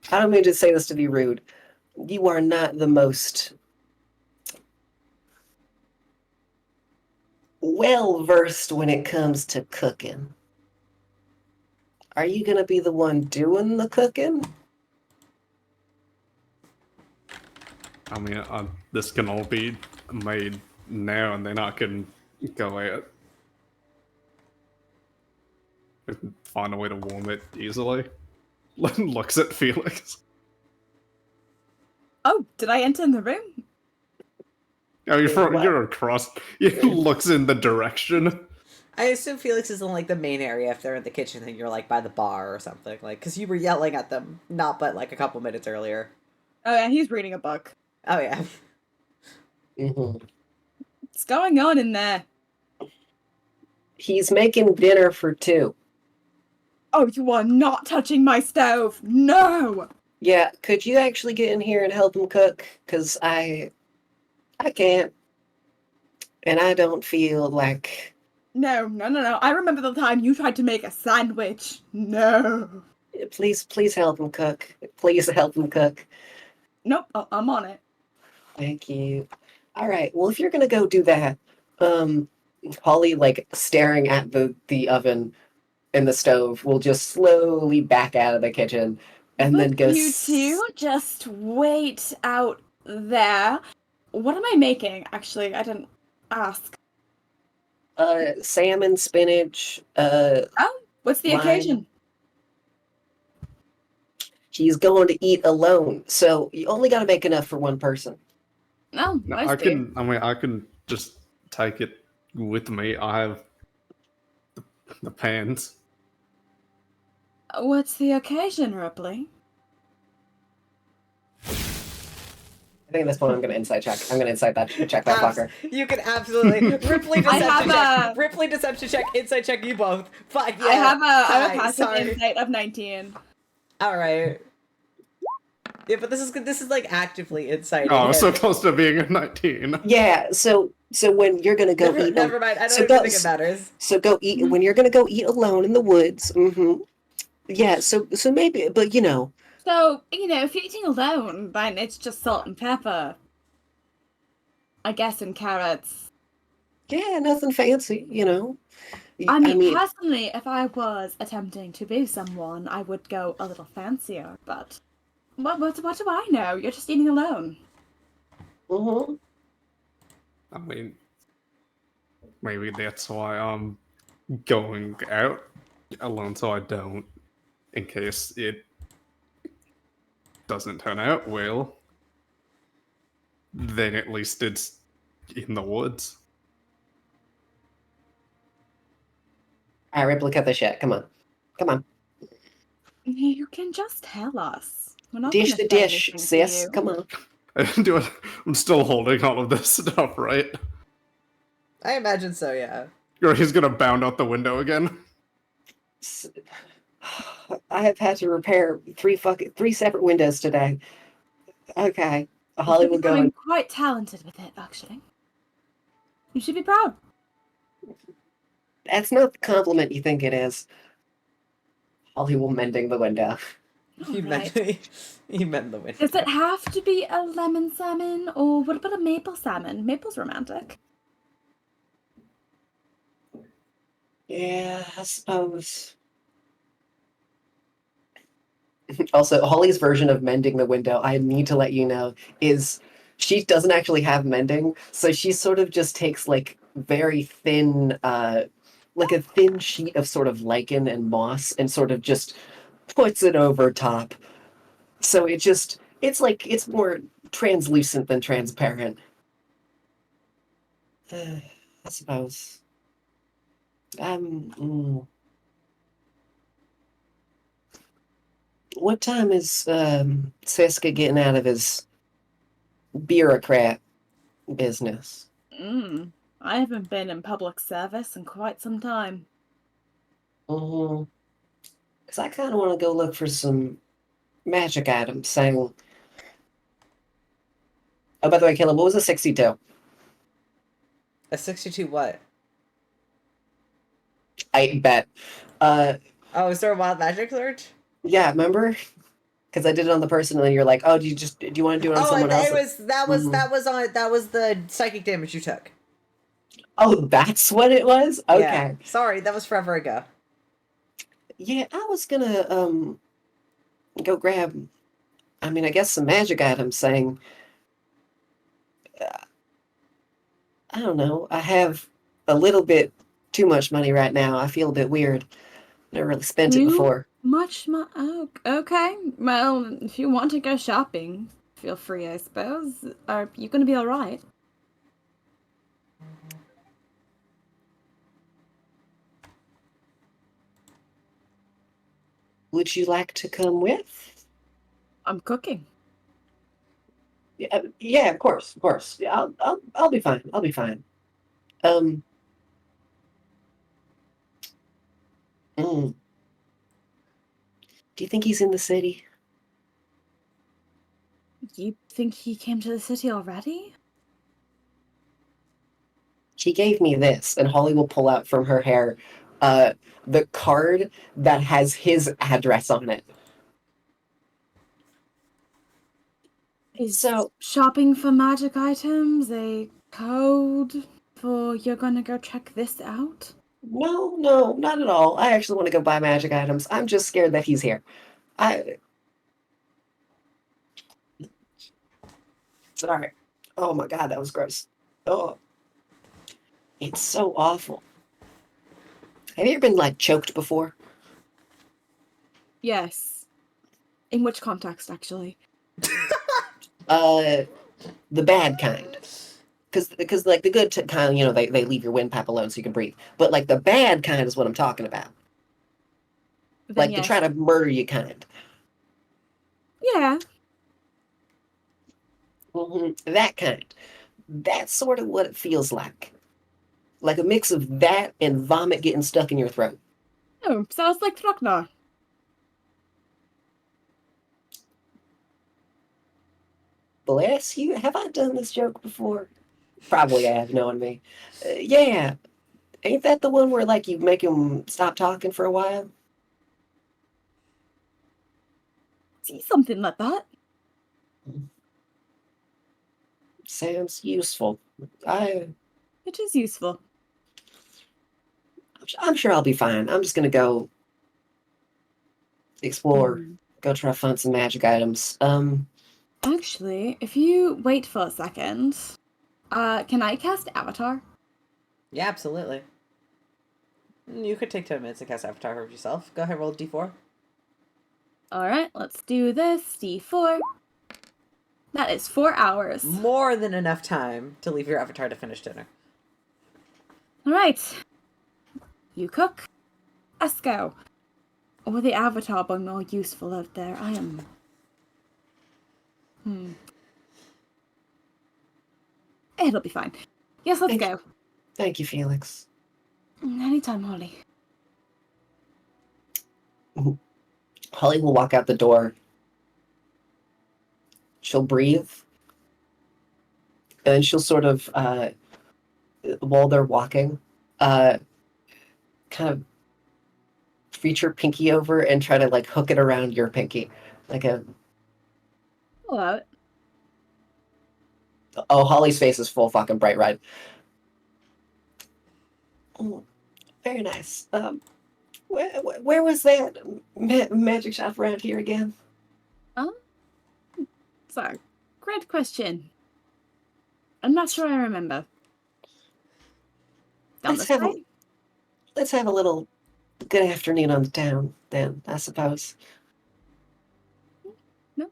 I don't mean to say this to be rude. You are not the most well versed when it comes to cooking. Are you gonna be the one doing the cooking? I mean, this can all be made now, and then I can go out and find a way to warm it easily. Looks at Felix. Oh, did I enter in the room? Oh, you're across. He looks in the direction. I assume Felix is in the main area if they're in the kitchen and you're by the bar or something. Because you were yelling at them not but a couple minutes earlier. Oh yeah, he's reading a book. Oh yeah. What's going on in there? He's making dinner for two. Oh, you are not touching my stove. No. Yeah, could you actually get in here and help him cook? Because I can't. And I don't feel like... No. I remember the time you tried to make a sandwich. No. Please help him cook. Please help him cook. Nope, I'm on it. Thank you. All right, well, if you're going to go do that, Holly, staring at the oven and the stove, will just slowly back out of the kitchen and then go... You two, just wait out there. What am I making? Actually, I didn't ask. Salmon, spinach, what's the lime. occasion? He's going to eat alone, so you only got to make enough for one person. No, I can just take it with me. I have the pans. What's the occasion, Rypley? think at this point I'm gonna insight check. I'm gonna check that fucker. You can absolutely Ripley I deception have check. Ripley deception check. Insight check. You both. Fuck yeah. I have a Hi, passive sorry. insight of 19. All right. Yeah, but this is like actively inciting. Oh, him. so close to being a 19. Yeah. So when you're gonna go eat, Never mind. I don't so even go- think it matters. So go eat when you're gonna go eat alone in the woods. Yeah. So maybe, but you know. So, if you're eating alone, then it's just salt and pepper. I guess, and carrots. Yeah, nothing fancy, you know. I mean, personally, if I was attempting to be someone, I would go a little fancier, but what do I know? You're just eating alone. Mm-hmm. I mean, maybe that's why I'm going out alone so I don't, in case it doesn't turn out well, then at least it's in the woods. All right, Ripley, cut the shit. Come on. You can just tell us. We're not Dish gonna the say dish, anything to sis. you. Come on. I'm still holding all of this stuff, right? I imagine so. Yeah. Or he's gonna bound out the window again. I have had to repair three separate windows today. Okay, Holly will go. I'm quite talented with it, actually. You should be proud. That's not the compliment you think it is. Holly will mending the window. You Alright. meant the window. Does it have to be a lemon salmon, or what about a maple salmon? Maple's romantic. Yeah, I suppose. Also, Holly's version of mending the window, I need to let you know, is she doesn't actually have mending, so she sort of just takes like very thin, like a thin sheet of sort of lichen and moss and sort of just puts it over top. So it's more translucent than transparent. I suppose. What time is Seska getting out of his bureaucrat business? I haven't been in public service in quite some time. Because I kind of want to go look for some magic items. Saying, oh, by the way, Caleb, what was a 62? A 62 what? I bet. Oh, is there a wild magic search? Yeah, remember? Because I did it on the person, and then you're like, "Oh, do you want to do it on someone else?" That was the psychic damage you took. Oh, that's what it was. Okay. Yeah. Sorry, that was forever ago. Yeah, I was gonna go grab. I mean, I guess some magic items. Saying, I don't know. I have a little bit too much money right now. I feel a bit weird. Never really spent it before. Oh, okay. Well, if you want to go shopping, feel free, I suppose. Are you going to be all right? Would you like to come with? I'm cooking. Yeah, of course. Yeah, I'll be fine. I'll be fine. Do you think he's in the city? You think he came to the city already? She gave me this, and Holly will pull out from her hair the card that has his address on it. Is shopping for magic items a code for you're gonna go check this out? No, not at all. I actually want to go buy magic items. I'm just scared that he's here. Sorry. Oh my god, that was gross. Oh. It's so awful. Have you ever been, like, choked before? Yes. In which context, actually? The bad kind. Because like, the good kind, you know, they leave your windpipe alone so you can breathe. But, like, the bad kind is what I'm talking about. Then Like, yes. they try to murder you kind. Yeah. That kind. That's sort of what it feels like. Like a mix of that and vomit getting stuck in your throat. Oh, sounds like Throcknar. Bless you. Have I done this joke before? Probably I have, knowing me. Yeah. Ain't that the one where, like, you make him stop talking for a while? See something like that. Sounds useful. I, It is useful. I'm sure I'll be fine. I'm just gonna go explore, go try to find some magic items. Actually, if you wait for a second, can I cast Avatar? Yeah, absolutely. You could take 10 minutes to cast Avatar of yourself. Go ahead, roll a d4. Alright, let's do this. D4. That is 4 hours. More than enough time to leave your avatar to finish dinner. Alright. You cook. Let's go. Or the Avatar be more useful out there. I am... It'll be fine. Yes, let's go. Thank you, Felix. Anytime, Holly. Holly will walk out the door. She'll breathe. And she'll sort of, while they're walking, kind of reach her pinky over and try to, like, hook it around your pinky. Like a... Pull out. Oh, Holly's face is full fucking bright red. Oh, very nice. Where was that magic shop around here again? So, great question. I'm not sure I remember. Down Let's this have a, way? let's have a little good afternoon on the town, then, I suppose. No.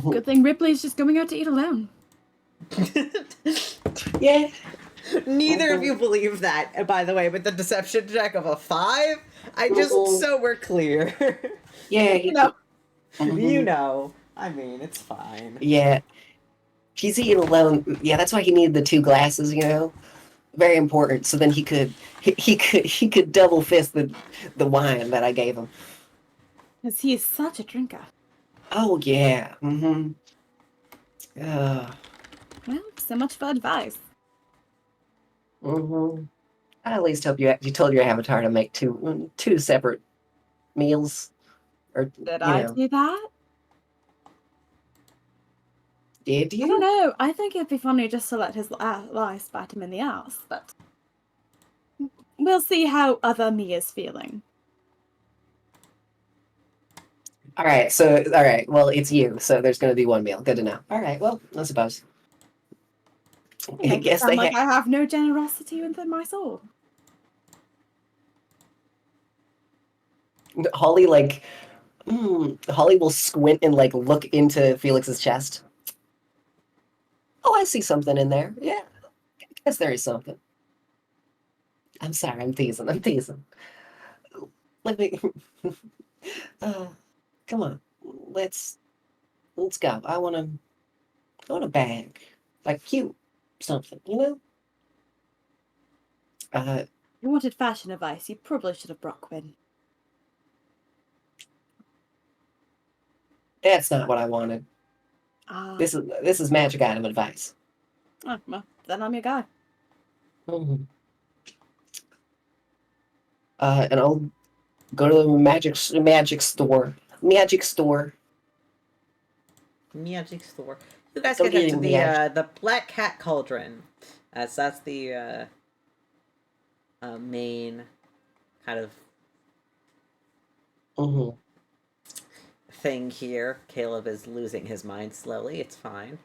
Good thing Ripley's just going out to eat alone. Yeah. Neither of you believe that, by the way, with the deception check of a 5. I just, so we're clear. Yeah, you know. You know. I mean, it's fine. Yeah. He's eating alone. Yeah, that's why he needed the 2 glasses, you know? Very important. So then he could double fist the wine that I gave him. Because he is such a drinker. Oh yeah. Mm-hmm. Well, so much for advice. Mm-hmm. I at least hope you told your avatar to make two separate meals. Or Did I do that? Did you? I don't know. I think it'd be funny just to let his lice bite him in the ass, but we'll see how other me is feeling. All right. Well, it's you. So there's going to be 1 meal. Good to know. All right. Well, I suppose. I guess sound like I have no generosity within my soul. Holly Holly will squint and like look into Felix's chest. Oh, I see something in there. Yeah, I guess there is something. I'm sorry, I'm teasing. Let me. Come on, let's go. I want a bag, like cute something, you know. You wanted fashion advice. You probably should have brought Quinn. That's not what I wanted. This is magic item advice. Oh, well, then I'm your guy. Mm-hmm. And I'll go to the magic store. Magic store. You guys get into the Black Cat Cauldron, as that's the main kind of thing here. Caleb is losing his mind slowly. It's fine.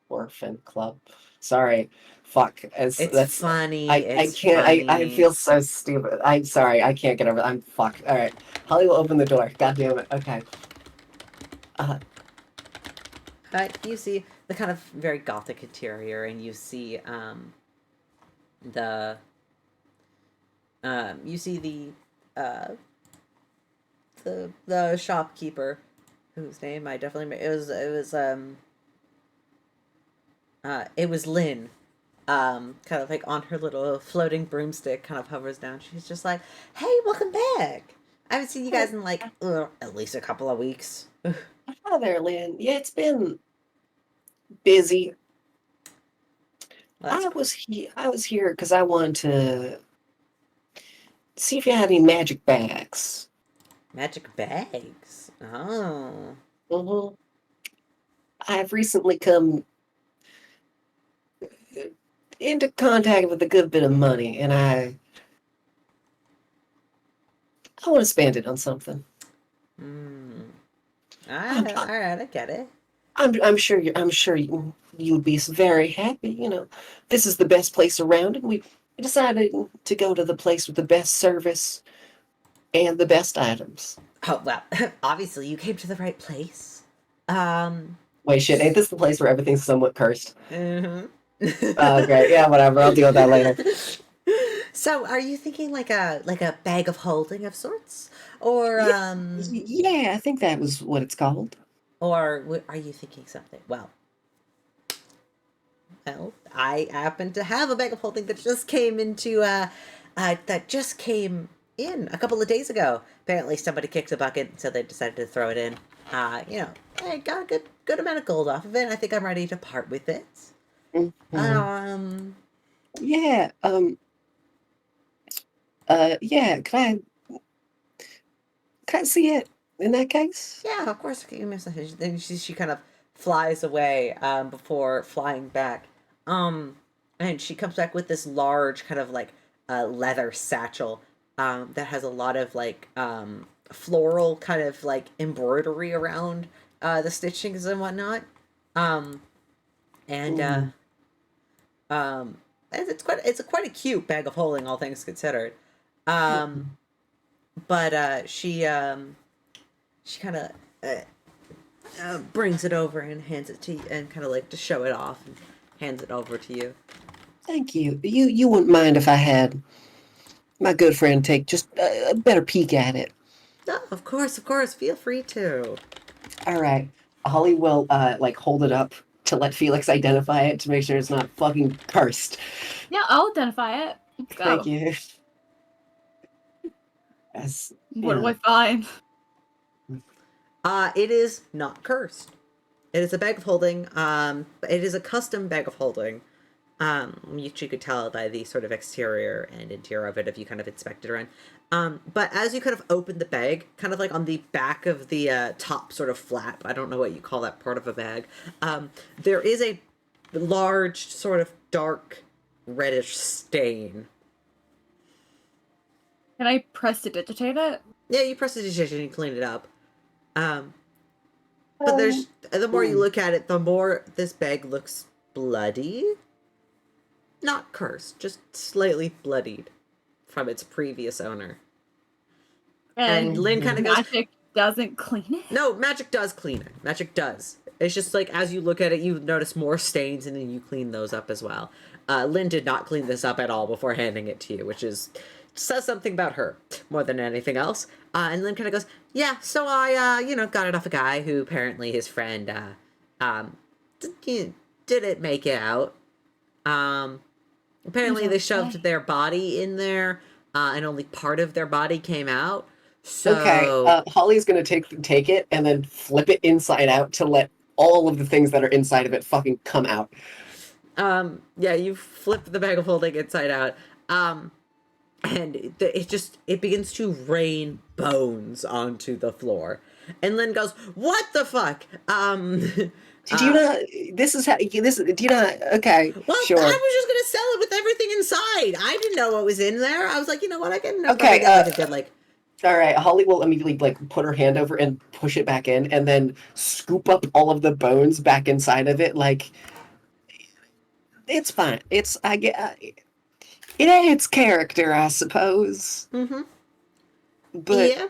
Orphan club. Sorry. Fuck. That's funny. I can't. I feel so stupid. I'm sorry. I can't get over. I'm fucked. All right. Holly will open the door. God damn it. Okay. You see the kind of very gothic interior, and you see the shopkeeper whose name I definitely it was Lynn. Kind of like on her little floating broomstick, kind of hovers down. She's just like, "Hey, welcome back. I haven't seen you guys in like at least a couple of weeks." Hi there, Lynn. Yeah, it's been busy. Well, I was here because I wanted to see if you had any magic bags. magic bags. Oh. Mm-hmm. I've recently come into contact with a good bit of money, and I want to spend it on something. Hmm. I'm, All right, I get it. I'm sure you would be very happy. You know, this is the best place around, and we decided to go to the place with the best service and the best items. Oh well, obviously you came to the right place. Wait, shit, ain't this the place where everything's somewhat cursed? Mm-hmm. Oh, great. Yeah, whatever. I'll deal with that later. So, are you thinking like a bag of holding of sorts, or Yeah, I think that was what it's called. are you thinking something? Well, I happen to have a bag of holding that just came into that just came in a couple of days ago. Apparently, somebody kicked the bucket, so they decided to throw it in. You know, I got a good amount of gold off of it. And I think I'm ready to part with it. Mhm. Yeah. Yeah. Can I see it in that case? Yeah, of course. Give me a second. Then she kind of flies away before flying back. And she comes back with this large kind of like leather satchel that has a lot of like floral kind of like embroidery around the stitchings and whatnot. Um, and it's quite a cute bag of holding, all things considered. But she kind of brings it over and hands it to you, and kind of like to show it off and hands it over to you. Thank you. You wouldn't mind if I had my good friend take just a better peek at it. Oh, of course, feel free to. All right. Holly will like hold it up to let Felix identify it to make sure it's not fucking cursed. Yeah, I'll identify it. Go. Thank you. As, What do know. I find? It is not cursed. It is a bag of holding. It is a custom bag of holding. You could tell by the sort of exterior and interior of it if you kind of inspect it around. But as you kind of open the bag, kind of like on the back of the top sort of flap, I don't know what you call that part of a bag, there is a large sort of dark reddish stain. Can I prestidigitate it? Yeah, you press the digitation and clean it up. But there's the more you look at it, the more this bag looks bloody. Not cursed, just slightly bloodied from its previous owner. And Lynn kind of goes, magic doesn't clean it? No, magic does clean it. Magic does. It's just like as you look at it, you notice more stains and then you clean those up as well. Lynn did not clean this up at all before handing it to you, which says something about her more than anything else. And Lynn kind of goes, yeah, so I, got it off a guy who apparently his friend, didn't make it out. Apparently they shoved their body in there, and only part of their body came out. So Okay, Holly's gonna take it and then flip it inside out to let all of the things that are inside of it fucking come out. Yeah, you flip the bag of holding inside out. And it begins to rain bones onto the floor. And Lynn goes, "What the fuck?" Did you not? This is how. Do you not? Okay, well, sure. I was just gonna sell it with everything inside. I didn't know what was in there. I was like, you know what? I can. Okay. Like. All right. Holly will immediately like put her hand over and push it back in, and then scoop up all of the bones back inside of it. Like, it's fine. It adds character, I suppose. Mm-hmm. But yeah.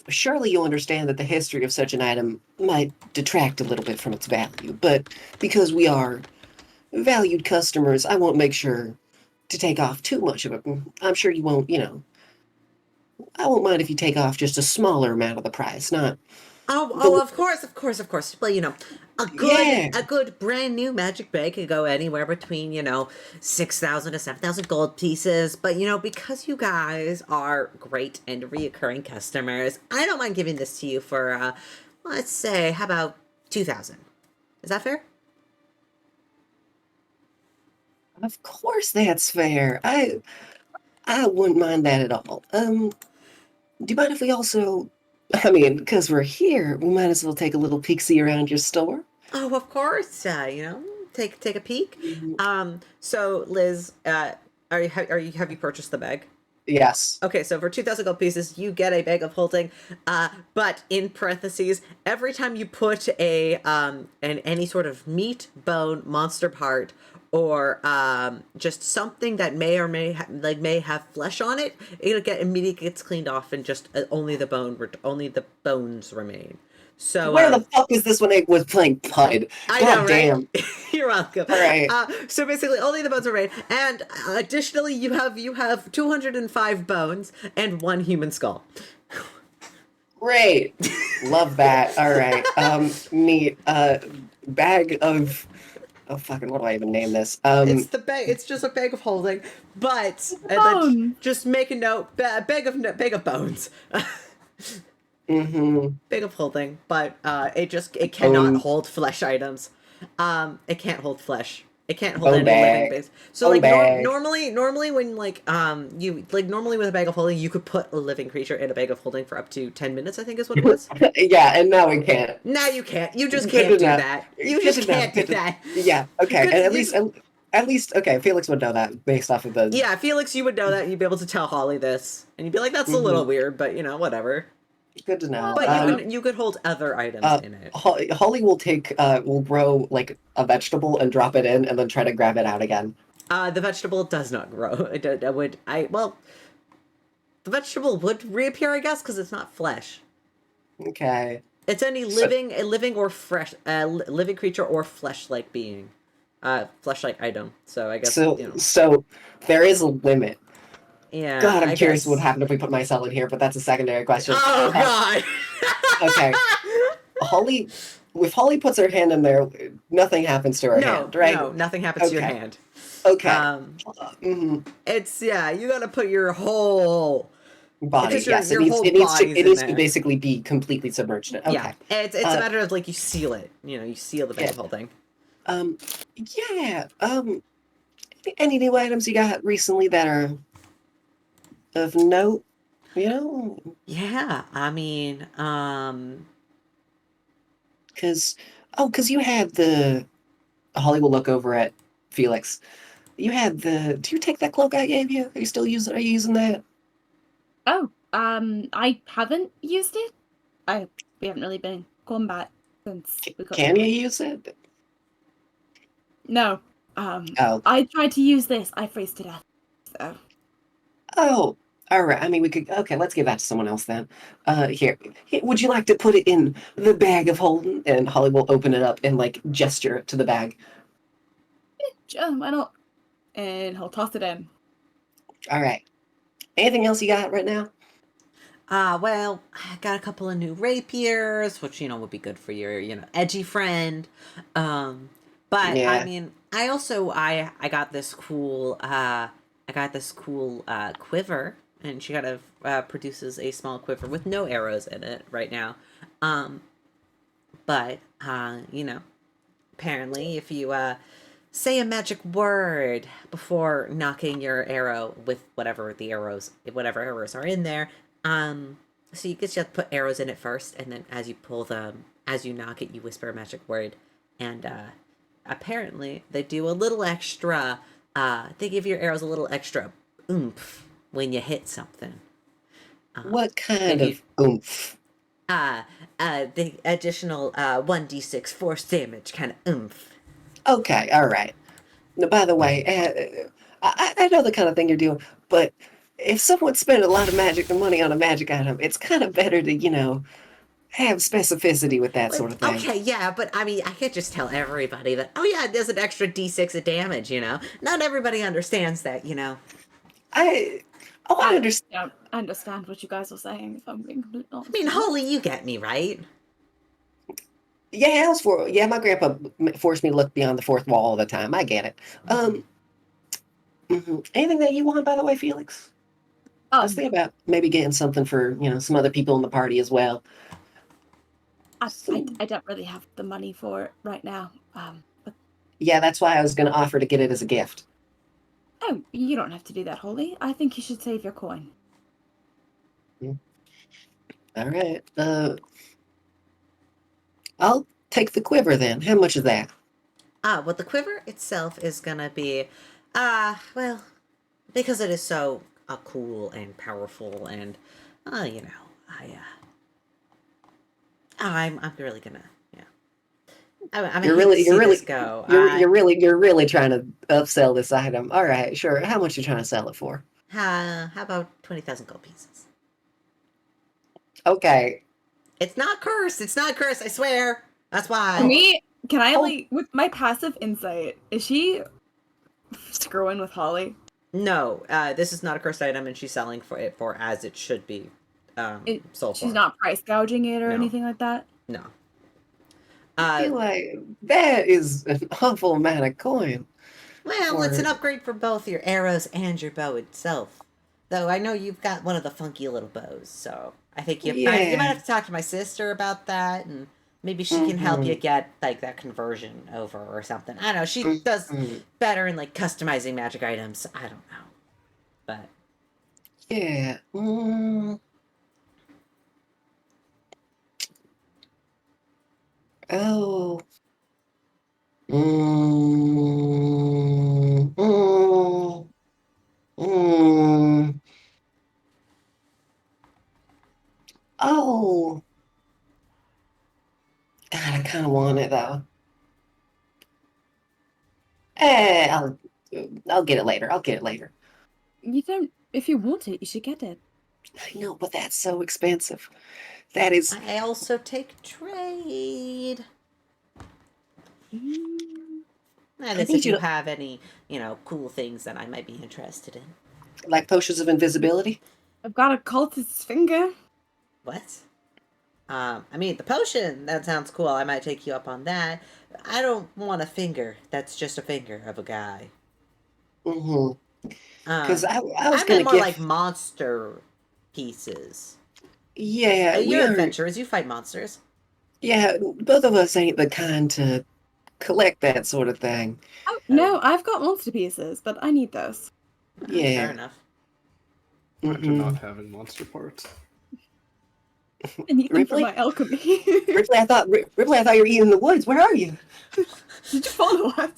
Surely you understand that the history of such an item might detract a little bit from its value. But because we are valued customers, I won't make sure to take off too much of it. I'm sure you won't, I won't mind if you take off just a smaller amount of the price, not Oh, of course. But you know, Yeah. a good brand new magic bag could go anywhere between 6,000 to 7,000 gold pieces. But you know, because you guys are great and reoccurring customers, I don't mind giving this to you for let's say, how about 2,000? Is that fair? Of course that's fair. I wouldn't mind that at all. Do you mind if we also, I mean, because we're here, we might as well take a little peek-see around your store? Oh, of course. Take a peek. So Liz, have you purchased the bag? Yes. Okay, so for 2,000 gold pieces, you get a bag of holding. But in parentheses, every time you put any sort of meat, bone, monster part, or just something that may have flesh on it, immediately gets cleaned off, and just only the bones remain. So Where the fuck was this when I was playing PUD? I God know, right? damn. You're welcome. All right. So basically, only the bones remain, and additionally, you have 205 bones and 1 human skull. Great. Love that. All right. Neat. Bag of. Oh fucking! What do I even name this? It's the bag. It's just a bag of holding, but just make a note. Bag of bones. Bag of holding, but it cannot hold flesh items. It can't hold flesh. It can't hold any living base. So normally when normally with a bag of holding, you could put a living creature in a bag of holding for up to 10 minutes, I think is what it was. Yeah, and now we can't. Now you can't. You just can't do that. You just can't do that. Yeah. Okay. And at least okay. Felix would know that based off of the. Yeah, Felix, you would know that. You'd be able to tell Holly this, and you'd be like, "That's a little weird," but whatever. Good to know. But you could hold other items in it. Holly will grow like a vegetable and drop it in, and then try to grab it out again. The vegetable does not grow. The vegetable would reappear, I guess, because it's not flesh. Okay. It's any living or fresh, living creature or flesh-like being, flesh-like item. So I guess So there is a limit. Yeah. God, I'm curious what happened if we put my cell in here, but that's a secondary question. Oh God. Okay. If Holly puts her hand in there, nothing happens to her hand, right? No, nothing happens to your hand. Okay. It's you gotta put your whole body. Yes, it needs to basically be completely submerged in it. Okay. Yeah. It's a matter of you seal it. You seal the bag of holding. Yeah. Any new items you got recently that are of note? Yeah, I mean, because you had Holly will look over at Felix. You had do you take that cloak I gave you? Are you using that? Oh, I haven't used it. We haven't really been in combat since we got. Can you use it? No. I tried to use this. I froze to death. So. Oh, all right. I mean, we could. Okay, let's give that to someone else then. Here. Would you like to put it in the bag of holding? And Holly will open it up and gesture to the bag. Yeah, sure, why not? And he'll toss it in. All right. Anything else you got right now? Well, I got a couple of new rapiers, which would be good for your edgy friend. But yeah. I mean, I also I got this cool quiver, and she kind of produces a small quiver with no arrows in it right now. But apparently if you say a magic word before knocking your arrow with whatever arrows are in there, so you just put arrows in it first, and then as you knock it, you whisper a magic word, and apparently they do a little extra. They give your arrows a little extra oomph when you hit something. What kind of oomph? The additional 1d6 force damage kind of oomph. Okay, all right. Now, by the way, I know the kind of thing you're doing, but if someone spent a lot of magic money on a magic item, it's kind of better to, have specificity with that sort of thing. Okay, yeah, but I mean, I can't just tell everybody that, oh yeah, there's an extra d6 of damage, Not everybody understands that, I understand. Yeah, I understand what you guys are saying, if I'm being completely honest. I mean, Holly, you get me, right? Yeah, my grandpa forced me to look beyond the fourth wall all the time. I get it. Anything that you want, by the way, Felix? I was thinking about maybe getting something for, some other people in the party as well. I don't really have the money for it right now. But Yeah, that's why I was going to offer to get it as a gift. oh, you don't have to do that, Holly. I think you should save your coin. All right. I'll take the quiver then. How much is that? Well, the quiver itself is gonna be, well, because it is so cool and powerful, and, I'm really gonna, yeah. I'm You're hate to really, see this go. you're really trying to upsell this item. All right, sure. How much you trying to sell it for? How about 20,000 gold pieces? Okay. It's not cursed. It's not cursed. I swear. That's why. Can I Oh. with my passive insight? Is she screwing with Holly? No, this is not a cursed item, and she's selling for it for as it should be sold for. She's not price gouging it or No. anything like that? No. I feel like that is an awful amount of coin. Well, it's an upgrade for both your arrows and your bow itself. Though I know you've got one of the funky little bows, so I think you might have to talk to my sister about that, and maybe she can help you get like that conversion over or something. I don't know. She does better in like customizing magic items. I don't know, but yeah. Oh. Oh. God, I kind of want it though. I'll get it later. I'll get it later. You don't. If you want it, you should get it. I know, but that's so expensive. That is. I also take trade. That is, if you have any, cool things that I might be interested in. Like potions of invisibility? I've got a cultist's finger. What? I mean, the potion, that sounds cool. I might take you up on that. I don't want a finger. That's just a finger of a guy. Because I was going to more like monster pieces. Yeah, you're adventurers. You fight monsters. Yeah, both of us ain't the kind to collect that sort of thing. Oh, no, I've got monster pieces, but I need those. Yeah. Fair enough. Imagine not having monster parts. I need them for my alchemy. Ripley, I thought you were eating in the woods. Where are you? Did you follow us?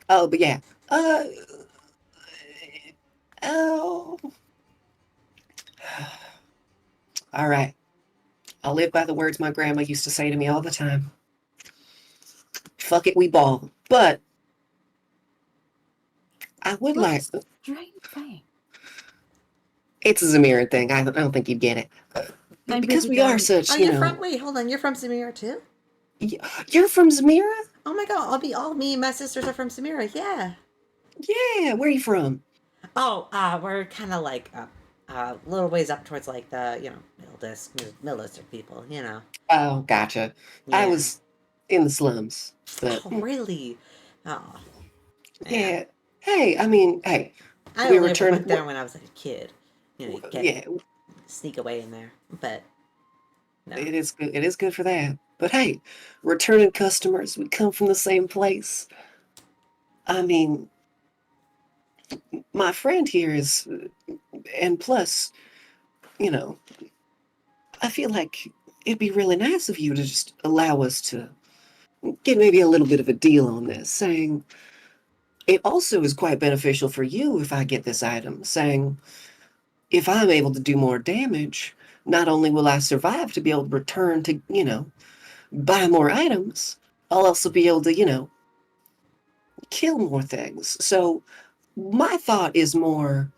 But yeah. Oh. All right. I'll live by the words my grandma used to say to me all the time. Fuck it, we ball. But I would like. Strange thing. It's a Zamiran thing. I don't think you'd get it. Because we are such, Wait, hold on. You're from Zamira too? You're from Zamira? Oh my god! me and my sisters are from Zamira. Yeah. Yeah. Where are you from? Oh, we're kind of like a little ways up towards like the middle district people. Oh, gotcha. Yeah. I was in the slums. But... Oh, really? Oh. Yeah. Hey, I mean, hey. I only went there when I was like a kid. You can't sneak away in there. But no. It is good. It is good for that. But hey, returning customers, we come from the same place. I mean, my friend here is, and plus, I feel like it'd be really nice of you to just allow us to get maybe a little bit of a deal on this, saying it also is quite beneficial for you if I get this item, saying if I'm able to do more damage, not only will I survive to be able to return to, buy more items, I'll also be able to, kill more things. So my thought is more,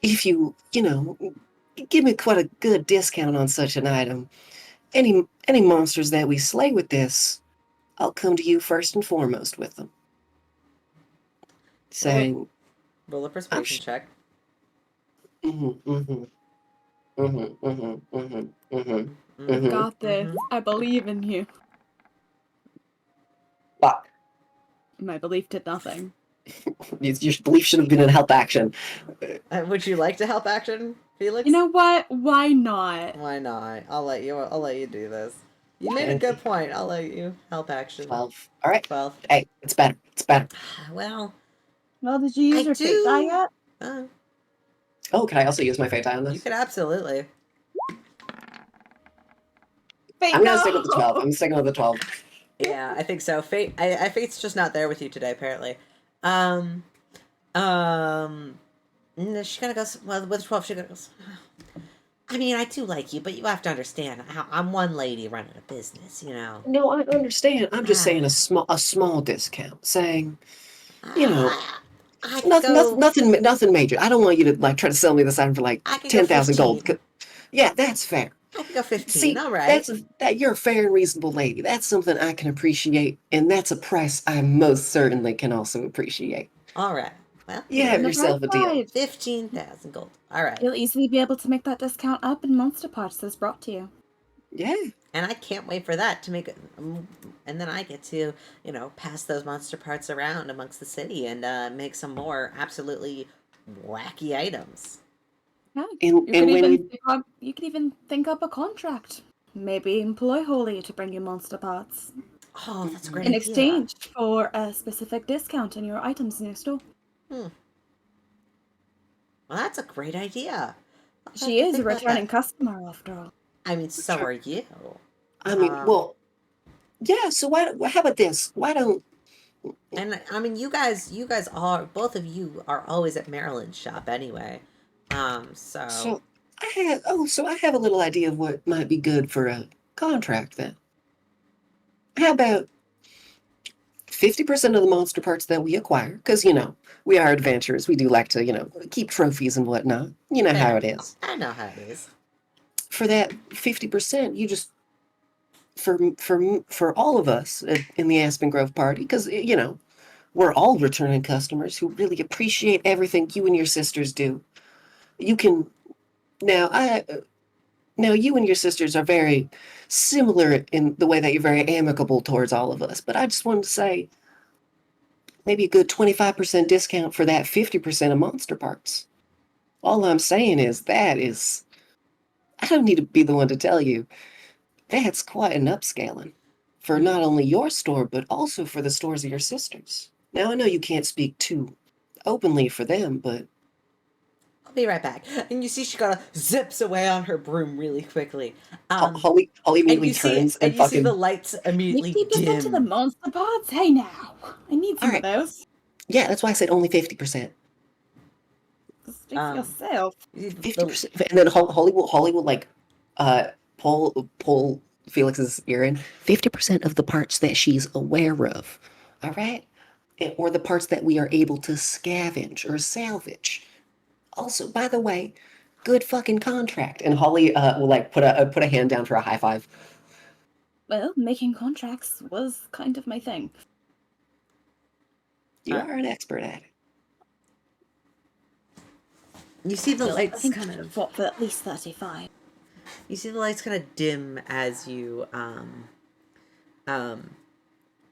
if you, give me quite a good discount on such an item, any monsters that we slay with this, I'll come to you first and foremost with them. Saying... Roll a persuasion check. Mm-hmm. Mm-hmm. Mm-hmm. Mm-hmm. Mm-hmm. You got this. Mhm. I believe in you. Fuck. My belief did nothing. Your belief should have been in help action. Would you like to help action, Felix? You know what? Why not? Why not? I'll let you do this. You made a good point. I'll let you help action. 12. All right. 12. Hey, it's better. It's better. Well, Well, did you use I your fate die do. yet? Oh, can I also use my fate die on You this? could absolutely. Fate, I'm gonna no! stick with the 12. I'm sticking with the 12. Yeah, I think so. Fate's just not there with you today, apparently. No, she kind of goes, well, with 12, she goes, I mean, I do like you, but you have to understand, I'm one lady running a business, you know. No, I understand. I'm just saying a small discount. Saying, you know, I could go, nothing major. I don't want you to like try to sell me this item for like I could go 10,000 gold. 15. Yeah, that's fair. I could go 15, See, all right. that you're a fair and reasonable lady. That's something I can appreciate, and that's a price I most certainly can also appreciate. All right. Well, You have On the yourself a bright deal. side, 15,000 gold. All right. you'll easily be able to make that discount up in monster parts that's brought to you. Yeah. And I can't wait for that to make it. And then I get to, you know, pass those monster parts around amongst the city and make some more absolutely wacky items. Yeah, And you when could even think up a contract. Maybe employ Holy to bring you monster parts. Oh, that's a great In idea. exchange for a specific discount on your items in your store. Well, that's a great idea. I'll have She to is a think about returning that. customer, after all. I mean, so Sure. are you. I mean, well, yeah. So how about this? Why don't And I mean, you guys are, both of you are always at Maryland's shop anyway. so I have a little idea of what might be good for a contract then. How about 50% of the monster parts that we acquire? Because we are adventurers. We do like to keep trophies and whatnot. You know how it is. I know how it is. For that 50%, you just for all of us in the Aspen Grove party, because we're all returning customers who really appreciate everything you and your sisters do. You can now I now you and your sisters are very similar in the way that you're very amicable towards all of us. But I just wanted to say maybe a good 25% discount for that 50% of monster parts. All I'm saying is I don't need to be the one to tell you, that's quite an upscaling for not only your store, but also for the stores of your sisters. Now, I know you can't speak too openly for them, but I'll be right back. And you see she kind of zips away on her broom really quickly. Holly And immediately you see, turns and and you see fucking. the lights immediately 50% to the dim. monster parts? Hey now! I need some Alright. of those. Yeah, that's why I said only 50%. Speak for yourself. 50%. And then Holly will like pull Felix's ear in. 50% of the parts that she's aware of. All right? Or the parts that we are able to scavenge or salvage. Also, by the way, good fucking contract. And Holly will like put a hand down for a high five. Well, making contracts was kind of my thing. You are an expert at it. You see the Well, I lights think kind of. fought for at least 35. You see the lights kind of dim as you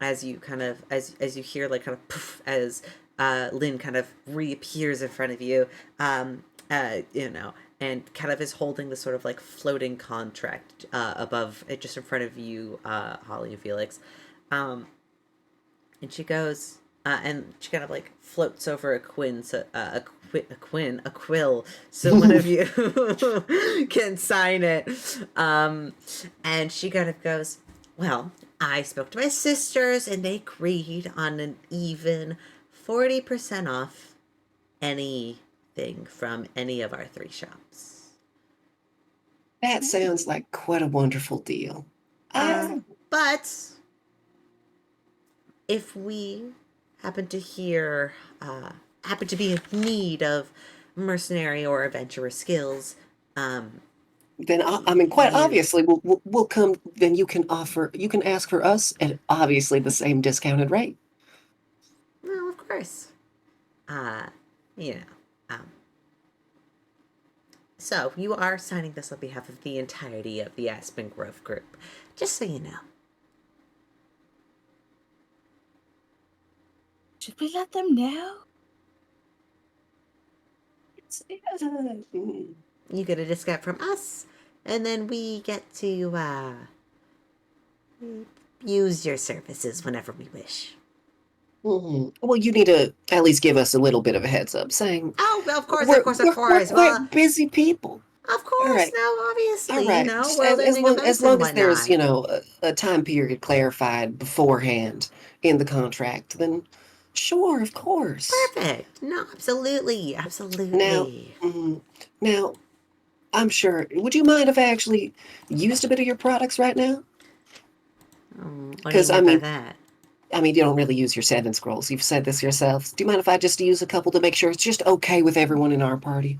as you hear like kind of poof as Lynn kind of reappears in front of you, and kind of is holding this sort of like floating contract above just in front of you, Holly and Felix, and she goes and she kind of like floats over a Quinn, so a quill, so one of you can sign it, and she kind of goes, well, I spoke to my sisters and they agreed on an even 40% off anything from any of our 3 shops. That sounds like quite a wonderful deal. But if we happen to be in need of mercenary or adventurer skills, then I mean, quite obviously, we'll come. Then you can ask for us at obviously the same discounted rate. well, of course, So, you are signing this on behalf of the entirety of the Aspen Grove group. Just so you know. Should we let them know? You get a discount from us, and then we get to use your services whenever we wish. Well, you need to at least give us a little bit of a heads up, saying, Oh, of course, we're, of course, of course. we're Well, busy people. of course, right. no, obviously, All right. you know, Just world-ending events as long and as there's, whatnot. a time period clarified beforehand in the contract, then sure, of course. Perfect. No, absolutely, Now, absolutely. now, I'm sure. Would you mind if I actually used a bit of your products right now? What do you Because mean by that? you don't really use your 7 scrolls. You've said this yourselves. Do you mind if I just use a couple to make sure it's just okay with everyone in our party?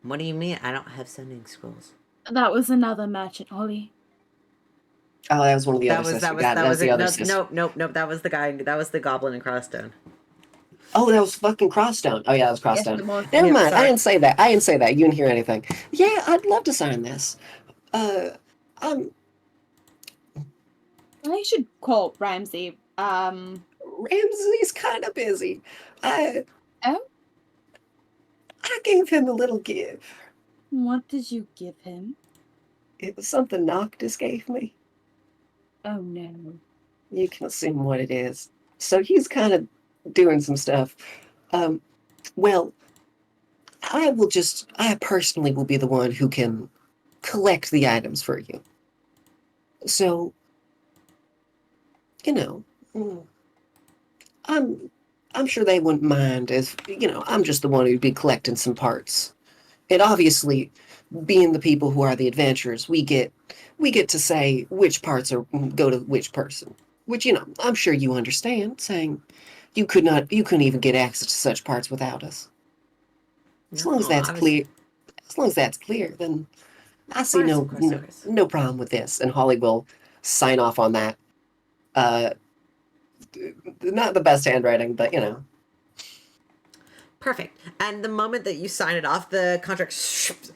What do you mean? I don't have sending scrolls. That was another merchant, Holly. Oh, that was one of the That other was sisters. That was the it. other No, sister. nope. That was the guy. That was the goblin in Crosstone. Oh, that was fucking Crosstone. Oh yeah, that was Yes, Crosstone. the more. Never Yep, mind. sorry. I didn't say that. You didn't hear anything. Yeah, I'd love to sign this. I'm I should call Ramsey. Ramsey's kind of busy. I Oh? I gave him a little gift. What did you give him? It was something Noctis gave me. Oh no. You can assume what it is. So he's kind of doing some stuff. Well, I personally will be the one who can collect the items for you. So, you know, mm, I'm I'm sure they wouldn't mind if, I'm just the one who'd be collecting some parts. And obviously, being the people who are the adventurers, we get to say which parts go to which person. Which, I'm sure you understand, saying you couldn't even get access to such parts without us. As long as No, that's I was. clear, as long as that's clear, then I Of see course, no of course, no, of course. no problem with this. And Holly will sign off on that. Uh, not the best handwriting, but Perfect. And the moment that you sign it off, the contract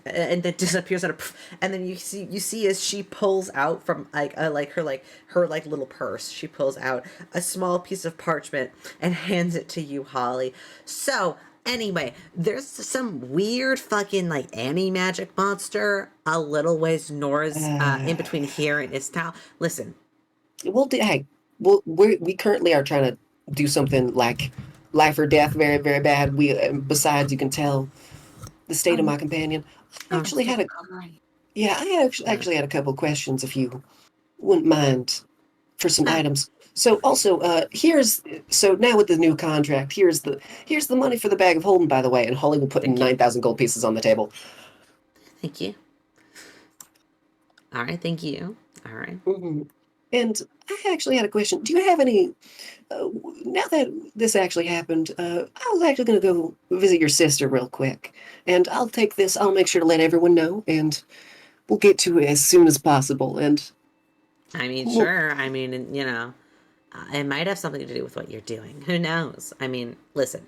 and then disappears and then you see as she pulls out from her little purse, she pulls out a small piece of parchment and hands it to you, Holly. So anyway, there's some weird fucking like anti-magic monster a little ways north, in between here and Istow. Listen, hey, we currently are trying to do something like life or death, very very bad. Besides, you can tell the state of my companion. I actually had a Yeah, I actually had a couple questions if you wouldn't mind for some items. So also, so now with the new contract, here's the money for the bag of holding, by the way, and Holly will put Thank you. 9,000 gold pieces on the table. Thank you. All right, thank you. All right. And I actually had a question. Do you have any? Now that this actually happened, I was actually going to go visit your sister real quick, and I'll take this. I'll make sure to let everyone know, and we'll get to it as soon as possible. And I mean, we'll, sure. I mean, it might have something to do with what you're doing. Who knows? I mean, listen,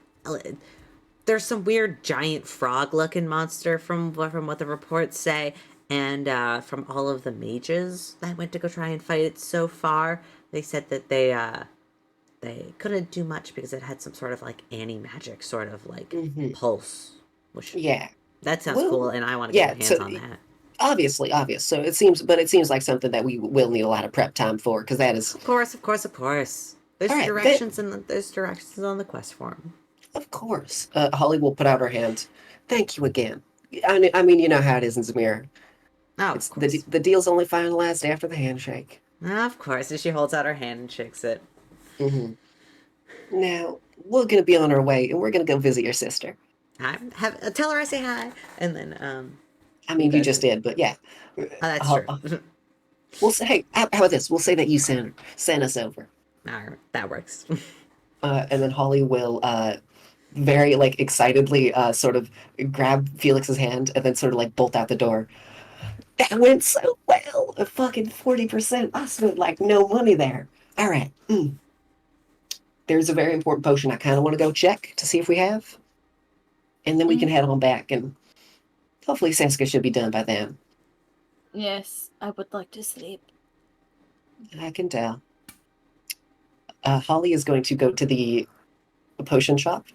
there's some weird giant frog-looking monster from what the reports say, and from all of the mages that went to go try and fight it so far, they said that they couldn't do much because it had some sort of like anti-magic sort of like pulse, which yeah. that sounds Well, cool, and I want to get my hands on that. Obviously, obvious. So it seems like something that we will need a lot of prep time for, because that is, Of course, of course, of course. There's all right. directions there's directions on the quest form. Of course, Holly will put out her hand. Thank you again. I mean, you know how it is in Zamir. Oh, It's of course. the deal's only finalized after the handshake. Of course. And she holds out her hand and shakes it. hmm Now we're gonna be on our way, and we're gonna go visit your sister. Tell her I say hi, and then I mean, you guys just can- did, but yeah. that's Uh, true. we'll say, hey, how about this? We'll say that you sent us over, All right, that works. and then Holly will very like excitedly sort of grab Felix's hand and then sort of like bolt out the door. That went so well. A fucking 40%. I spent like no money there. All right. There's a very important potion I kind of want to go check to see if we have, and then we can head on back and hopefully Seska should be done by then. Yes, I would like to sleep. I can tell. Holly is going to go to the potion shop.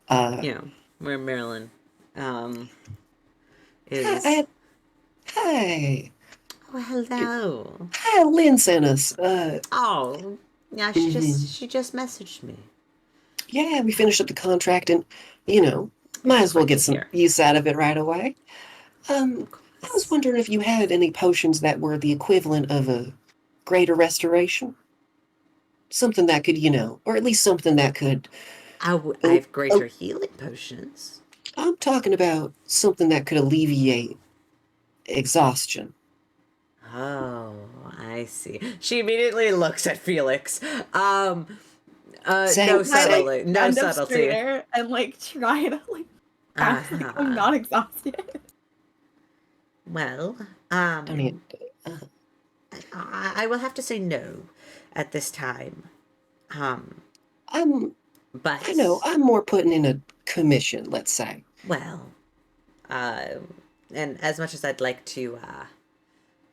Yeah, where Marilyn is. Hi. Oh, hello. Hi, Lynn sent us. Oh, yeah. She just messaged me. Yeah, we finished up the contract, and might as well Great to get some hear. use out of it right away. I was wondering if you had any potions that were the equivalent of a greater restoration. Something that could, or at least something that could. I have greater healing potions. I'm talking about something that could alleviate exhaustion. Oh, I see. She immediately looks at Felix. No subtlety. No Stand up subtlety. straighter and like try to like act like I'm not exhausted. Well, Don't even, I will have to say no at this time. But I'm more putting in a commission, let's say. well, and as much as I'd like to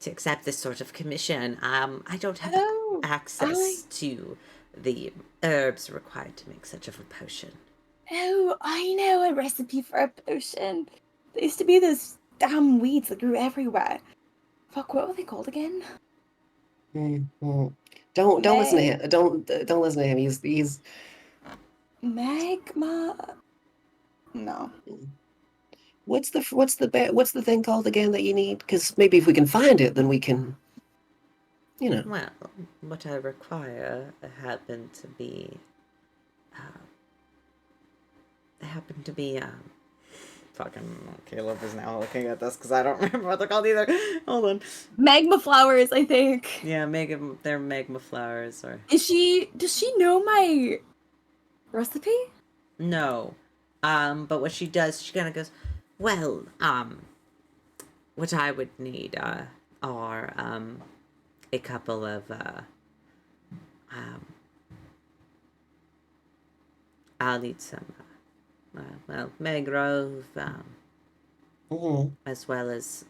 accept this sort of commission, I don't have access to the herbs required to make such of a potion. Oh, I know a recipe for a potion. There used to be those damn weeds that grew everywhere. Fuck, what were they called again? Mm-hmm. Don't listen to him. Don't listen to him. He's Magma. No. What's the thing called again that you need? Because maybe if we can find it, then we can. Well, what I require happen to be. Fucking Caleb is now looking at this because I don't remember what they're called either. Hold on. Magma flowers, I think. Yeah, they're magma flowers or. Does she know my recipe? No. But what she does, she kind of goes, well, what I would need are a couple of I'll need some mangrove, as well as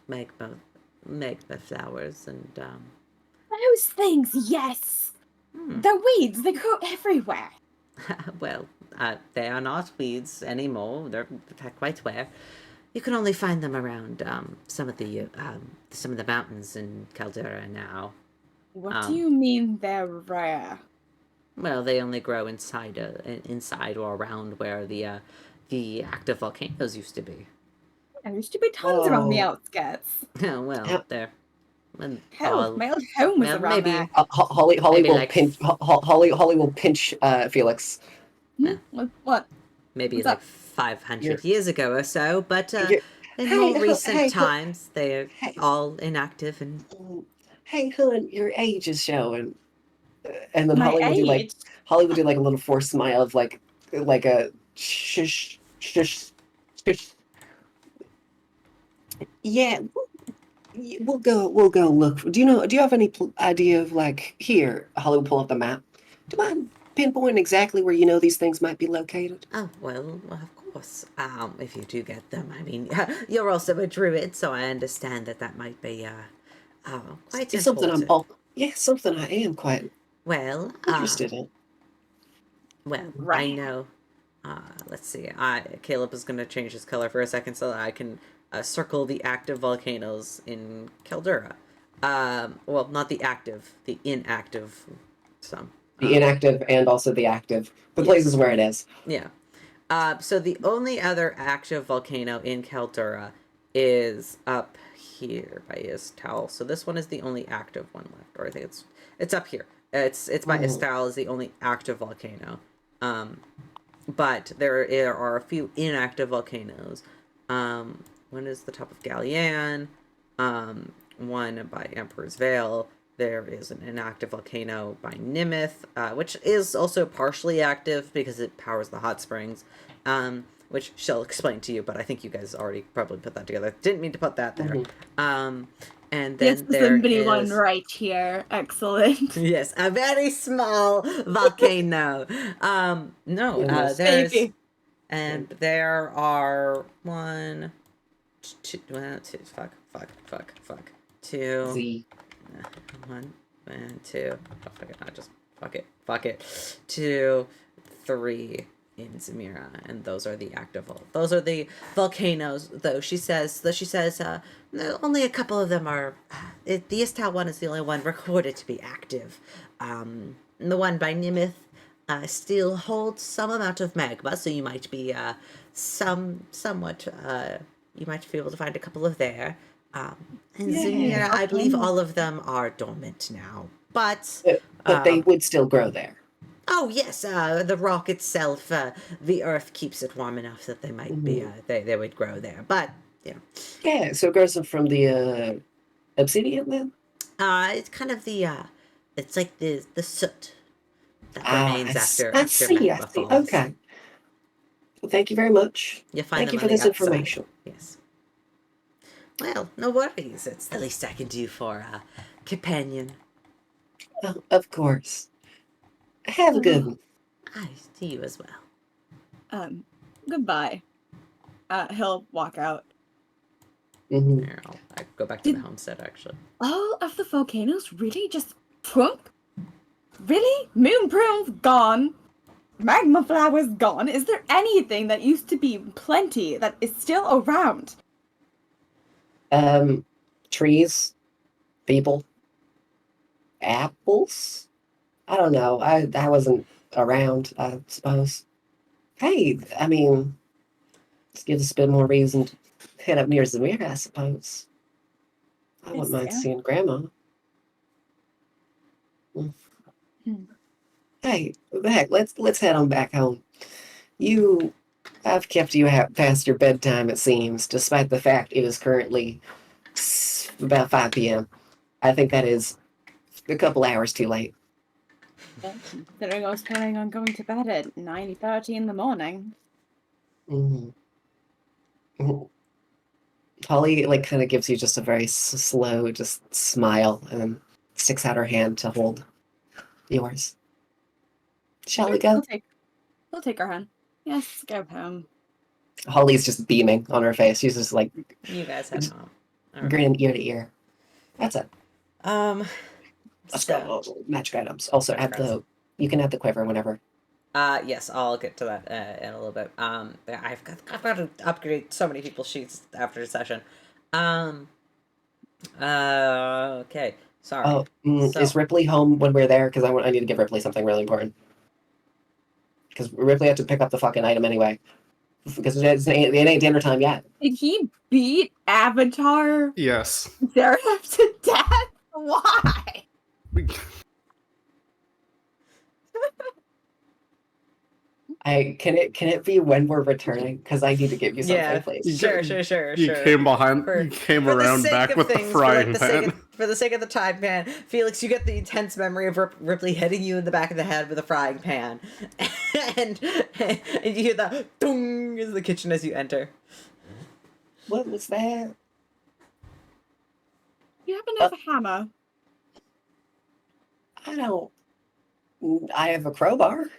magma flowers and Those things, yes. They're weeds. They grow everywhere. well, they are not weeds anymore. They're quite rare. You can only find them around some of the mountains in Caldera now. What do you mean they're rare? Well, they only grow inside or around where the active volcanoes used to be. There used to be tons around the outskirts. Well, they're Hell, my old home was around maybe there. Holly Maybe will like- pinch. Holly will pinch Felix. What? maybe What's like up? 500 years ago or so, but in Hey, more hey, recent times, they're all inactive and. Hey, hun, your age is showing. And then My Holly will do age? a little forced smile of like a shush. Yeah, we'll go look. Do you have any idea of here? Holly will pull up the map. Do you mind pinpointing exactly where these things might be located? Oh, well, of course. If you do get them, I mean, you're also a druid, so I understand that might be quite It's important. something I am quite Well, interested in. well, I Right. know. Let's see. Caleb is going to change his color for a second so that I can circle the active volcanoes in Caldera. Well, not the active, the inactive. Some. The inactive and also the active. The places where it is. Yeah. So the only other active volcano in Caldera is up here by Istal. So this one is the only active one left, or I think it's up here. It's by Istal is the only active volcano. But there are a few inactive volcanoes. One is the top of Gallian. One by Emperor's Vale. There is an inactive volcano by Nimith, which is also partially active because it powers the hot springs, which she'll explain to you, but I think you guys already probably put that together. Didn't mean to put that there. And then Yes, there somebody is... one right here. Excellent. Yes, a very small volcano. There's... Baby. And there are two. Z. One and two. Oh, fuck it. Not just fuck it. 2, 3 in Zamira, and those are the active. Those are the volcanoes. Though she says, only a couple of them are. The Istal one is the only one recorded to be active. The one by Nimith still holds some amount of magma, so you might be somewhat. You might be able to find a couple of there. And Zamira, I believe all of them are dormant now, but they would still grow there. Oh yes, the rock itself, the earth keeps it warm enough that they might be, they would grow there. But Yeah, so it grows up from the obsidian then. It's kind of the, it's like the soot that remains after magma falls. Okay. Well, thank you very much. You find thank you them for on this the outside. information. Yes. Well, no worries. It's the least I can do for a companion. Oh, of course. Have a good one. I see you as well. Goodbye. He'll walk out. Here, I'll go back to the homestead, actually. All of the volcanoes really just plump? Really? Moon Pearl's gone. Magma Flower's gone. Is there anything that used to be plenty that is still around? Trees, people, apples. I don't know. I wasn't around, I suppose. Hey, I mean, this gives us a bit more reason to head up near Zamira, I suppose. I wouldn't mind seeing Grandma. Hey, heck, let's head on back home. I've kept you out past your bedtime, it seems, despite the fact it is currently about 5 p.m. I think that is a couple hours too late. Considering I was planning on going to bed at 9:30 in the morning. Holly, like, kind of gives you just a very slow, just smile, and then sticks out her hand to hold yours. Shall we go? We'll take our hand. Yes, go home. Holly's just beaming on her face. She's just like, You guys head home. All right. grinning ear to ear. That's it. Let's So, go. Magic items. Also, you can add the quiver whenever. yes, I'll get to that in a little bit. I've got to upgrade so many people's sheets after the session. Okay. Sorry. Oh, is Rypley home when we're there? Because I need to give Rypley something really important. Because Rypley had to pick up the fucking item anyway. Because it ain't dinner time yet. Did he beat Avatar Yes. Seraph to death? Why? Can it be when we're returning? Because I need to give you something, please. Sure. You came behind. You came around back with the frying pan. For the sake of the time pan, Felix, you get the intense memory of Ripley hitting you in the back of the head with a frying pan, and you hear the dong in the kitchen as you enter. What was that? You happen to have a hammer. I don't. I have a crowbar. Can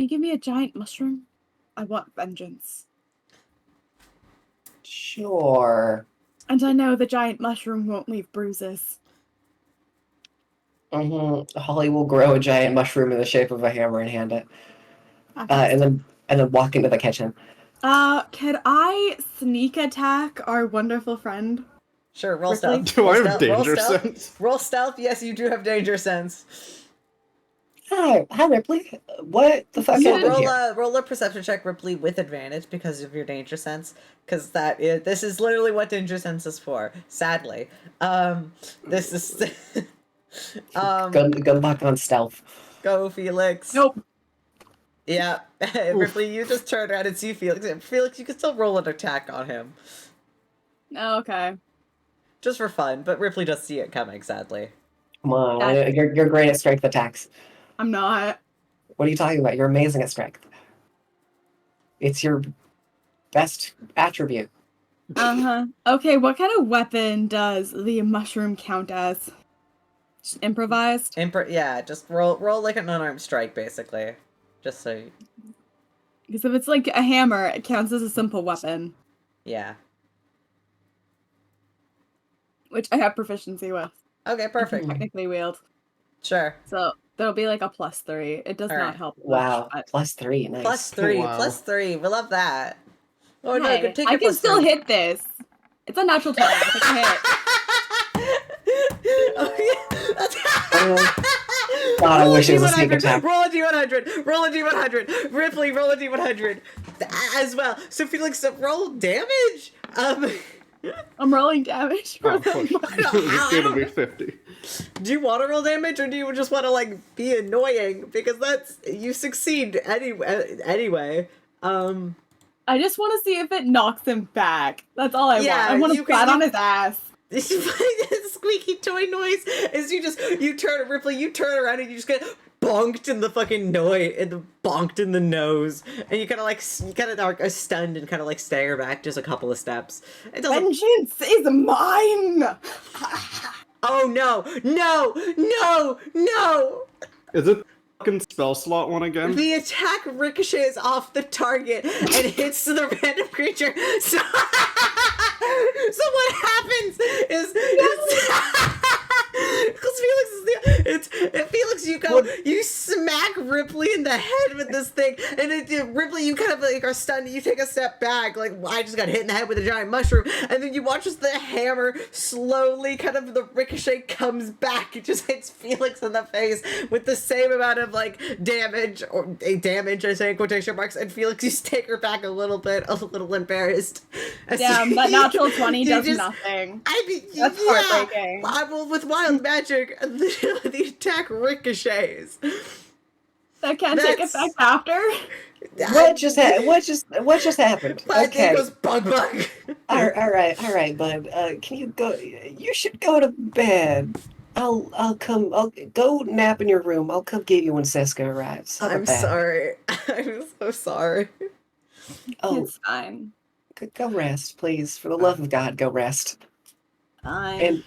you give me a giant mushroom? I want vengeance. Sure. And I know the giant mushroom won't leave bruises. Holly will grow a giant mushroom in the shape of a hammer and hand it. And then walk into the kitchen. Can I sneak attack our wonderful friend? Sure, roll Ripley? stealth. Do I have danger sense? Roll stealth. Yes, you do have danger sense. Hi, Ripley. What the fuck happened here? Roll a perception check, Ripley, with advantage because of your danger sense. Because this is literally what danger sense is for. Sadly, this is. Good luck on stealth. Go, Felix. Nope. Yeah, Ripley, you just turn around and see Felix. Felix, you can still roll an attack on him. Okay. Just for fun, but Ripley does see it coming, sadly. Come on, you're great at strength attacks. I'm not. What are you talking about? You're amazing at strength. It's your best attribute. Okay, what kind of weapon does the mushroom count as? Just improvised? Yeah, just roll like an unarmed strike, basically. Just so you... Because if it's like a hammer, it counts as a simple weapon, Yeah. which I have proficiency with. Okay, I can perfect. technically wield. Sure. So that'll be like a +3. It does All not right. help much. Wow, But +3, nice. +3. Wow. +3. We love that. Oh no, hey, good. Take I your can still +3. hit this. It's a natural 20. I can hit. God, I wish it was a sneak D100. attack. Roll a D100. Roll a D100. Ripley, roll a D100 as well. So Felix, roll damage. I'm rolling damage for Oh, them. push. It's gonna be 50. Do you want to roll damage, or do you just want to like be annoying? Because that's you succeed anyway. I just want to see if it knocks him back. That's all I Yeah, want. I want you to can- flat you- on his ass. This squeaky toy noise is you turn Ripley, you turn around and you just get bonked in the fucking bonked in the nose, and you kind of are stunned and kind of like stagger back just a couple of steps. It doesn't. Vengeance is mine. Oh no! No! Is it fucking spell slot one again? The attack ricochets off the target and hits the random creature. So, so what happens is because Felix is Felix, you smack Ripley in the head with this thing, and Ripley, you kind of like are stunned. You take a step back, like I just got hit in the head with a giant mushroom, and then you watch as the hammer slowly, kind of the ricochet comes back. It just hits Felix in the face with the same amount of like damage, I say in quotation marks, and Felix, you take her back a little embarrassed. Damn, that natural 20 You does just- nothing. I mean, That's yeah. heartbreaking. Well, with wild magic, the attack ricochets. That can't take That's- effect after. What just happened? I think Okay. it was bug. All right, bud. Can you go? You should go to bed. I'll come. I'll go nap in your room. I'll come get you when Seska arrives. I'll be I'm back. sorry. I'm so sorry. Oh, It's fine. go rest, please. For the love of God, go rest. Fine. And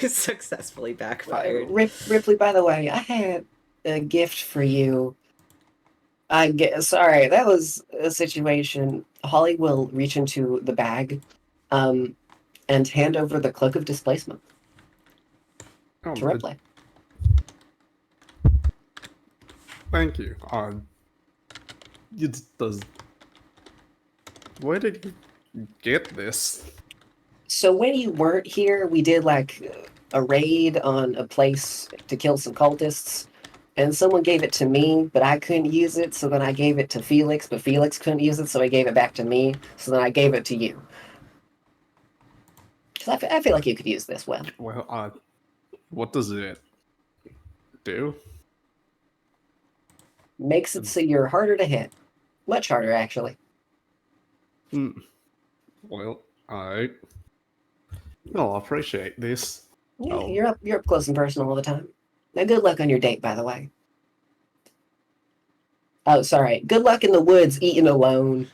Successfully backfired. Ripley, by the way, I had a gift for you. Sorry, that was a situation. Holly will reach into the bag, and hand over the cloak of displacement Oh, to Ripley. thank you. It does. Where did you get this? So when you weren't here, we did like a raid on a place to kill some cultists, and someone gave it to me, but I couldn't use it, so then I gave it to Felix, but Felix couldn't use it, so he gave it back to me, so then I gave it to you. 'Cause I feel like you could use this well. Well, what does it do? Makes it so you're harder to hit. Much harder, actually. Well, I appreciate this. Yeah, Oh. you're up close and personal all the time. Now, good luck on your date, by the way. Oh, sorry. Good luck in the woods, eating alone.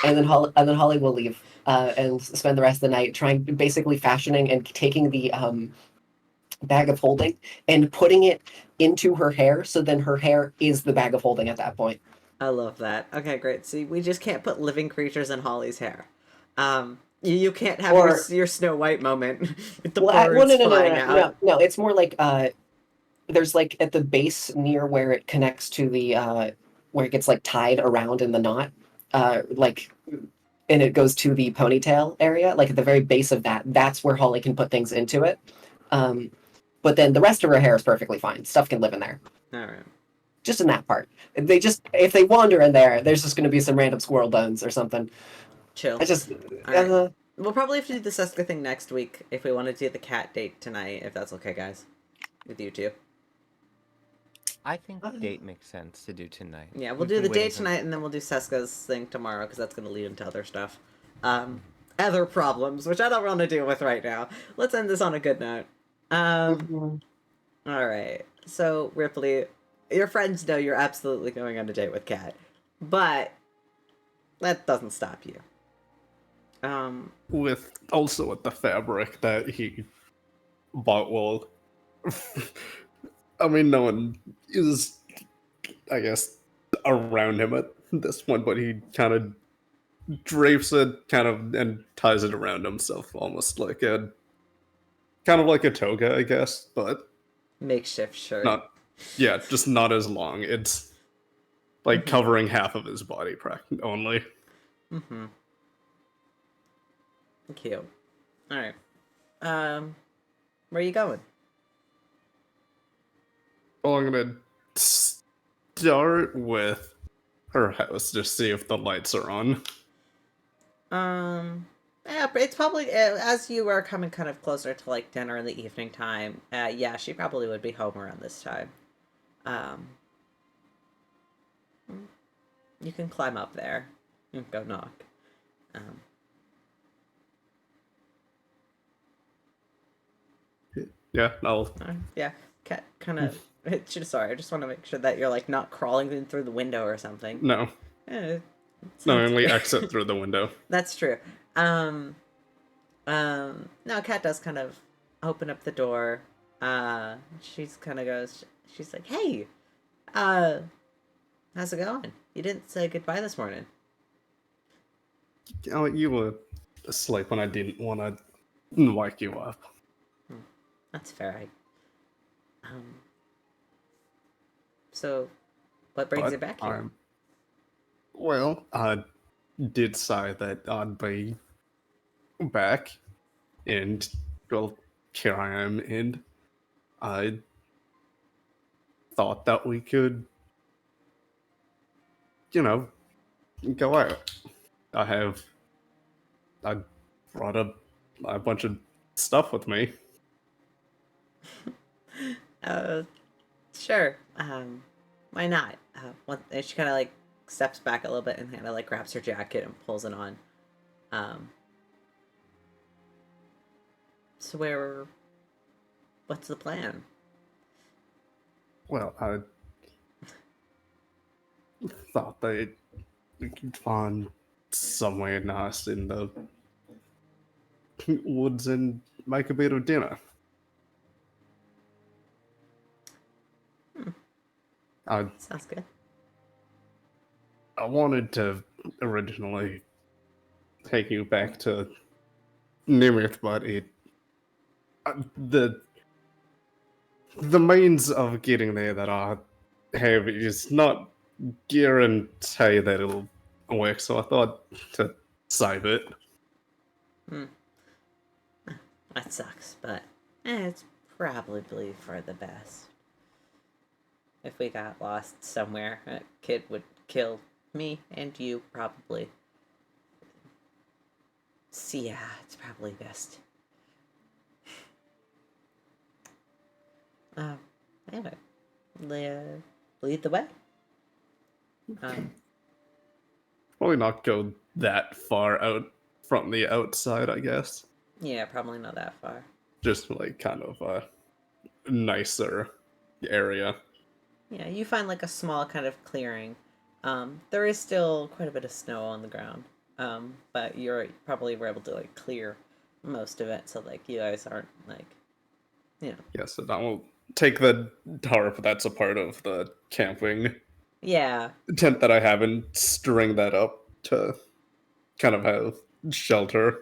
and then Holly will leave and spend the rest of the night basically fashioning and taking the bag of holding and putting it into her hair. So then her hair is the bag of holding at that point. I love that. Okay, great. See, we just can't put living creatures in Holly's hair. You can't have your Snow White moment with the birds flying out. No. It's more like there's like at the base near where it connects to the where it gets like tied around in the knot, and it goes to the ponytail area, like at the very base of that's where Holly can put things into it. But then the rest of her hair is perfectly fine. Stuff can live in there. All right. Just in that part. If they wander in there, there's just going to be some random squirrel bones or something. Chill. I just Alright. We'll probably have to do the Seska thing next week if we want to do the cat date tonight, if that's okay, guys. With you two. I think the date makes sense to do tonight. Yeah, we'll We do can the wait date until- tonight, and then we'll do Seska's thing tomorrow, because that's going to lead into other stuff. Other problems, which I don't want to deal with right now. Let's end this on a good note. Alright. So, Ripley, your friends know you're absolutely going on a date with Kat. But that doesn't stop you. With the fabric that he bought. Well, I mean, no one is, I guess, around him at this one, but he kind of drapes it and ties it around himself, almost like a toga, I guess, but Makeshift shirt. not. Yeah, just not as long. It's like covering half of his body only. Mm-hmm. Cute. All right. Where are you going? Well, I'm gonna start with her house to see if the lights are on. Yeah, but it's probably as you are coming kind of closer to like dinner in the evening time. Yeah, she probably would be home around this time. You can climb up there. You can go knock. Yeah, I'll. Yeah, kind of. Sorry, I just want to make sure that you're like not crawling in through the window or something. No. Eh, No, I sounds- only exit through the window. That's true. No, Kat does kind of open up the door. She's kind of goes. She's like, "Hey, how's it going? You didn't say goodbye this morning." Oh, you were asleep when I didn't want to wake you up. That's fair. So, what brings But you back here? Well, I did say that I'd be back, and well, here I am, and I thought that we could, go out. I brought a bunch of stuff with me. Sure. Why not? And she kind of like steps back a little bit and kind of like grabs her jacket and pulls it on. So what's the plan? Well, I thought that we could find somewhere nice in the woods and make a bit of dinner. Sounds good. I wanted to originally take you back to Nimrith, but the means of getting there that I have is not guarantee that it'll work. So I thought to save it. That sucks, but it's probably for the best. If we got lost somewhere, a kid would kill me and you, probably. So yeah, it's probably best. Anyway, lead the way. Probably not go that far out from the outside, I guess. Yeah, probably not that far. Just like kind of a nicer area. Yeah, you find like a small kind of clearing. There is still quite a bit of snow on the ground. But you're probably were able to like clear most of it, so like you guys aren't like, Yes, and I will take the tarp that's a part of the camping Yeah. tent that I have and string that up to kind of have shelter.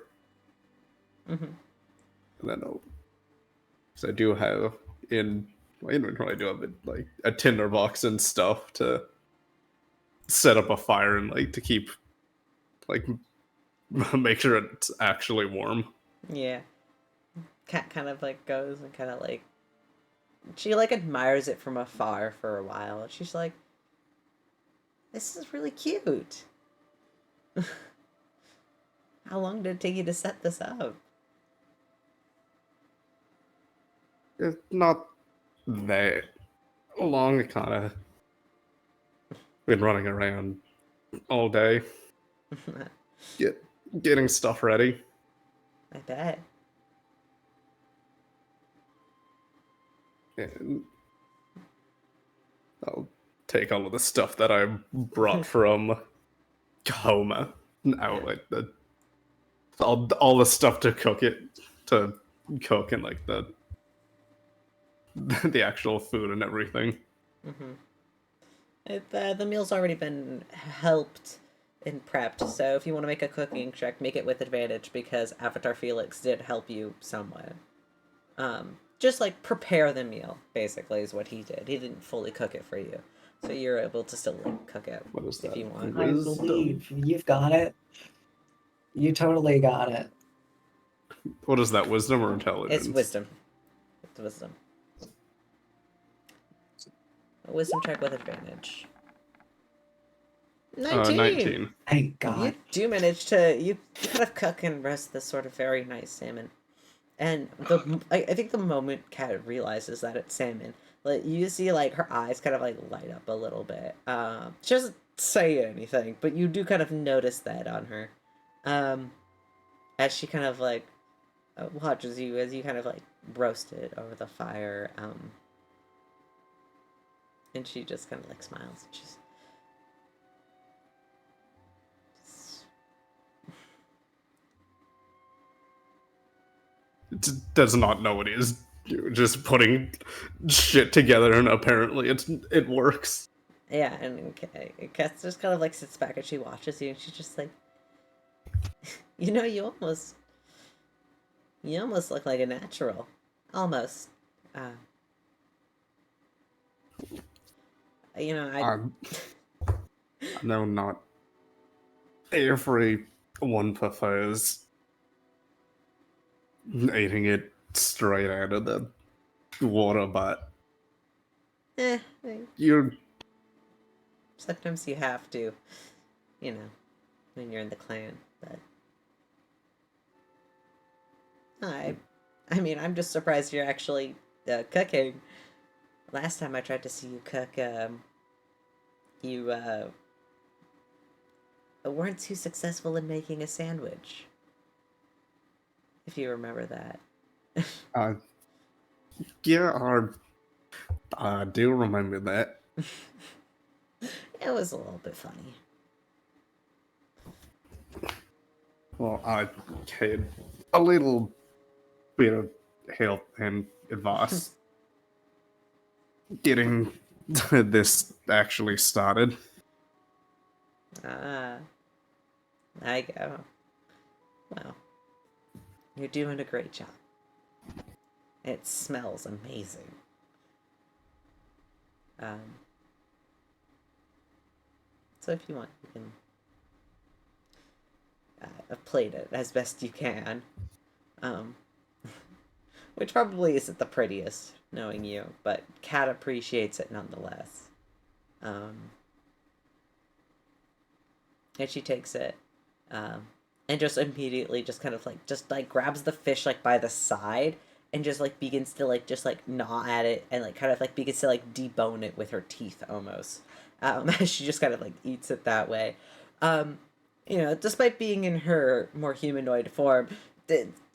Mm-hmm. And then so I do have in my inventory, I do have like a tinder box and stuff to set up a fire and like to keep like make sure it's actually warm. Yeah. Cat kind of like goes and kind of like she like admires it from afar for a while. She's like, "This is really cute." How long did it take you to set this up? It's not that long. Kind of been running around all day, getting stuff ready. I bet. And I'll take all of the stuff that I brought from home out, like all the stuff to cook and like the actual food and everything. Mm-hmm. The meal's already been helped and prepped, so if you want to make a cooking check, make it with advantage because Avatar Felix did help you somewhat. Just like prepare the meal, basically, is what he did. He didn't fully cook it for you, so you're able to still like cook it What is if that? you want. I Wisdom? believe you've got it. You totally got it. What is that? Wisdom or intelligence? It's wisdom. It's wisdom. A wisdom check with advantage. 19! 19. Thank God. You do manage to you kind of cook and roast this sort of very nice salmon, and I think the moment Kat realizes that it's salmon, like you see like her eyes kind of like light up a little bit. She doesn't say anything, but you do kind of notice that on her, as she kind of like watches you as you kind of like roast it over the fire. And she just kind of like smiles. And she's Does not know what he is just putting shit together, and apparently it works. yeah, and Kat just kind of like sits back and she watches you, and she's just like, you know, you almost look like a natural, almost. You know, I No, not everyone prefers eating it straight out of the water, but eh, you're sometimes you have to, you know, when you're in the clan. But I mean, I'm just surprised you're actually cooking. Last time I tried to see you cook, you weren't too successful in making a sandwich. If you remember that. yeah, I do remember that. It was a little bit funny. Well, I had a little bit of help and advice getting this actually started. I go. Well, you're doing a great job. It smells amazing. So if you want, you can plate it as best you can. Which probably isn't the prettiest, knowing you, but Kat appreciates it nonetheless. And she takes it, and just immediately just kind of like grabs the fish like by the side and just like begins to like just like gnaw at it and like kind of like begins to like debone it with her teeth almost. As she just kind of like eats it that way. You know, despite being in her more humanoid form,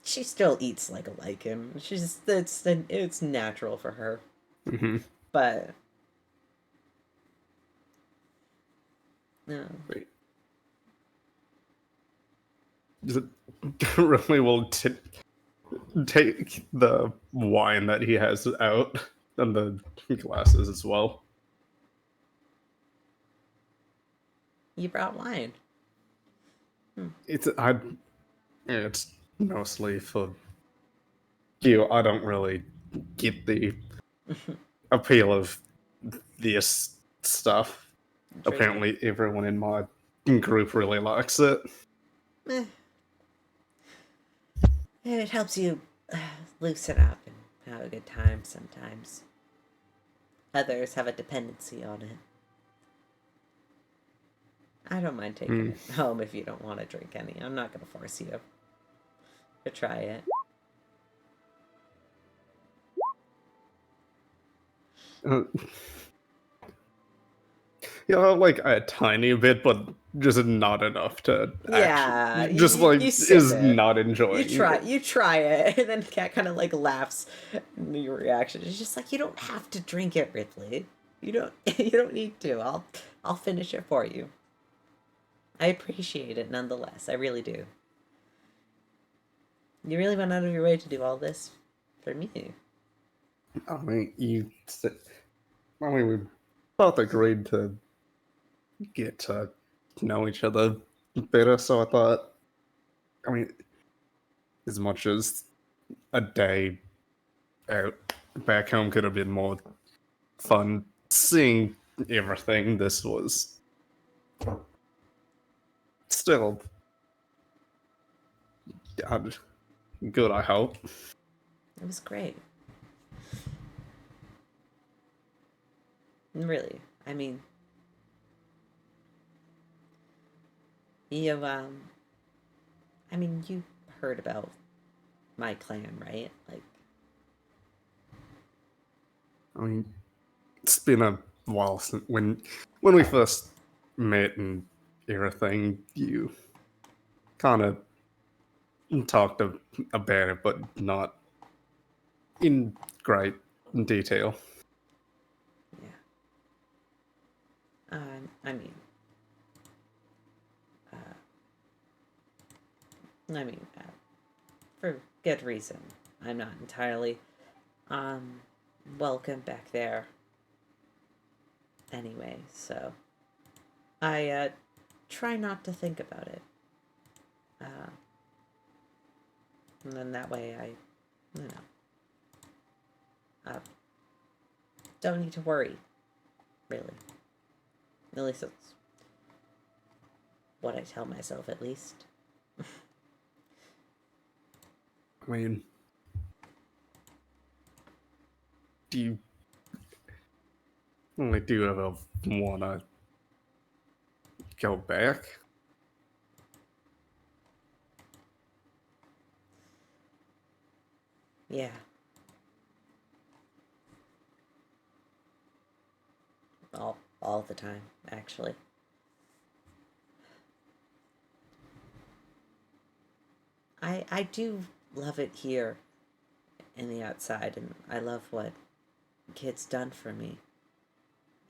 she still eats like him. It's natural for her. Mm-hmm. But no. Wait. Really will take the wine that he has out and the glasses as well. You brought wine. It's mostly for you. I don't really get the appeal of this stuff. Drink Apparently, everyone in my group really likes it. it. It helps you loosen up and have a good time sometimes. Others have a dependency on it. I don't mind taking it home if you don't want to drink any. I'm not going to force you to try it. Like a tiny bit, but just not enough to Yeah, just you sip is it. not enjoying. You try it, and then Kat kind of like laughs at your reaction. She's just like, you don't have to drink it, Rypley. You don't need to. I'll finish it for you. I appreciate it nonetheless. I really do. You really went out of your way to do all this for me. I mean, we both agreed to get to know each other better, so I thought, I mean, as much as a day out back home could have been more fun seeing everything, this was still good, I hope. It was great. Really, I mean, you you heard about my clan, right? Like, I mean, it's been a while since when we first met and everything. You kind of talked about it, but not in great detail. yeah. I mean, for good reason. I'm not entirely welcome back there. Anyway, so I try not to think about it. And then that way don't need to worry, really. At least that's what I tell myself, at least. I mean, do you ever want to go back? Yeah. All the time, actually. I do love it here in the outside, and I love what Kid's done for me.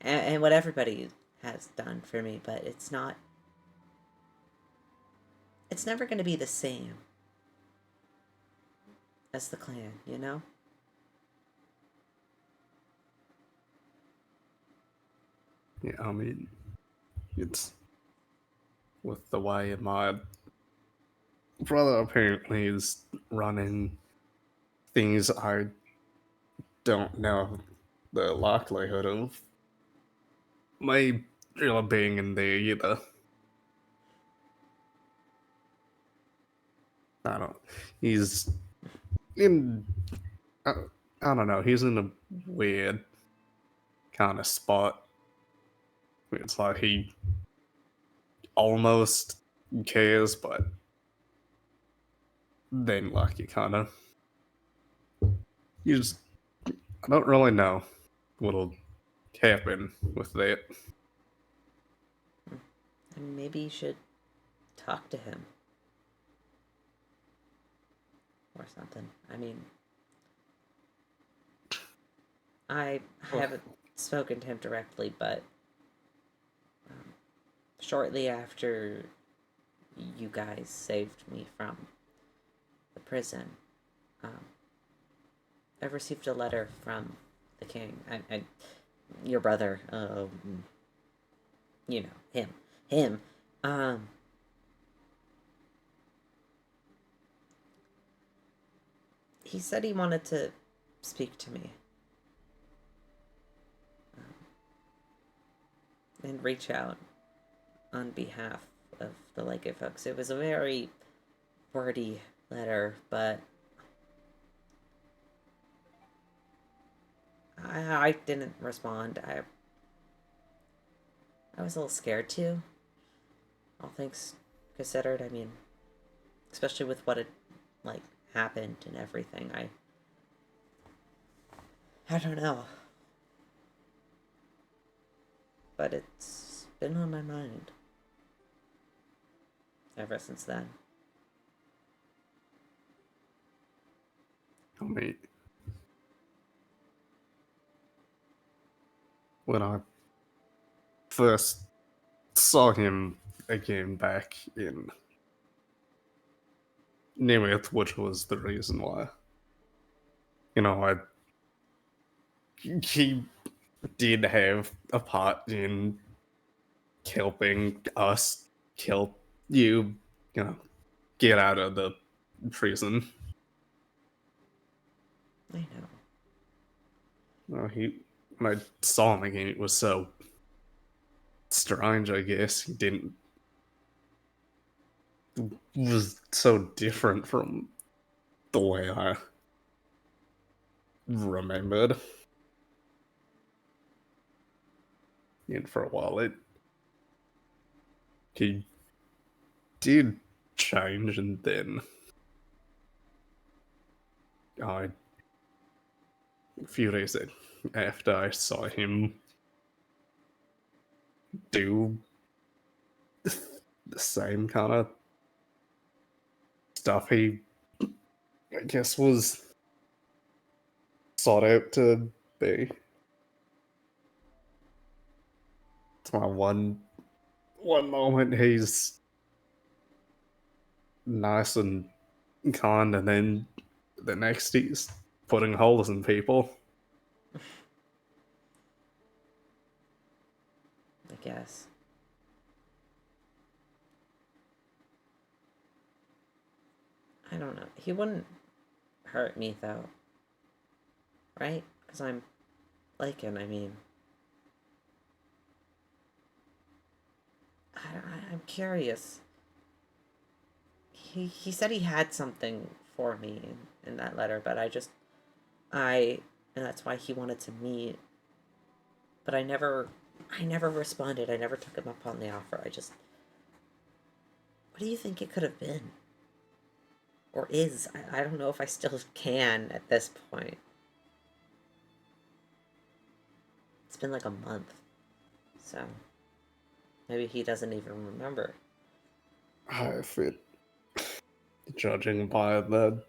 And what everybody has done for me, but it's never going to be the same as the clan, you know? Yeah, I mean, it's with the way my brother apparently is running things. I don't know the likelihood of me really being in there either. I don't. He's in. I, I don't know. He's in a weird kind of spot. It's like he almost cares, but then like you kind of. You just. I don't really know what'll happen with that. And maybe you should talk to him. Or something. I mean, I haven't spoken to him directly, but shortly after you guys saved me from the prison, I received a letter from the king and your brother. You know him. He said he wanted to speak to me and reach out on behalf of the Like It folks. It was a very wordy letter, but I didn't respond. I was a little scared too. All things considered, I mean, especially with what had happened and everything. I don't know. But it's been on my mind ever since then. I mean, when I first saw him again back in Nemeth, which was the reason why, he did have a part in helping us help you, get out of the prison. I know. Well, when I saw him again, it was so strange, I guess. He didn't was so different from the way I remembered. And for a while, he did change, and then a few days after I saw him do the same kind of stuff he, I guess, was sought out to be. It's my one moment he's nice and kind, and then the next he's putting holes in people. I guess. I don't know. He wouldn't hurt me, though. Right? Because I'm Lycan, I mean. I'm curious. He said he had something for me in that letter, but and that's why he wanted to meet. But I never responded. I never took him up on the offer. What do you think it could have been? Or is? I don't know if I still can at this point. It's been like a month. So, maybe he doesn't even remember. If it, judging by the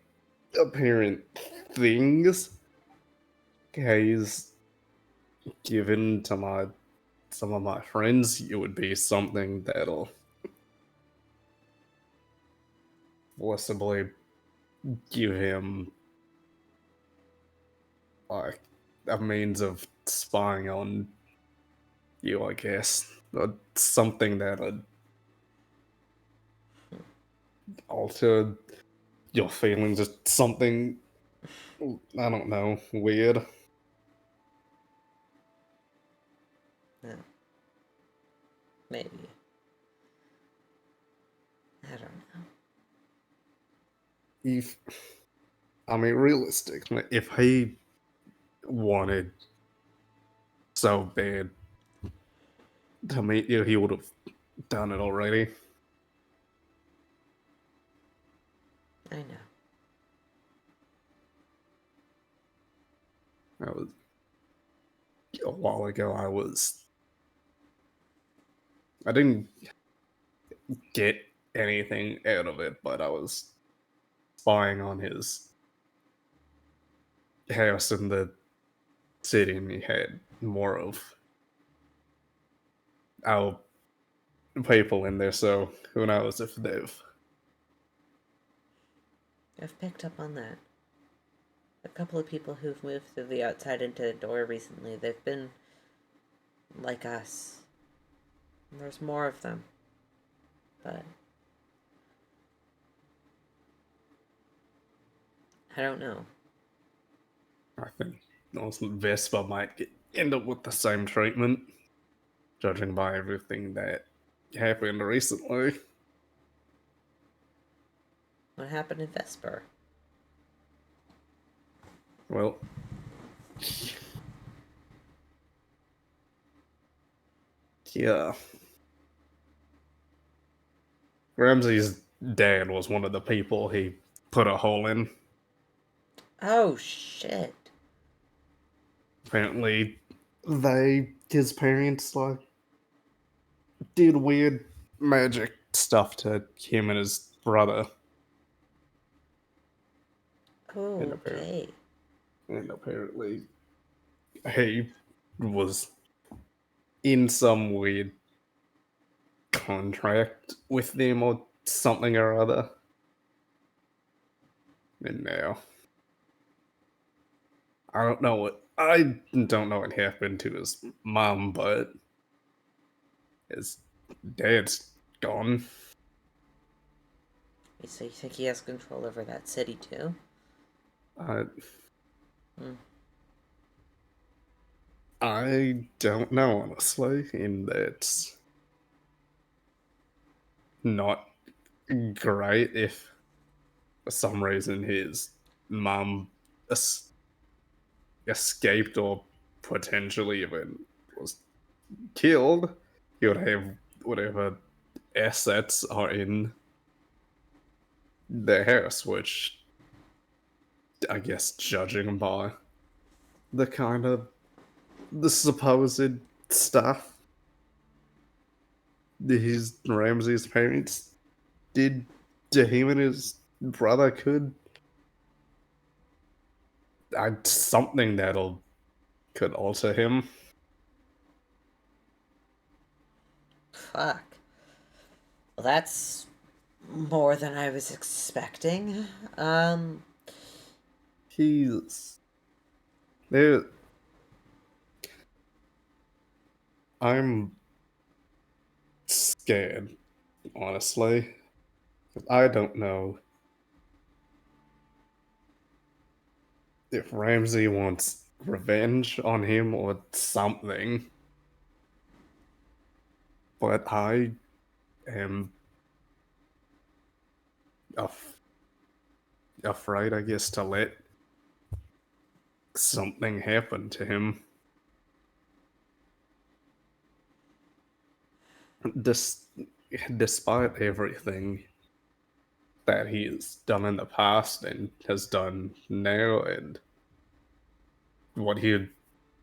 apparent things he's given to some of my friends, it would be something that'll possibly give him like a means of spying on you, I guess. Or something that'd alter your feelings, or something, I don't know, weird. No. Maybe. I don't know. Realistically, if he wanted so bad to meet you, he would have done it already. I know. That was a while ago. I didn't get anything out of it, but I was spying on his house in the city, and he had more of our people in there, so who knows if I've picked up on that. A couple of people who've moved through the outside into the door recently, they've been like us. And there's more of them. But I don't know. I think Vespa might end up with the same treatment, judging by everything that happened recently. What happened in Vesper? Well, yeah. Ramsey's dad was one of the people he put a hole in. Oh, shit. Apparently, his parents, did weird magic stuff to him and his brother. Oh, And okay. apparently, he was in some weird contract with them or something or other. And now, I don't know what I don't know what happened to his mom, but his dad's gone. So you think he has control over that city too? I Hmm. I don't know, honestly, in that not great if for some reason his mum escaped or potentially even was killed. He would have whatever assets are in the house, which I guess judging by the kind of the supposed stuff that his Ramsey's parents did to him and his brother could something that'll could alter him. Fuck. Well, that's more than I was expecting. He's there. I'm scared, honestly. I don't know if Ramsey wants revenge on him or something, but I am afraid, I guess, to let something happen to him. Dis- Despite everything that he has done in the past and has done now, and what he'd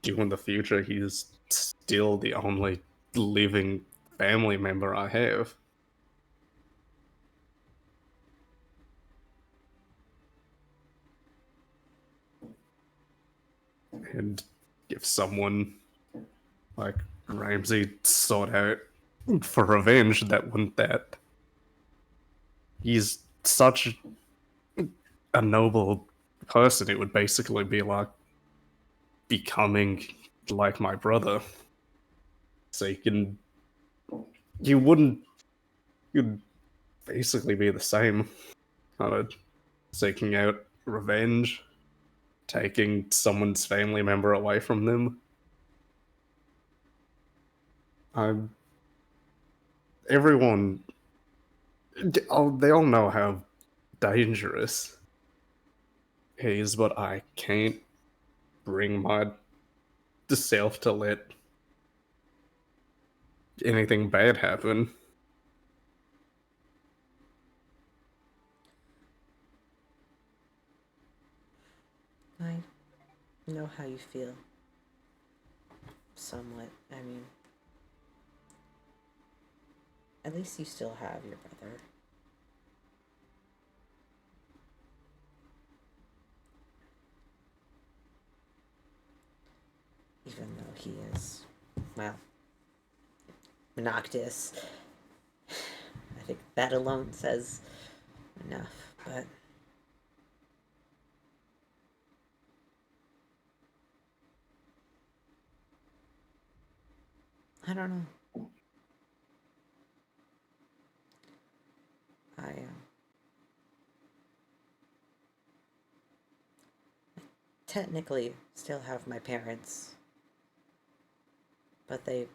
do in the future, he's still the only living family member I have. And if someone like Ramsey sought out for revenge, that wouldn't that. He's such a noble person, it would basically be like becoming like my brother. So you wouldn't, you'd basically be the same, kind of seeking out revenge, taking someone's family member away from them. I'm everyone. They all know how dangerous he is, but I can't bring myself to let anything bad happen. I know how you feel. Somewhat. I mean, at least you still have your brother. Even though he is, well, Noctis. I think that alone says enough, but I don't know. I technically still have my parents, but they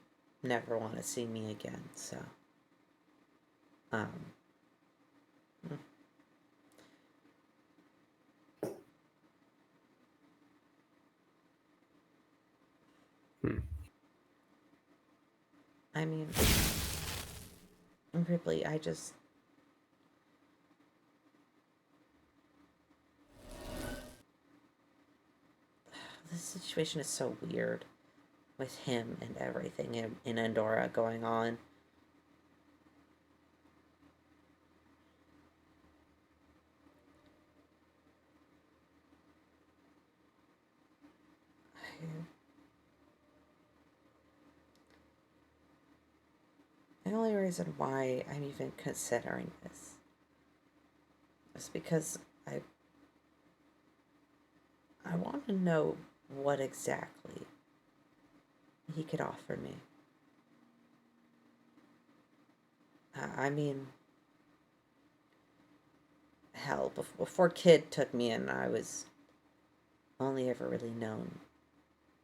never want to see me again, so um hmm. I mean, Ripley, this situation is so weird with him and everything in Andorra going on. The only reason why I'm even considering this is because I want to know what exactly he could offer me. I mean, hell, before Kid took me in, I was only ever really known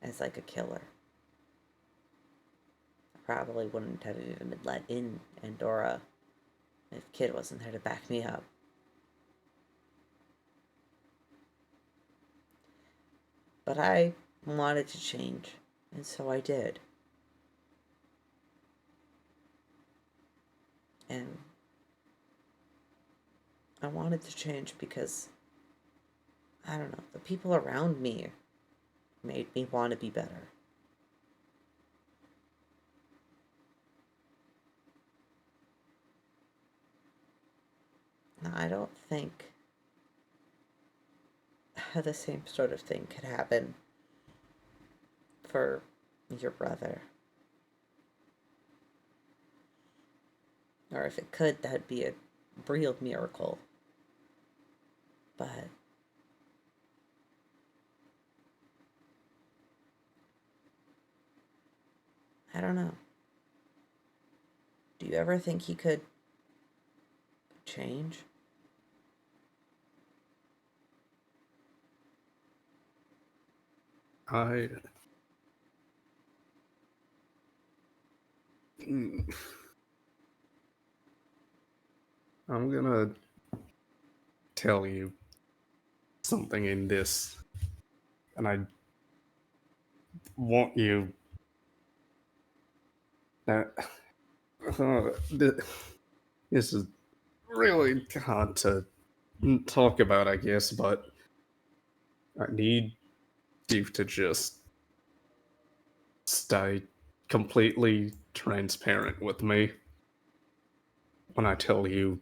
as like a killer. I probably wouldn't have even been let in Andorra if Kid wasn't there to back me up. But I wanted to change, and so I did. And I wanted to change because, I don't know, the people around me made me want to be better. Now, I don't think the same sort of thing could happen for your brother. Or if it could, that'd be a real miracle. But I don't know. Do you ever think he could change? I'm gonna tell you something in this, and I want you that this is really hard to talk about, I guess, but I need you to just stay completely transparent with me when I tell you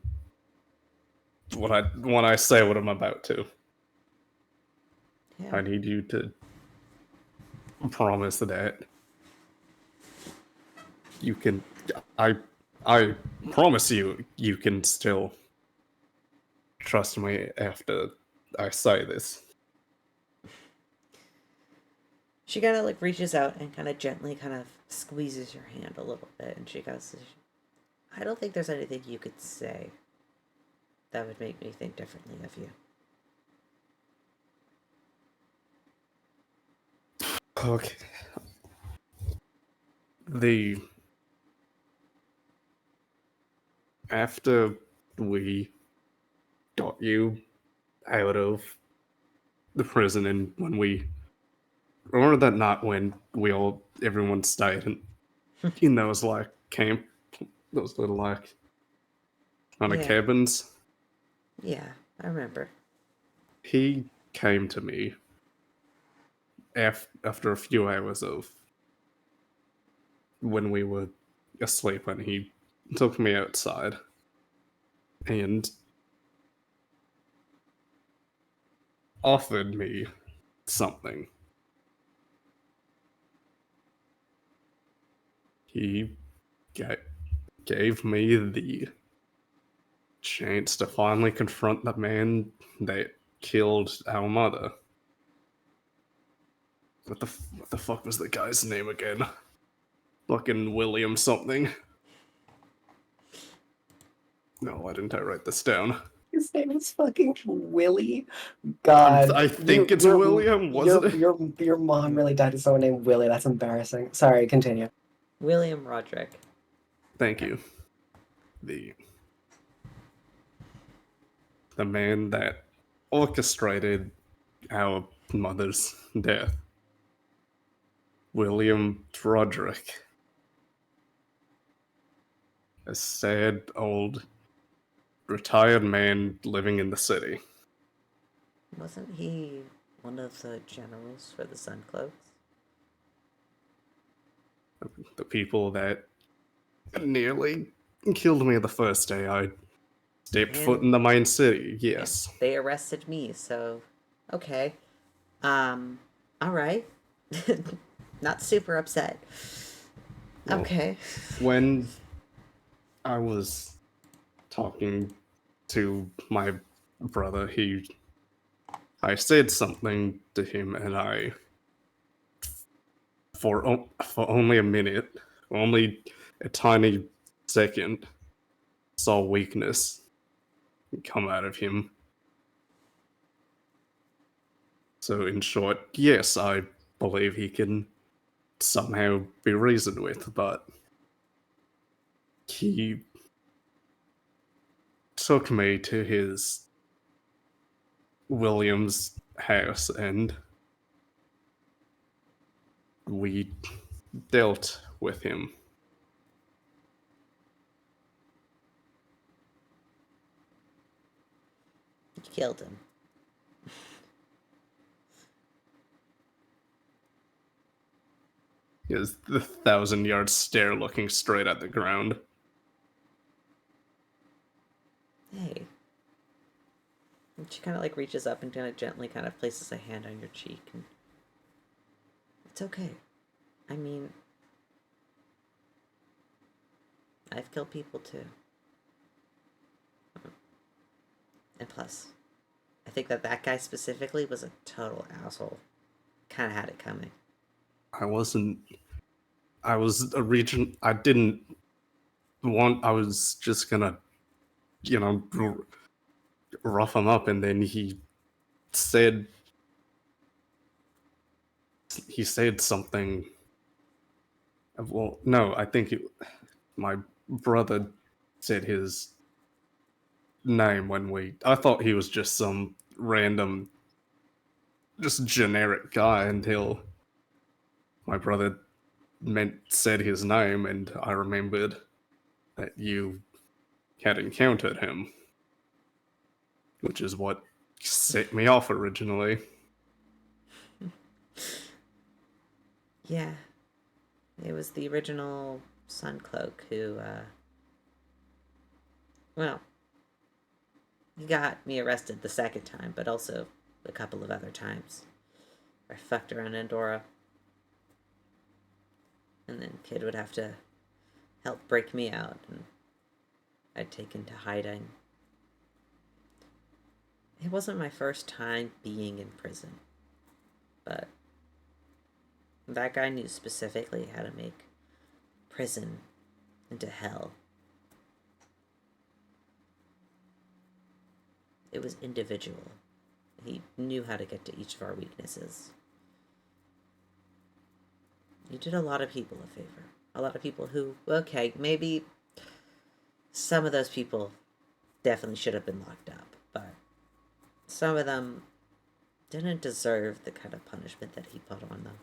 when I say what I'm about to. Yeah. I need you to promise that you can. I promise you can still trust me after I say this. She kind of like reaches out and kind of gently kind of squeezes your hand a little bit, and she goes, I don't think there's anything you could say that would make me think differently of you. Okay. After we got you out of the prison, and when we remember that night when everyone stayed in those like camp, those little like kind of Yeah. cabins. Yeah, I remember. He came to me after a few hours of when we were asleep, and he took me outside and offered me something. He gave me the chance to finally confront the man that killed our mother. What the fuck was the guy's name again? Fucking William something. No, why didn't I write this down? His name is fucking Willie. God, I think it's William, wasn't it? Your mom really died to someone named Willie. That's embarrassing. Sorry, continue. William Roderick. Thank you. The man that orchestrated our mother's death. William Roderick. A sad old retired man living in the city. Wasn't he one of the generals for the Suncloaks? The people that nearly killed me the first day I stepped foot in the main city, yes. They arrested me, so okay. Alright. Not super upset. Well, okay. When I was talking to my brother, I said something to him, and I for only a minute, only a tiny second, saw weakness come out of him. So, in short, yes, I believe he can somehow be reasoned with, but he took me to his Williams house and we dealt with him. You killed him. His the 1,000-yard stare looking straight at the ground. Hey. And she kind of like reaches up and kind of gently kind of places a hand on your cheek. And it's okay. I mean, I've killed people too. And plus, I think that guy specifically was a total asshole. Kind of had it coming. I was a region. I didn't want. I was just gonna, rough him up, and then he said something. Well, no, I think my brother said his name when I thought he was just some random, just generic guy until my brother said his name, and I remembered that you had encountered him, which is what set me off originally. Yeah. It was the original Suncloak who, well, he got me arrested the second time, but also a couple of other times. I fucked around Andorra. And then Kid would have to help break me out, and I'd taken to hiding. It wasn't my first time being in prison, but that guy knew specifically how to make prison into hell. It was individual. He knew how to get to each of our weaknesses. You did a lot of people a favor. A lot of people who, okay, maybe some of those people definitely should have been locked up, but some of them didn't deserve the kind of punishment that he put on them.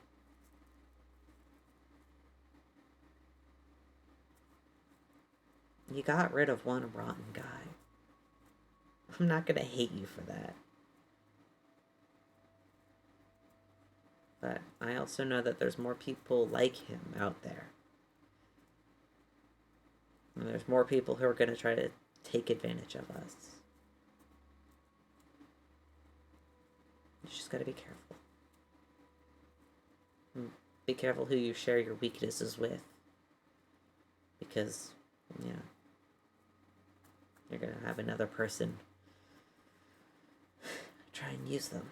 You got rid of one rotten guy. I'm not gonna hate you for that. But I also know that there's more people like him out there. And there's more people who are going to try to take advantage of us. You just got to be careful. And be careful who you share your weaknesses with. Because, yeah, you're going to have another person try and use them.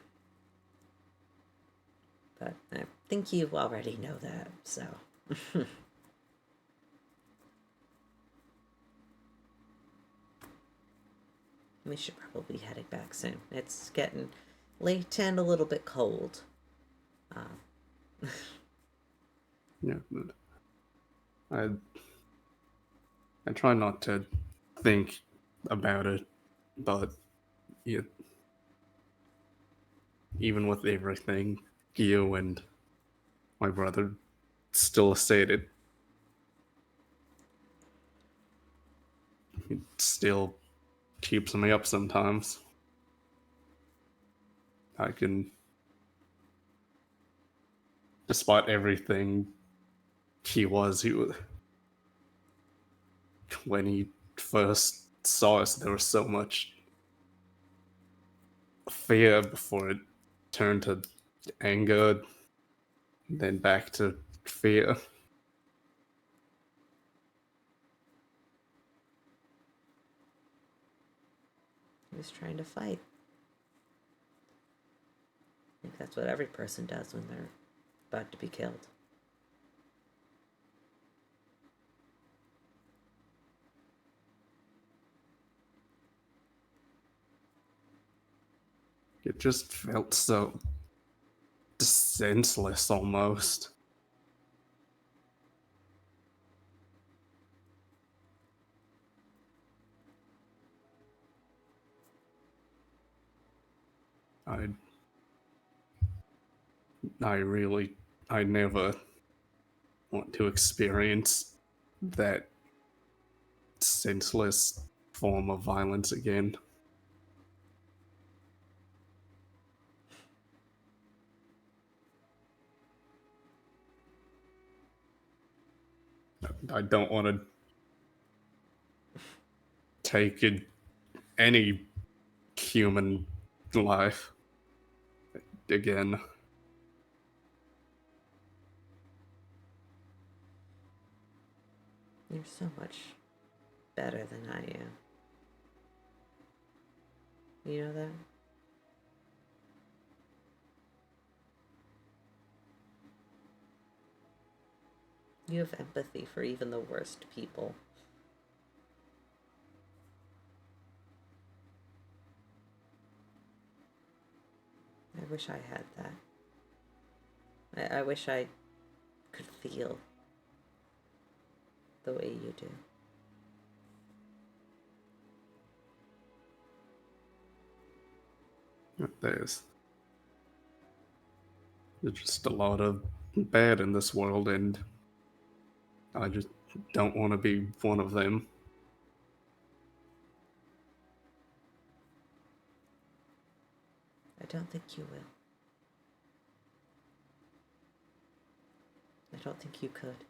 But I think you already know that, so. We should probably be heading back soon. It's getting late and a little bit cold. Yeah, but I try not to think about it, but yeah, even with everything, you and my brother still said it. It still keeps me up sometimes. I can, despite everything he was, when he first saw us, there was so much fear before it turned to anger, then back to fear. He was trying to fight. I think that's what every person does when they're about to be killed. It just felt so senseless almost. I never want to experience that senseless form of violence again. I don't want to take any human life again. You're so much better than I am. You know that? You have empathy for even the worst people. I wish I had that. I wish I could feel the way you do. There's just a lot of bad in this world, and I just don't want to be one of them. I don't think you will. I don't think you could.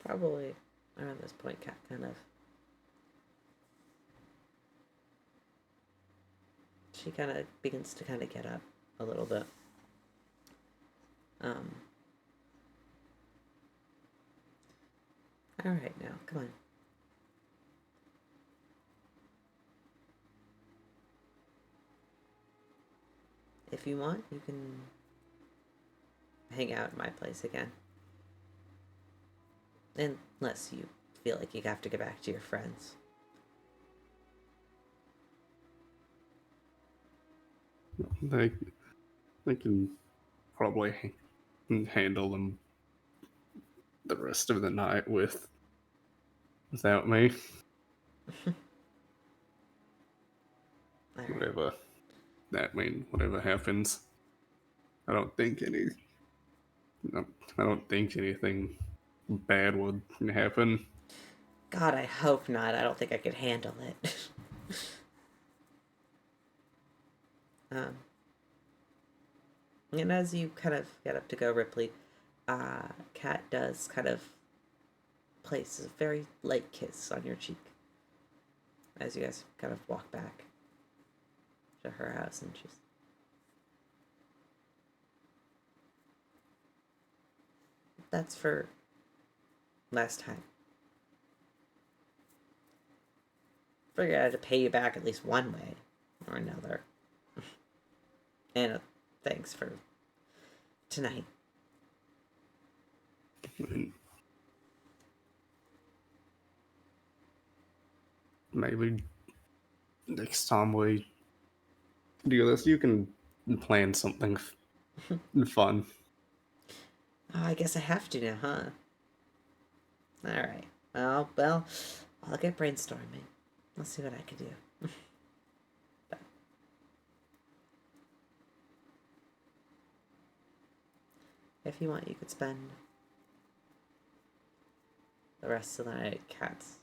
Probably around this point, Kat she kind of begins to kind of get up a little bit. All right, now, come on. If you want, you can hang out at my place again. Unless you feel like you have to get back to your friends. They can probably handle them the rest of the night without me. Right. Whatever happens. I don't think anything bad would happen. God, I hope not. I don't think I could handle it. And as you kind of get up to go, Rypley, Kat does kind of place a very light kiss on your cheek as you guys kind of walk back to her house, and she's... That's for last time. Figured I had to pay you back at least one way or another. And thanks for tonight. Maybe next time we do this, you can plan something fun. Oh, I guess I have to now, huh? Alright. Well, I'll get brainstorming. I'll see what I can do. But if you want, you could spend the rest of the night at Kat's.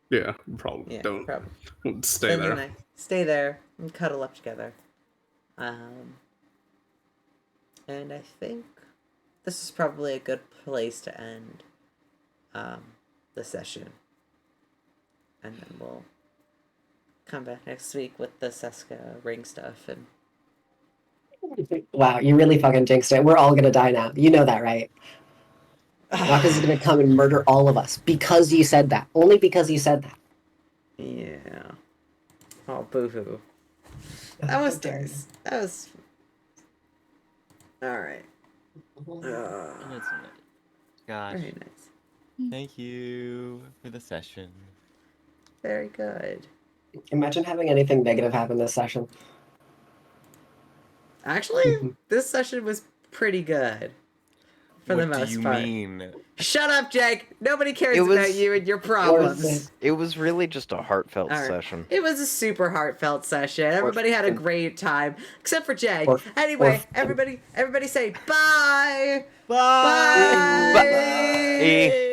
Yeah, probably. Yeah, Don't probably. stay Spend the there. night. Stay there and cuddle up together. And I think this is probably a good place to end the session. And then we'll come back next week with the Seska ring stuff. And Wow, you really fucking jinxed it. We're all gonna die now. You know that, right? Marcus is gonna come and murder all of us because you said that. Only because you said that. Yeah. Oh, boo-hoo. That was Dare you. nice. That was. All right. Gosh, Very nice. thank you for the session. Very good. Imagine having anything negative happen this session. Actually, this session was pretty good. For the What do most you part. mean? Shut up, Jegg. Nobody cares It about was- you and your problems. It was really just a heartfelt All right. session. It was a super heartfelt session. Everybody had a great time, except for Jegg. Or- Anyway, or- everybody say bye. Bye. Bye. Bye.